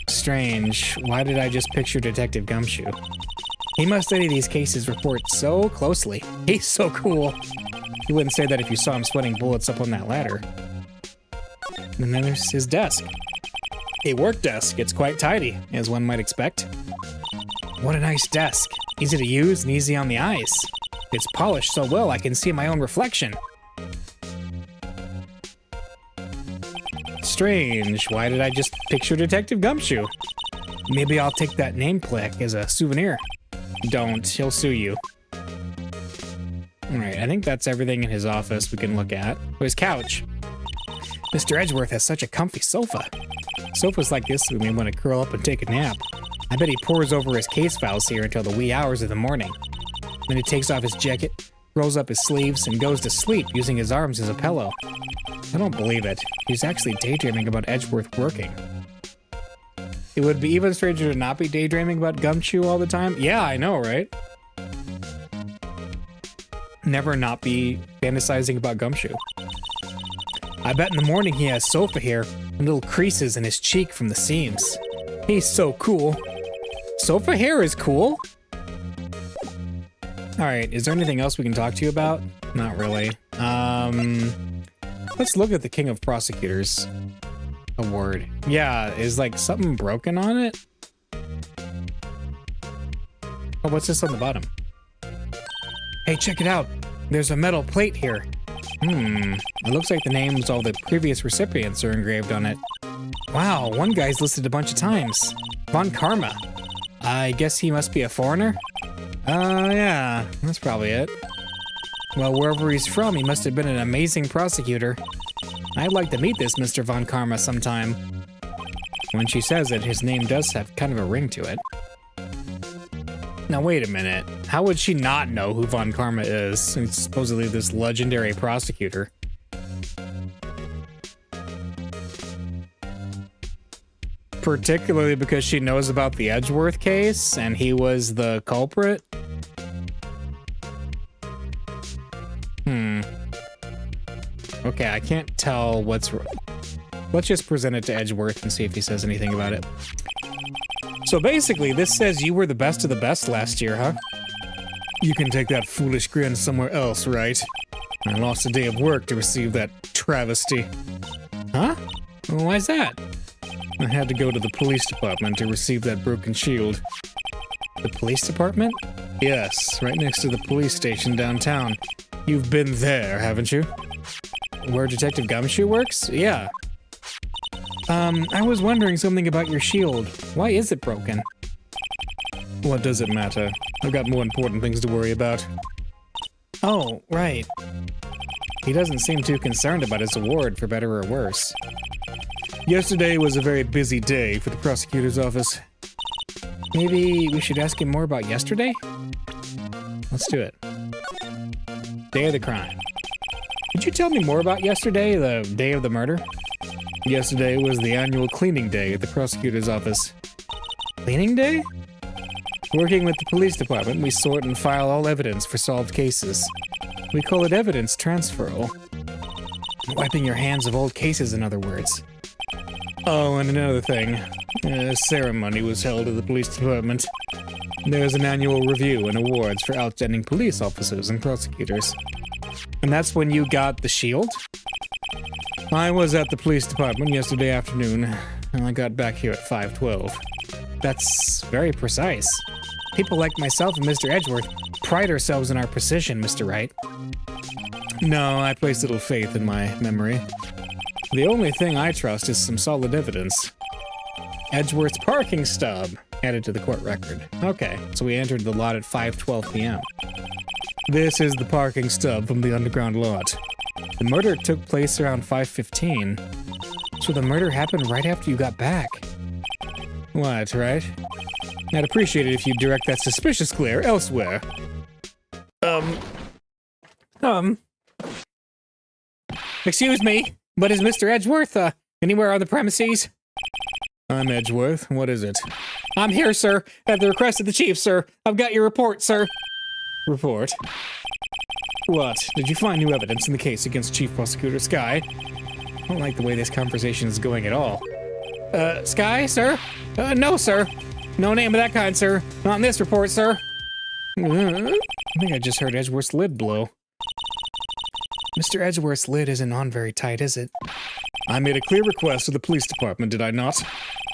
Speaker 1: Strange. Why did I just picture Detective Gumshoe? He must study these cases reports so closely. He's so cool. You wouldn't say that if you saw him sweating bullets up on that ladder. And then there's his desk. A work desk. It's quite tidy, as one might expect. What a nice desk. Easy to use and easy on the eyes. It's polished so well I can see my own reflection. Strange. Why did I just picture Detective Gumshoe? Maybe I'll take that name plaque as a souvenir. Don't. He'll sue you. Alright, I think that's everything in his office we can look at. His couch. Mr. Edgeworth has such a comfy sofa. Sofas like this we may want to curl up and take a nap. I bet he pores over his case files here until the wee hours of the morning. Then he takes off his jacket, rolls up his sleeves, and goes to sleep using his arms as a pillow. I don't believe it. He's actually daydreaming about Edgeworth working. It would be even stranger to not be daydreaming about Gumshoe all the time. Yeah, I know, right? Never not be fantasizing about Gumshoe. I bet in the morning he has sofa hair and little creases in his cheek from the seams. He's so cool. Sofa hair is cool? Alright, is there anything else we can talk to you about? Not really. Let's look at the King of Prosecutors award. Yeah, is like something broken on it? Oh, what's this on the bottom? Hey, check it out. There's a metal plate here. It looks like the names of all the previous recipients are engraved on it. Wow, one guy's listed a bunch of times. Von Karma. I guess he must be a foreigner? Yeah, that's probably it. Well, wherever he's from, he must have been an amazing prosecutor. I'd like to meet this Mr. Von Karma sometime. When she says it, his name does have kind of a ring to it. Now wait a minute, how would she not know who Von Karma is? He's supposedly this legendary prosecutor. Particularly because she knows about the Edgeworth case and he was the culprit? Okay, I can't tell what's... Let's just present it to Edgeworth and see if he says anything about it. So basically, this says you were the best of the best last year, huh? You can take that foolish grin somewhere else, right? I lost a day of work to receive that travesty. Huh? Why's that? I had to go to the police department to receive that broken shield. The police department? Yes, right next to the police station downtown. You've been there, haven't you? Where Detective Gumshoe works? Yeah. I was wondering something about your shield. Why is it broken? What does it matter? I've got more important things to worry about. Oh, right. He doesn't seem too concerned about his award, for better or worse. Yesterday was a very busy day for the prosecutor's office. Maybe we should ask him more about yesterday? Let's do it. Day of the crime. Could you tell me more about yesterday, the day of the murder? Yesterday was the annual cleaning day at the prosecutor's office. Cleaning day? Working with the police department, we sort and file all evidence for solved cases. We call it evidence transferal. Wiping your hands of old cases, in other words. Oh, and another thing. A ceremony was held at the police department. There's an annual review and awards for outstanding police officers and prosecutors. And that's when you got the shield? I was at the police department yesterday afternoon, and I got back here at 5:12. That's very precise. People like myself and Mr. Edgeworth pride ourselves in our precision, Mr. Wright. No, I place little faith in my memory. The only thing I trust is some solid evidence. Edgeworth's parking stub, added to the court record. Okay, so we entered the lot at 5:12 p.m. This is the parking stub from the underground lot. The murder took place around 5:15. So the murder happened right after you got back. What, right? I'd appreciate it if you'd direct that suspicious glare elsewhere. Excuse me, but is Mr. Edgeworth, anywhere on the premises? I'm Edgeworth. What is it? I'm here, sir, at the request of the chief, sir. I've got your report, sir. Report? What? Did you find new evidence in the case against Chief Prosecutor Skye? I don't like the way this conversation is going at all. Skye, sir? No, sir. No name of that kind, sir. Not in this report, sir. I think I just heard Edgeworth's lid blow. Mr. Edgeworth's lid isn't on very tight, is it? I made a clear request to the police department, did I not?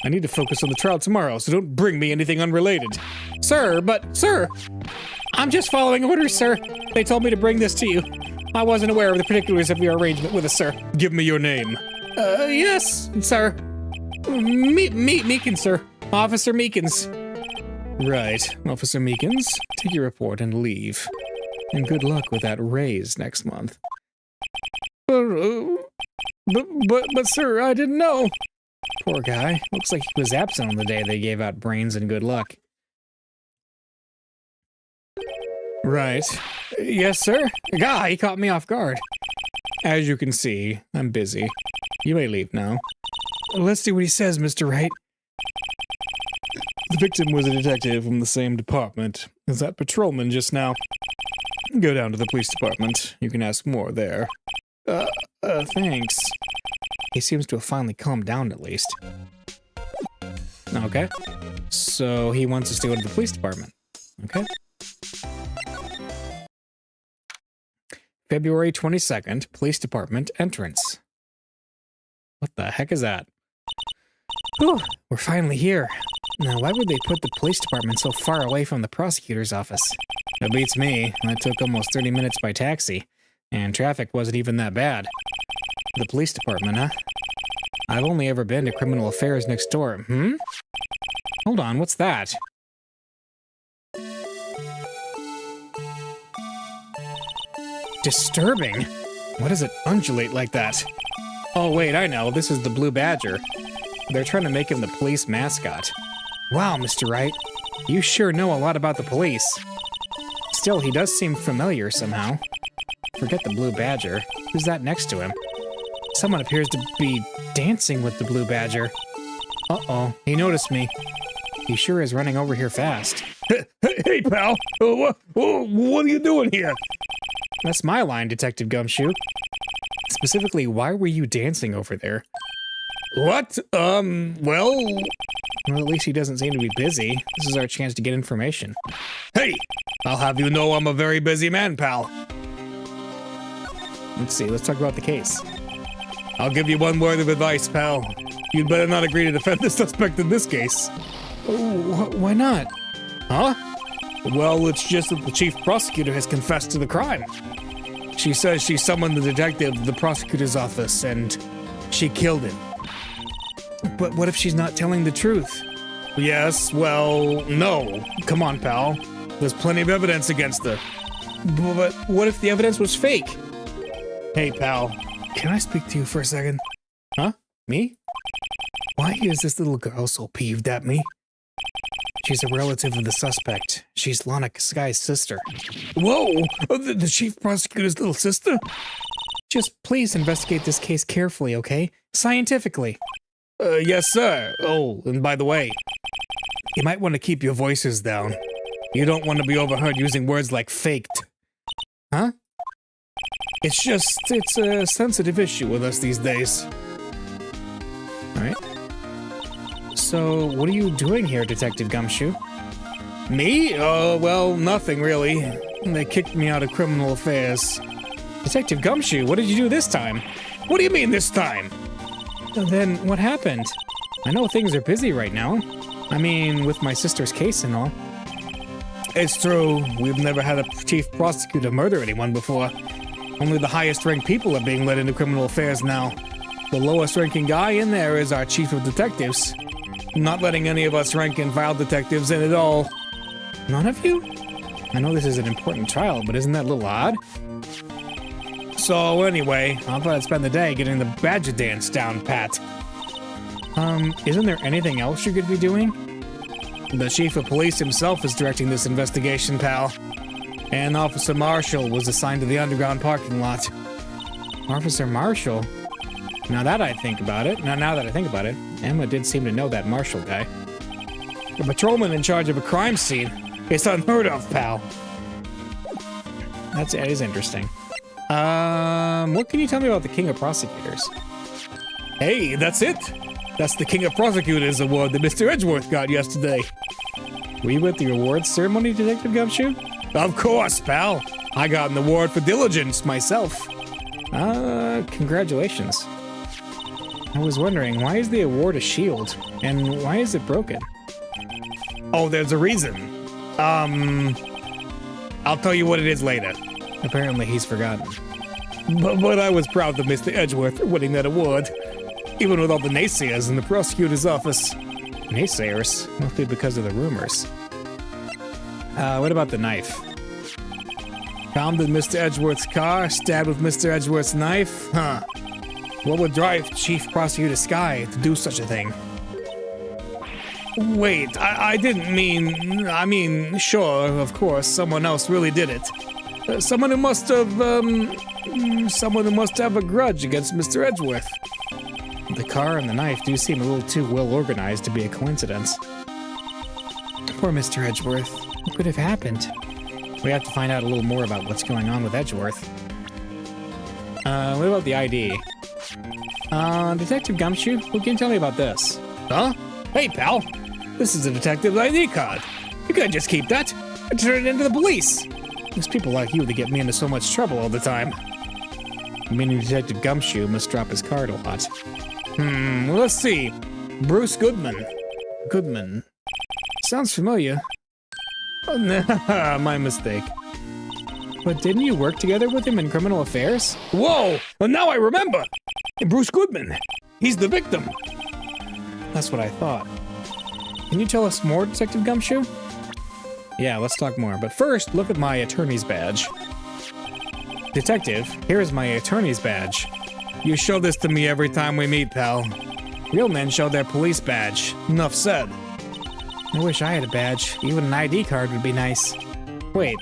Speaker 1: I need to focus on the trial tomorrow, so don't bring me anything unrelated. Sir, sir! I'm just following orders, sir. They told me to bring this to you. I wasn't aware of the particulars of your arrangement with us, sir.
Speaker 2: Give me your name.
Speaker 1: Yes, sir. Meekins, sir. Officer Meekins.
Speaker 2: Right, Officer Meekins. Take your report and leave. And good luck with that raise next month.
Speaker 1: But sir, I didn't know.
Speaker 2: Poor guy. Looks like he was absent on the day they gave out brains and good luck.
Speaker 1: Right. Yes, sir. God, he caught me off guard.
Speaker 2: As you can see, I'm busy. You may leave now.
Speaker 1: Let's see what he says, Mr. Wright.
Speaker 2: The victim was a detective from the same department as that patrolman just now. Go down to the police department. You can ask more there.
Speaker 1: Thanks.
Speaker 2: He seems to have finally calmed down at least.
Speaker 1: Okay.
Speaker 2: So he wants us to go to the police department. Okay.
Speaker 1: February 22nd, police department entrance.
Speaker 2: What the heck is that?
Speaker 1: Whew, we're finally here. Now, why would they put the police department so far away from the prosecutor's office?
Speaker 2: It beats me. I took almost 30 minutes by taxi, and traffic wasn't even that bad.
Speaker 1: The police department, huh? I've only ever been to criminal affairs next door. Hold on, what's that? Disturbing. Why does it undulate like that? Oh wait, I know. This is the Blue Badger. They're trying to make him the police mascot. Wow, Mr. Wright. You sure know a lot about the police. Still, he does seem familiar somehow. Forget the Blue Badger. Who's that next to him? Someone appears to be dancing with the Blue Badger. Uh-oh, he noticed me. He sure is running over here fast.
Speaker 2: Hey, pal. What are you doing here?
Speaker 1: That's my line, Detective Gumshoe. Specifically, why were you dancing over there?
Speaker 2: What? Well,
Speaker 1: at least he doesn't seem to be busy. This is our chance to get information.
Speaker 2: Hey! I'll have you know I'm a very busy man, pal.
Speaker 1: Let's see, let's talk about the case. I'll give you one word of advice, pal. You'd better not agree to defend the suspect in this case.
Speaker 2: Oh, why not?
Speaker 1: Huh? Well, it's just that the chief prosecutor has confessed to the crime. She says she summoned the detective to the prosecutor's office and she killed him.
Speaker 2: But what if she's not telling the truth?
Speaker 1: Yes, well, no. Come on, pal. There's plenty of evidence against her.
Speaker 2: But what if the evidence was fake?
Speaker 1: Hey, pal.
Speaker 2: Can I speak to you for a second?
Speaker 1: Huh?
Speaker 2: Me? Why is this little girl so peeved at me? She's a relative of the suspect. She's Lana Skye's sister.
Speaker 1: Whoa! The chief prosecutor's little sister?
Speaker 2: Just please investigate this case carefully, okay? Scientifically.
Speaker 1: Yes, sir. Oh, and by the way,
Speaker 2: You might want to keep your voices down.
Speaker 1: you don't want to be overheard using words like faked.
Speaker 2: Huh?
Speaker 1: It's a sensitive issue with us these days.
Speaker 2: Alright. So, what are you doing here, Detective Gumshoe?
Speaker 1: Me? Well, nothing really. They kicked me out of criminal affairs.
Speaker 2: Detective Gumshoe, what did you do this time?
Speaker 1: What do you mean this time?
Speaker 2: Then, what happened? I know things are busy right now. I mean, with my sister's case and all.
Speaker 1: It's true. We've never had a chief prosecutor murder anyone before. Only the highest ranked people are being led into criminal affairs now. The lowest ranking guy in there is our chief of detectives. Not letting any of us rank and file detectives in at all.
Speaker 2: None of you? I know this is an important trial, but isn't that a little odd?
Speaker 1: So anyway, I thought I'd spend the day getting the badger dance down pat.
Speaker 2: Isn't there anything else you could be doing?
Speaker 1: The chief of police himself is directing this investigation, pal. And Officer Marshall was assigned to the underground parking lot.
Speaker 2: Officer Marshall? Now that I think about it, Emma did seem to know that Marshall guy.
Speaker 1: A patrolman in charge of a crime scene. It's unheard of, pal.
Speaker 2: That is interesting. What can you tell me about the King of Prosecutors?
Speaker 1: Hey, that's it. That's the King of Prosecutors award that Mr. Edgeworth got yesterday.
Speaker 2: Were you at the awards ceremony, Detective Gumshoe?
Speaker 1: Of course, pal. I got an award for diligence myself.
Speaker 2: Congratulations. I was wondering, why is the award a shield? And why is it broken?
Speaker 1: Oh, there's a reason. I'll tell you what it is later.
Speaker 2: Apparently he's forgotten.
Speaker 1: But I was proud of Mr. Edgeworth for winning that award. Even with all the naysayers in the prosecutor's office.
Speaker 2: Naysayers? Must be because of the rumors. What about the knife?
Speaker 1: Found in Mr. Edgeworth's car, stabbed with Mr. Edgeworth's knife? Huh. What would drive Chief Prosecutor Skye to do such a thing? Wait, I didn't mean... I mean, sure, of course, someone else really did it. Someone who must have a grudge against Mr. Edgeworth.
Speaker 2: The car and the knife do seem a little too well organized to be a coincidence. Poor Mr. Edgeworth. What could have happened? We have to find out a little more about what's going on with Edgeworth. What about the ID? Detective Gumshoe, what can you tell me about this?
Speaker 1: Huh? Hey, pal. This is a detective's ID card. You can't just keep that and turn it into the police.
Speaker 2: There's people like you that get me into so much trouble all the time. Meaning Detective Gumshoe must drop his card a lot.
Speaker 1: Well, let's see. Bruce Goodman.
Speaker 2: Goodman. Sounds familiar.
Speaker 1: Oh, nah, my mistake.
Speaker 2: But didn't you work together with him in criminal affairs?
Speaker 1: Whoa! Well, now I remember! Bruce Goodman. He's the victim.
Speaker 2: That's what I thought. Can you tell us more, Detective Gumshoe? Yeah, let's talk more. But first, look at my attorney's badge. Detective, here's my attorney's badge.
Speaker 1: You show this to me every time we meet, pal. Real men show their police badge. Enough said.
Speaker 2: I wish I had a badge. Even an ID card would be nice. Wait.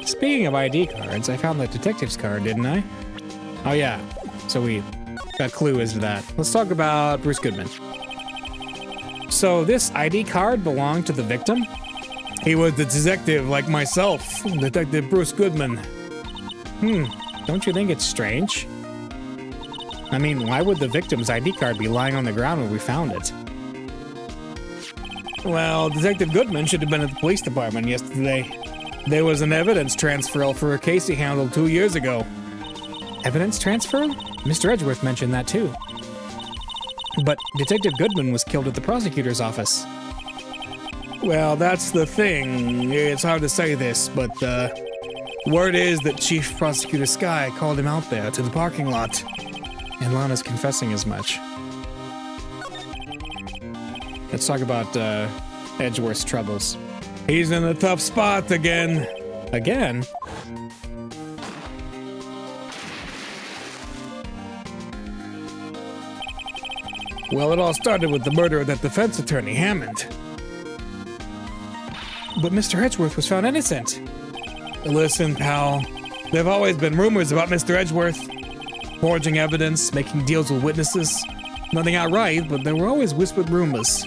Speaker 2: Speaking of ID cards, I found the detective's card, didn't I? Oh yeah. So we got a clue as to that. Let's talk about Bruce Goodman. So this ID card belonged to the victim?
Speaker 1: He was the detective like myself, Detective Bruce Goodman.
Speaker 2: Don't you think it's strange? I mean, why would the victim's ID card be lying on the ground when we found it?
Speaker 1: Well, Detective Goodman should have been at the police department yesterday. There was an evidence transfer for a case he handled 2 years ago.
Speaker 2: Evidence transfer? Mr. Edgeworth mentioned that too. But Detective Goodman was killed at the prosecutor's office.
Speaker 1: Well, that's the thing. It's hard to say this, but word is that Chief Prosecutor Sky called him out there to the parking lot.
Speaker 2: And Lana's confessing as much. Let's talk about Edgeworth's troubles.
Speaker 1: He's in a tough spot again.
Speaker 2: Again?
Speaker 1: Well, it all started with the murder of that defense attorney, Hammond.
Speaker 2: But Mr. Edgeworth was found innocent.
Speaker 1: Listen, pal, there have always been rumors about Mr. Edgeworth. Forging evidence, making deals with witnesses. Nothing outright, but there were always whispered rumors.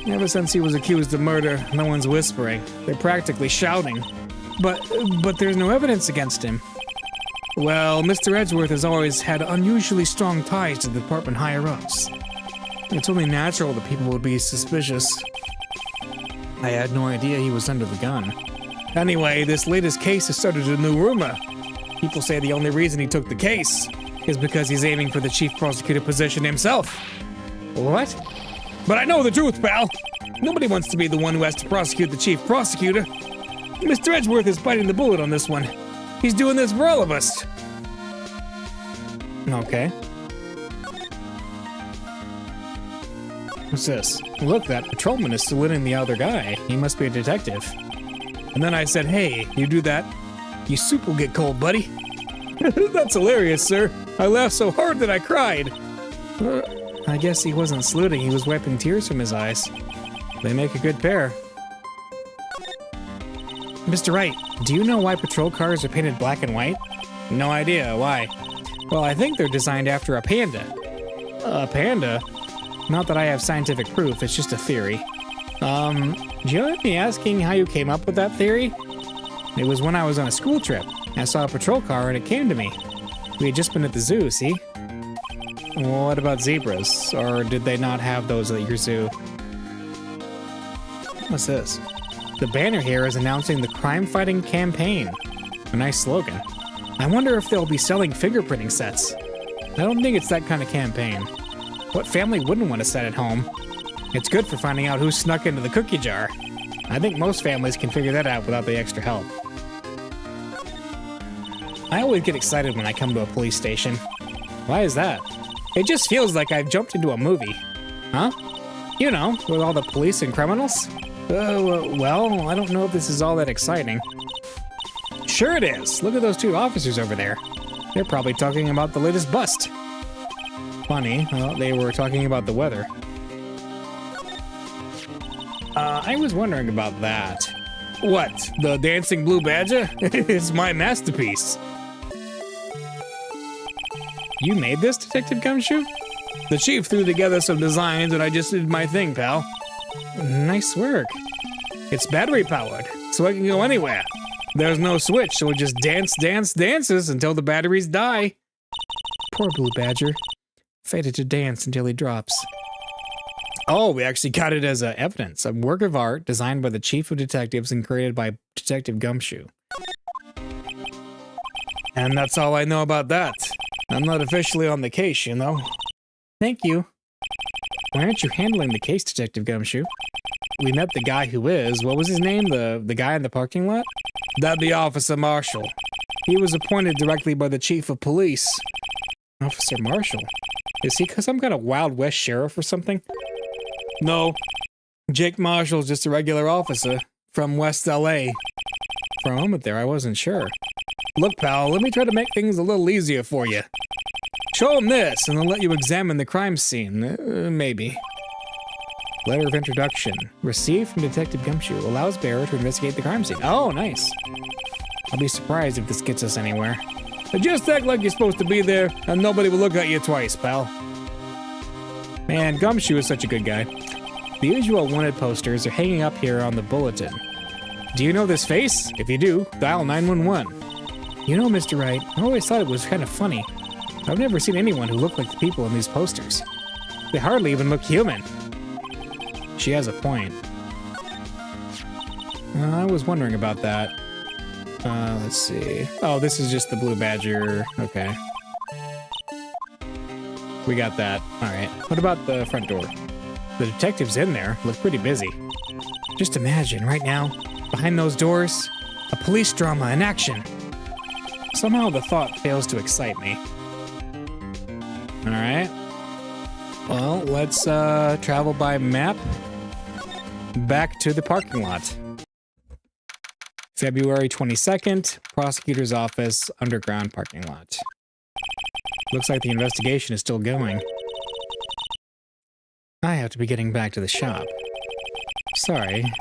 Speaker 1: Ever since he was accused of murder, no one's whispering. They're practically shouting.
Speaker 2: But there's no evidence against him.
Speaker 1: Well, Mr. Edgeworth has always had unusually strong ties to the department higher-ups. It's only natural that people would be suspicious.
Speaker 2: I had no idea he was under the gun.
Speaker 1: Anyway, this latest case has started a new rumor. People say the only reason he took the case is because he's aiming for the chief prosecutor position himself.
Speaker 2: What?
Speaker 1: But I know the truth, pal. Nobody wants to be the one who has to prosecute the chief prosecutor. Mr. Edgeworth is biting the bullet on this one. He's doing this for all of us.
Speaker 2: Okay. What's this? Look, that patrolman is saluting the other guy. He must be a detective.
Speaker 1: And then I said, hey, you do that, your soup will get cold, buddy. That's hilarious, sir. I laughed so hard that I cried.
Speaker 2: I guess he wasn't saluting, he was wiping tears from his eyes. They make a good pair. Mr. Wright, do you know why patrol cars are painted black and white?
Speaker 1: No idea. Why?
Speaker 2: Well, I think they're designed after a panda.
Speaker 1: A panda?
Speaker 2: Not that I have scientific proof, it's just a theory. Do you mind me asking how you came up with that theory? It was when I was on a school trip. I saw a patrol car and it came to me. We had just been at the zoo, see?
Speaker 1: Well, what about zebras? Or did they not have those at your zoo?
Speaker 2: What's this? The banner here is announcing the crime-fighting campaign. A nice slogan. I wonder if they'll be selling fingerprinting sets. I don't think it's that kind of campaign. What family wouldn't want a set at home? It's good for finding out who snuck into the cookie jar. I think most families can figure that out without the extra help. I always get excited when I come to a police station. Why is that? It just feels like I've jumped into a movie. Huh? You know, with all the police and criminals? Well, I don't know if this is all that exciting. Sure it is. Look at those two officers over there. They're probably talking about the latest bust. Funny, well, they were talking about the weather. I was wondering about that.
Speaker 1: What? The dancing blue badger? It's my masterpiece.
Speaker 2: You made this, Detective Gumshoe?
Speaker 1: The chief threw together some designs and I just did my thing, pal.
Speaker 2: Nice work.
Speaker 1: It's battery powered, so I can go anywhere. There's no switch, so it just dances until the batteries die.
Speaker 2: Poor Blue Badger. Fated to dance until he drops.
Speaker 1: Oh, we actually got it as evidence.
Speaker 2: A work of art designed by the chief of detectives and created by Detective Gumshoe.
Speaker 1: And that's all I know about that. I'm not officially on the case, you know.
Speaker 2: Thank you. Why aren't you handling the case, Detective Gumshoe? We met the guy who is. What was his name? The guy in the parking lot?
Speaker 1: That'd be Officer Marshall. He was appointed directly by the chief of police.
Speaker 2: Officer Marshall? Is he some kind of Wild West sheriff or something?
Speaker 1: No. Jake Marshall's just a regular officer from West LA.
Speaker 2: For a moment there, I wasn't sure.
Speaker 1: Look, pal, let me try to make things a little easier for you. Show him this, and they'll let you examine the crime scene. Maybe.
Speaker 2: Letter of introduction. Received from Detective Gumshoe. Allows bearer to investigate the crime scene. Oh, nice. I'll be surprised if this gets us anywhere.
Speaker 1: Just act like you're supposed to be there, and nobody will look at you twice, pal.
Speaker 2: Man, Gumshoe is such a good guy. The usual wanted posters are hanging up here on the bulletin. Do you know this face? If you do, dial 911. You know, Mr. Wright, I always thought it was kind of funny. I've never seen anyone who looked like the people in these posters. They hardly even look human. She has a point. I was wondering about that. Let's see. Oh, this is just the Blue Badger. Okay. We got that. All right. What about the front door? The detectives in there look pretty busy. Just imagine, right now, behind those doors, a police drama in action. Somehow the thought fails to excite me. All right. Well, let's travel by map back to the parking lot. February 22nd, prosecutor's office, underground parking lot. Looks like the investigation is still going. I have to be getting back to the shop. Sorry.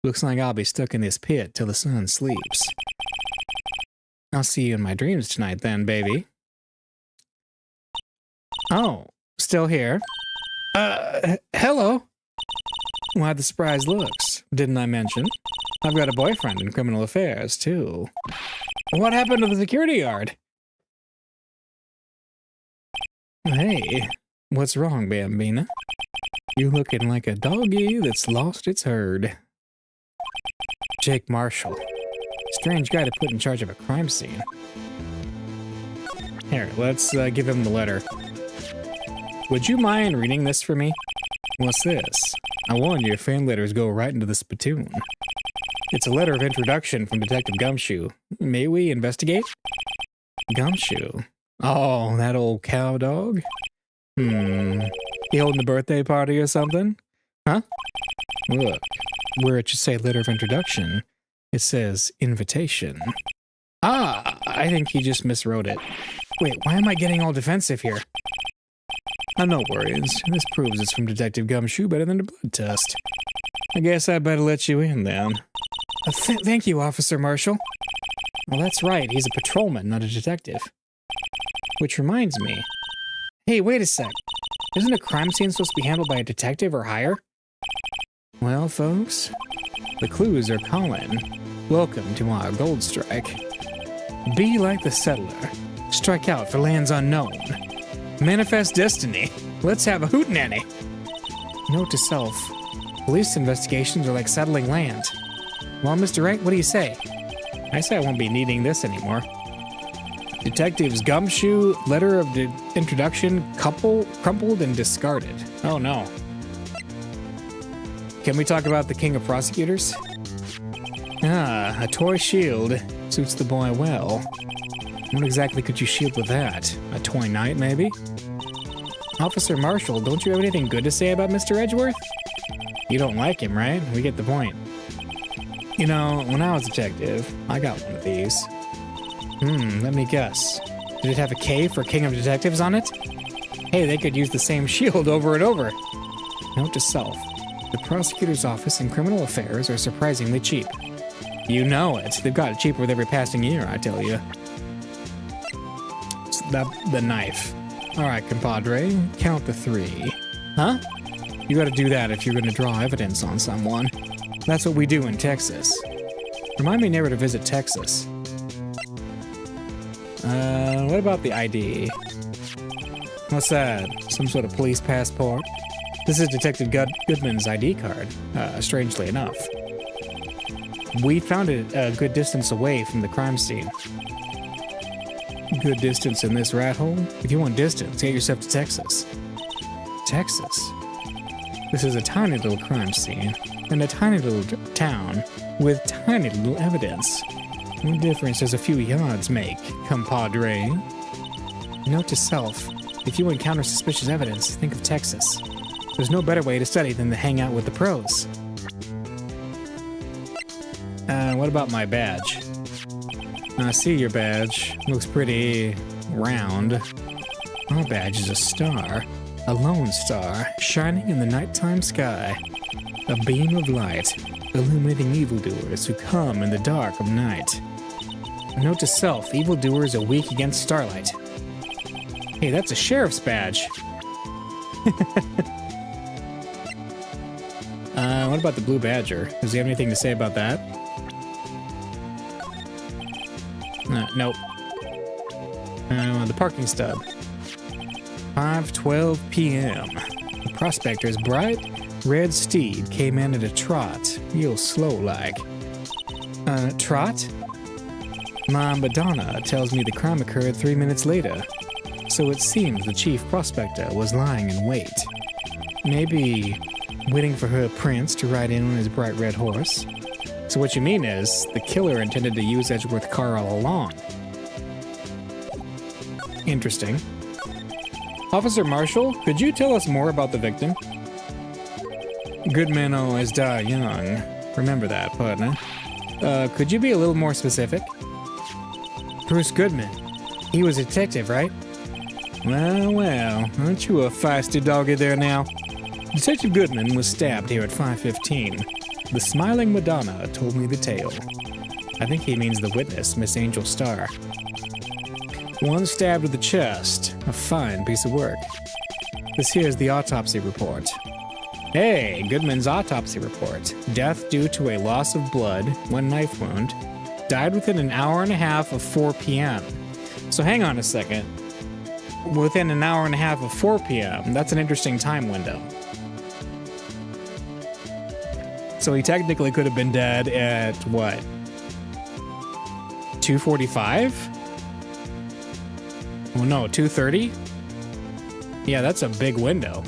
Speaker 2: Looks like I'll be stuck in this pit till the sun sleeps. I'll see you in my dreams tonight then, baby. Oh, still here? Hello? Why the surprised looks? Didn't I mention? I've got a boyfriend in criminal affairs, too. What happened to the security guard? Hey, what's wrong, Bambina? You looking like a doggy that's lost its herd. Jake Marshall. Strange guy to put in charge of a crime scene. Here, let's give him the letter. Would you mind reading this for me? What's this? I warn you, fan letters go right into the spittoon. It's a letter of introduction from Detective Gumshoe. May we investigate? Gumshoe? Oh, that old cow dog? He holding a birthday party or something? Huh? Look, where it should say letter of introduction, it says invitation. Ah, I think he just miswrote it. Wait, why am I getting all defensive here? No worries. This proves it's from Detective Gumshoe better than a blood test. I guess I better let you in then. Thank you, Officer Marshall. Well, that's right. He's a patrolman, not a detective. Which reminds me. Hey, wait a sec. Isn't a crime scene supposed to be handled by a detective or higher? Well, folks, the clues are calling. Welcome to our gold strike. Be like the settler. Strike out for lands unknown. Manifest destiny. Let's have a hootenanny. Note to self. Police investigations are like settling land. Well, Mr. Wright, what do you say? I say I won't be needing this anymore. Detectives Gumshoe, letter of introduction, crumpled and discarded. Oh no. Can we talk about the king of prosecutors? Ah, a toy shield. Suits the boy well. What exactly could you shield with that? A toy knight, maybe? Officer Marshall, don't you have anything good to say about Mr. Edgeworth? You don't like him, right? We get the point. You know, when I was a detective, I got one of these. Let me guess. Did it have a K for King of Detectives on it? Hey, they could use the same shield over and over. Note to self. The prosecutor's office and criminal affairs are surprisingly cheap. You know it. They've got it cheaper with every passing year, I tell you. The knife. All right, compadre. Count to 3. Huh? You gotta do that if you're gonna draw evidence on someone. That's what we do in Texas. Remind me never to visit Texas. What about the ID? What's that? Some sort of police passport? This is Detective Goodman's ID card, strangely enough. We found it a good distance away from the crime scene. Good distance in this rat hole? If you want distance, get yourself to Texas. Texas? This is a tiny little crime scene, in a tiny little town, with tiny little evidence. What difference does a few yards make, compadre? Note to self, if you encounter suspicious evidence, think of Texas. There's no better way to study than to hang out with the pros. What about my badge? I see your badge. Looks pretty round. Our badge is a star. A lone star, shining in the nighttime sky. A beam of light, illuminating evildoers who come in the dark of night. Note to self, evildoers are weak against starlight. Hey, that's a sheriff's badge. What about the blue badger? Does he have anything to say about that? Nope. The parking stub. 5:12 p.m. The prospector's bright red steed came in at a trot, real slow-like. Trot? My Madonna tells me the crime occurred 3 minutes later. So it seems the chief prospector was lying in wait. Maybe waiting for her prince to ride in on his bright red horse. So what you mean is, the killer intended to use Edgeworth's car all along. Interesting. Officer Marshall, could you tell us more about the victim? Good men always die young. Remember that, partner. Could you be a little more specific? Bruce Goodman. He was a detective, right? Well, aren't you a feisty doggy there now? Detective Goodman was stabbed here at 5:15. The smiling Madonna told me the tale. I think he means the witness, Miss Angel Starr. One stabbed to the chest. A fine piece of work. This here's the autopsy report. Hey, Goodman's autopsy report. Death due to a loss of blood, one knife wound. Died within an hour and a half of 4 p.m. So hang on a second. Within an hour and a half of 4 p.m., that's an interesting time window. So he could have been dead at, what? 2:45? Oh no, 2:30? Yeah, that's a big window.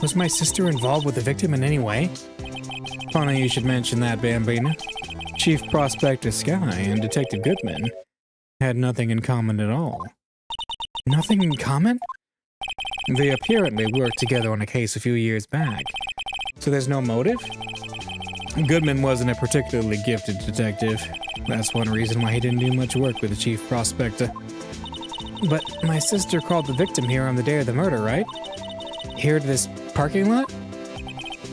Speaker 2: Was my sister involved with the victim in any way? Funny you should mention that, Bambina. Chief Prospector Sky and Detective Goodman had nothing in common at all. Nothing in common? They apparently worked together on a case a few years back. So there's no motive? Goodman wasn't a particularly gifted detective. That's one reason why he didn't do much work with the chief prospector. But my sister called the victim here on the day of the murder, right? Here to this parking lot?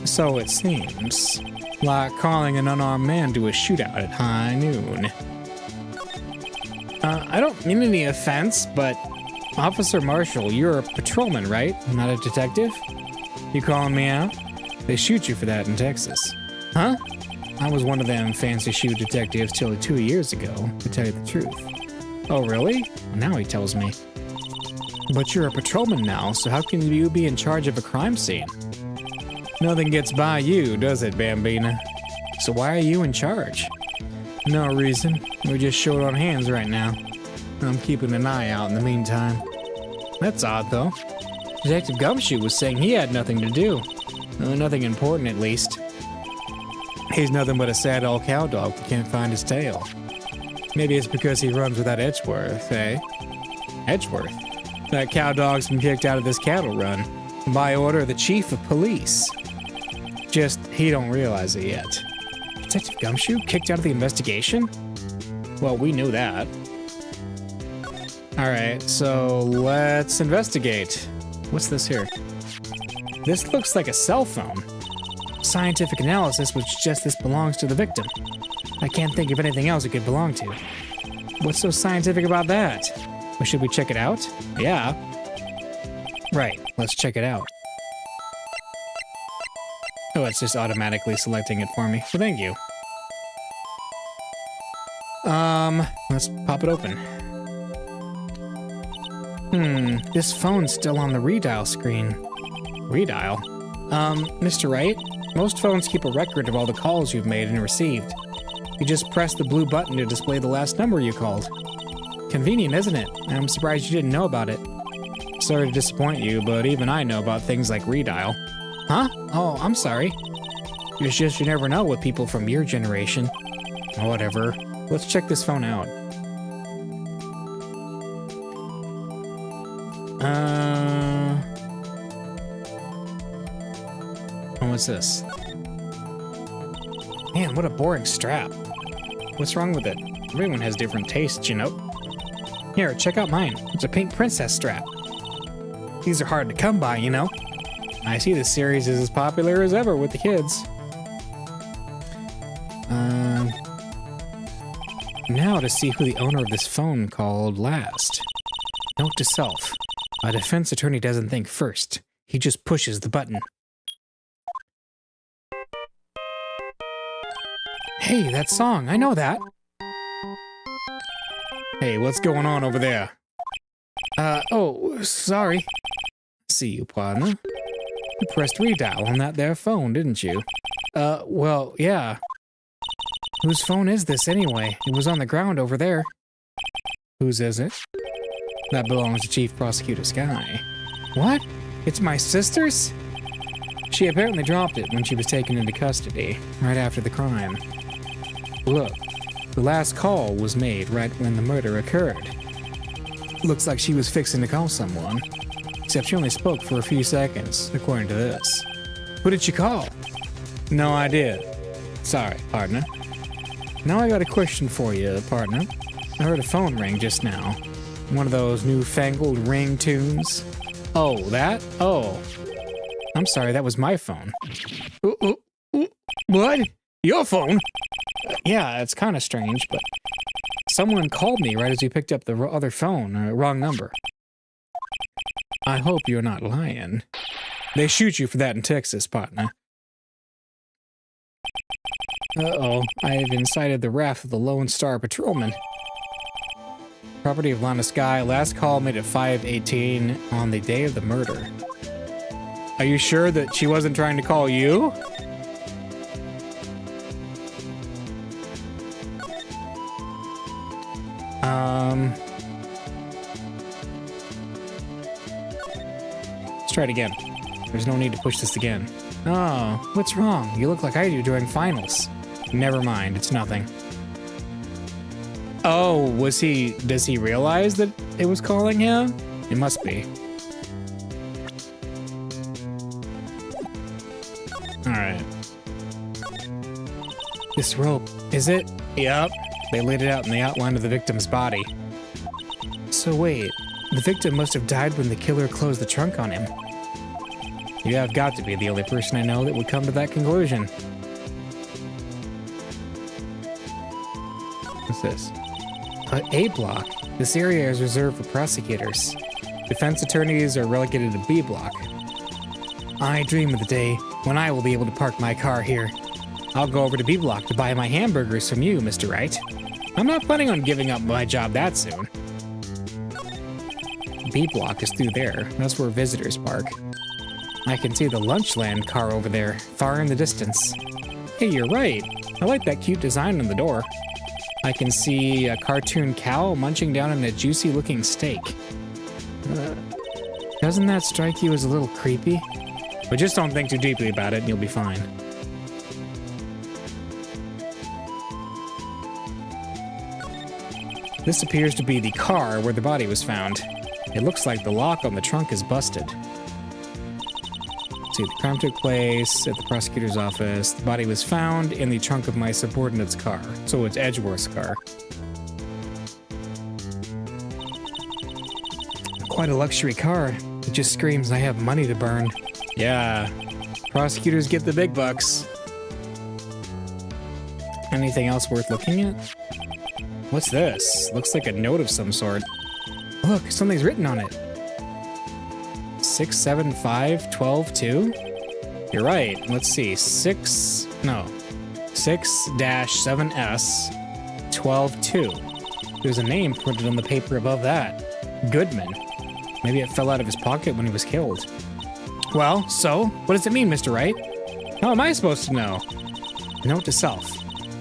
Speaker 2: So it seems. Like calling an unarmed man to a shootout at high noon. I don't mean any offense, but Officer Marshall, you're a patrolman, right? Not a detective? You calling me out? They shoot you for that in Texas. Huh? I was one of them fancy shoot detectives till 2 years ago, to tell you the truth. Oh, really? Now he tells me. But you're a patrolman now, so how can you be in charge of a crime scene? Nothing gets by you, does it, Bambina? So why are you in charge? No reason. We're just short on hands right now. I'm keeping an eye out in the meantime. That's odd, though. Detective Gumshoe was saying he had nothing to do. Nothing important, at least. He's nothing but a sad old cow dog that can't find his tail. Maybe it's because he runs without Edgeworth, eh? Edgeworth? That cow dog's been kicked out of this cattle run by order of the chief of police. Just, he don't realize it yet. Detective Gumshoe kicked out of the investigation? Well, we knew that. Alright, so let's investigate. What's this here? This looks like a cell phone. Scientific analysis would suggest this belongs to the victim. I can't think of anything else it could belong to. What's so scientific about that? Well, should we check it out? Yeah. Right, let's check it out. Oh, it's just automatically selecting it for me. So thank you. Let's pop it open. This phone's still on the redial screen. Redial? Mr. Wright, most phones keep a record of all the calls you've made and received. You just press the blue button to display the last number you called. Convenient, isn't it? I'm surprised you didn't know about it. Sorry to disappoint you, but even I know about things like redial. Huh? Oh, I'm sorry. It's just you never know with people from your generation. Whatever. Let's check this phone out. Oh, what's this? Man, what a boring strap. What's wrong with it? Everyone has different tastes, you know? Here, check out mine. It's a pink princess strap. These are hard to come by, you know? I see this series is as popular as ever with the kids. Now to see who the owner of this phone called last. Note to self. A defense attorney doesn't think first. He just pushes the button. Hey, that song. I know that. Hey, what's going on over there? Oh, sorry. See you, partner. You pressed redial on that there phone, didn't you? Well, yeah. Whose phone is this anyway? It was on the ground over there. Whose is it? That belongs to Chief Prosecutor Sky. What? It's my sister's? She apparently dropped it when she was taken into custody, right after the crime. Look, the last call was made right when the murder occurred. Looks like she was fixing to call someone, except she only spoke for a few seconds, according to this. Who did she call? No idea. Sorry, partner. Now I got a question for you, partner. I heard a phone ring just now. One of those newfangled ring tunes. Oh, that? Oh. I'm sorry, that was my phone.
Speaker 1: What? Your phone?
Speaker 2: Yeah, it's kind of strange, but someone called me right as we picked up the other phone, wrong number. I hope you're not lying. They shoot you for that in Texas, partner. Uh-oh, I have incited the wrath of the Lone Star Patrolman. Property of Lana Sky, last call made at 5:18 on the day of the murder. Are you sure that she wasn't trying to call you? Let's try it again. There's no need to push this again. Oh, what's wrong? You look like I do during finals. Never mind, it's nothing. Oh, does he realize that it was calling him? It must be. Alright. This rope, is it? Yep. They laid it out in the outline of the victim's body. So wait, the victim must have died when the killer closed the trunk on him. You have got to be the only person I know that would come to that conclusion. What's this? A block. This area is reserved for prosecutors. Defense attorneys are relegated to B block. I dream of the day when I will be able to park my car here. I'll go over to B block to buy my hamburgers from you, Mr. Wright. I'm not planning on giving up my job that soon. B block is through there. That's where visitors park. I can see the Lunchland car over there, far in the distance. Hey, you're right. I like that cute design on the door. I can see a cartoon cow munching down on a juicy-looking steak. Doesn't that strike you as a little creepy? But just don't think too deeply about it and you'll be fine. This appears to be the car where the body was found. It looks like the lock on the trunk is busted. See, the crime took place at the prosecutor's office. The body was found in the trunk of my subordinate's car. So it's Edgeworth's car. Quite a luxury car. It just screams I have money to burn. Yeah, prosecutors get the big bucks. Anything else worth looking at? What's this? Looks like a note of some sort. Look, something's written on it. 675-12-2? You're right. Let's see. 6-7S 12-2. There's a name printed on the paper above that. Goodman. Maybe it fell out of his pocket when he was killed. Well, so? What does it mean, Mr. Wright? How am I supposed to know? Note to self.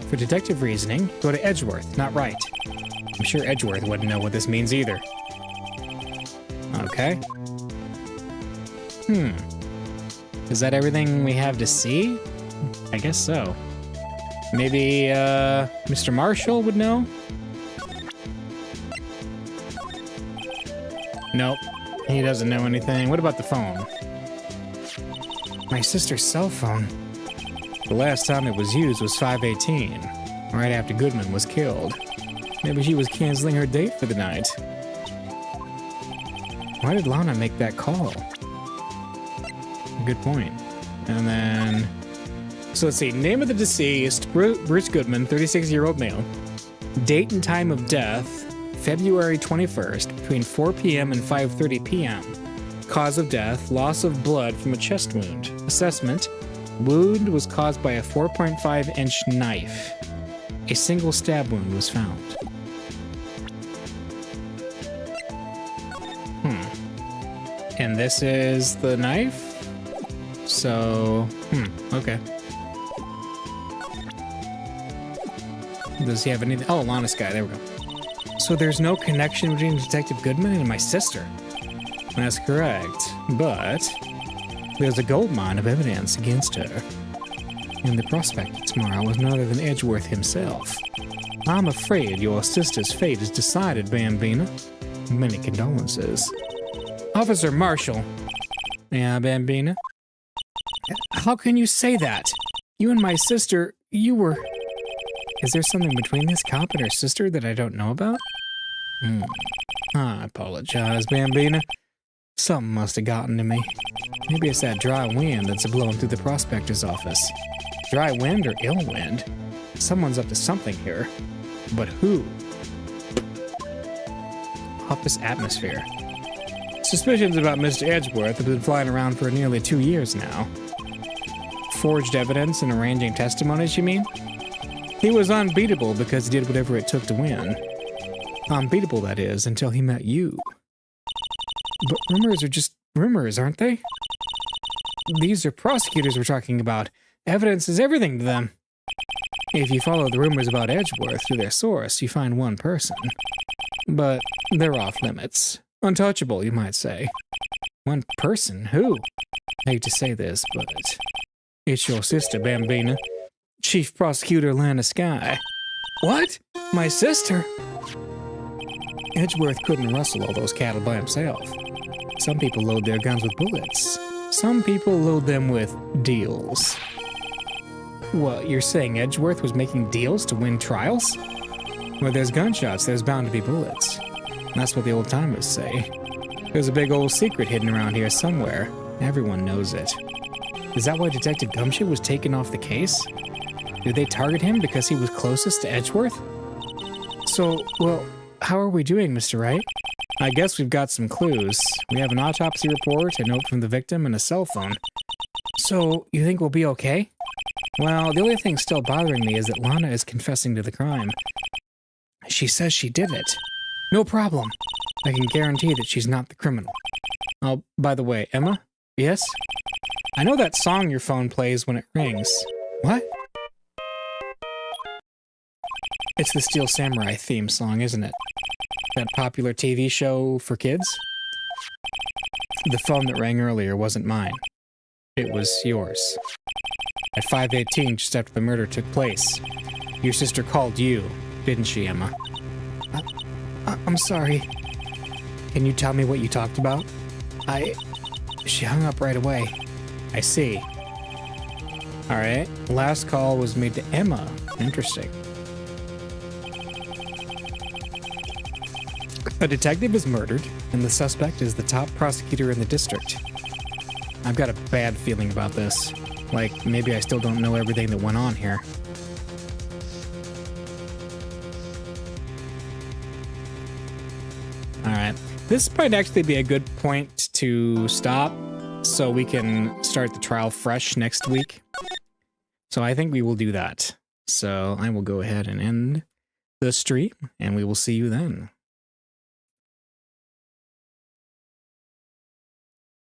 Speaker 2: For detective reasoning, go to Edgeworth, not Wright. I'm sure Edgeworth wouldn't know what this means either. Okay. Is that everything we have to see? I guess so. Maybe, Mr. Marshall would know? Nope. He doesn't know anything. What about the phone? My sister's cell phone. The last time it was used was 5:18, right after Goodman was killed. Maybe she was canceling her date for the night. Why did Lana make that call? Good point. And then... So let's see. Name of the deceased, Bruce Goodman, 36-year-old male. Date and time of death, February 21st, between 4 p.m. and 5:30 p.m. Cause of death, loss of blood from a chest wound. Assessment, wound was caused by a 4.5-inch knife. A single stab wound was found. And this is the knife? So, okay. Does he have anything? Oh, Lana Sky, there we go. So there's no connection between Detective Goodman and my sister? That's correct, but there's a goldmine of evidence against her. And the prospect tomorrow was none other than Edgeworth himself. I'm afraid your sister's fate is decided, Bambina. Many condolences. Officer Marshall. Yeah, Bambina? How can you say that? You and my sister, you were... Is there something between this cop and her sister that I don't know about? I apologize, Bambina. Something must have gotten to me. Maybe it's that dry wind that's blowing through the prospector's office. Dry wind or ill wind? Someone's up to something here. But who? Office atmosphere. Suspicions about Mr. Edgeworth have been flying around for nearly 2 years now. Forged evidence and arranging testimonies, you mean? He was unbeatable because he did whatever it took to win. Unbeatable, that is, until he met you. But rumors are just rumors, aren't they? These are prosecutors we're talking about. Evidence is everything to them. If you follow the rumors about Edgeworth through their source, you find one person. But they're off limits. Untouchable, you might say. One person? Who? I hate to say this, but it's your sister, Bambina. Chief Prosecutor Lana Skye. What? My sister? Edgeworth couldn't rustle all those cattle by himself. Some people load their guns with bullets. Some people load them with deals. What, you're saying Edgeworth was making deals to win trials? Where there's gunshots, there's bound to be bullets. That's what the old-timers say. There's a big old secret hidden around here somewhere. Everyone knows it. Is that why Detective Gumshoe was taken off the case? Did they target him because he was closest to Edgeworth? So, well, how are we doing, Mr. Wright? I guess we've got some clues. We have an autopsy report, a note from the victim, and a cell phone. So, you think we'll be okay? Well, the only thing still bothering me is that Lana is confessing to the crime. She says she did it. No problem. I can guarantee that she's not the criminal. Oh, by the way, Emma? Yes? I know that song your phone plays when it rings. What? It's the Steel Samurai theme song, isn't it? That popular TV show for kids? The phone that rang earlier wasn't mine. It was yours. At 5:18, just after the murder took place, your sister called you, didn't she, Emma? I'm sorry. Can you tell me what you talked about? She hung up right away. I see. Alright, last call was made to Emma. Interesting. A detective is murdered, and the suspect is the top prosecutor in the district. I've got a bad feeling about this. Like, maybe I still don't know everything that went on here. Alright, this might actually be a good point to stop, so we can start the trial fresh next week. So I think we will do that. So I will go ahead and end the stream, and we will see you then.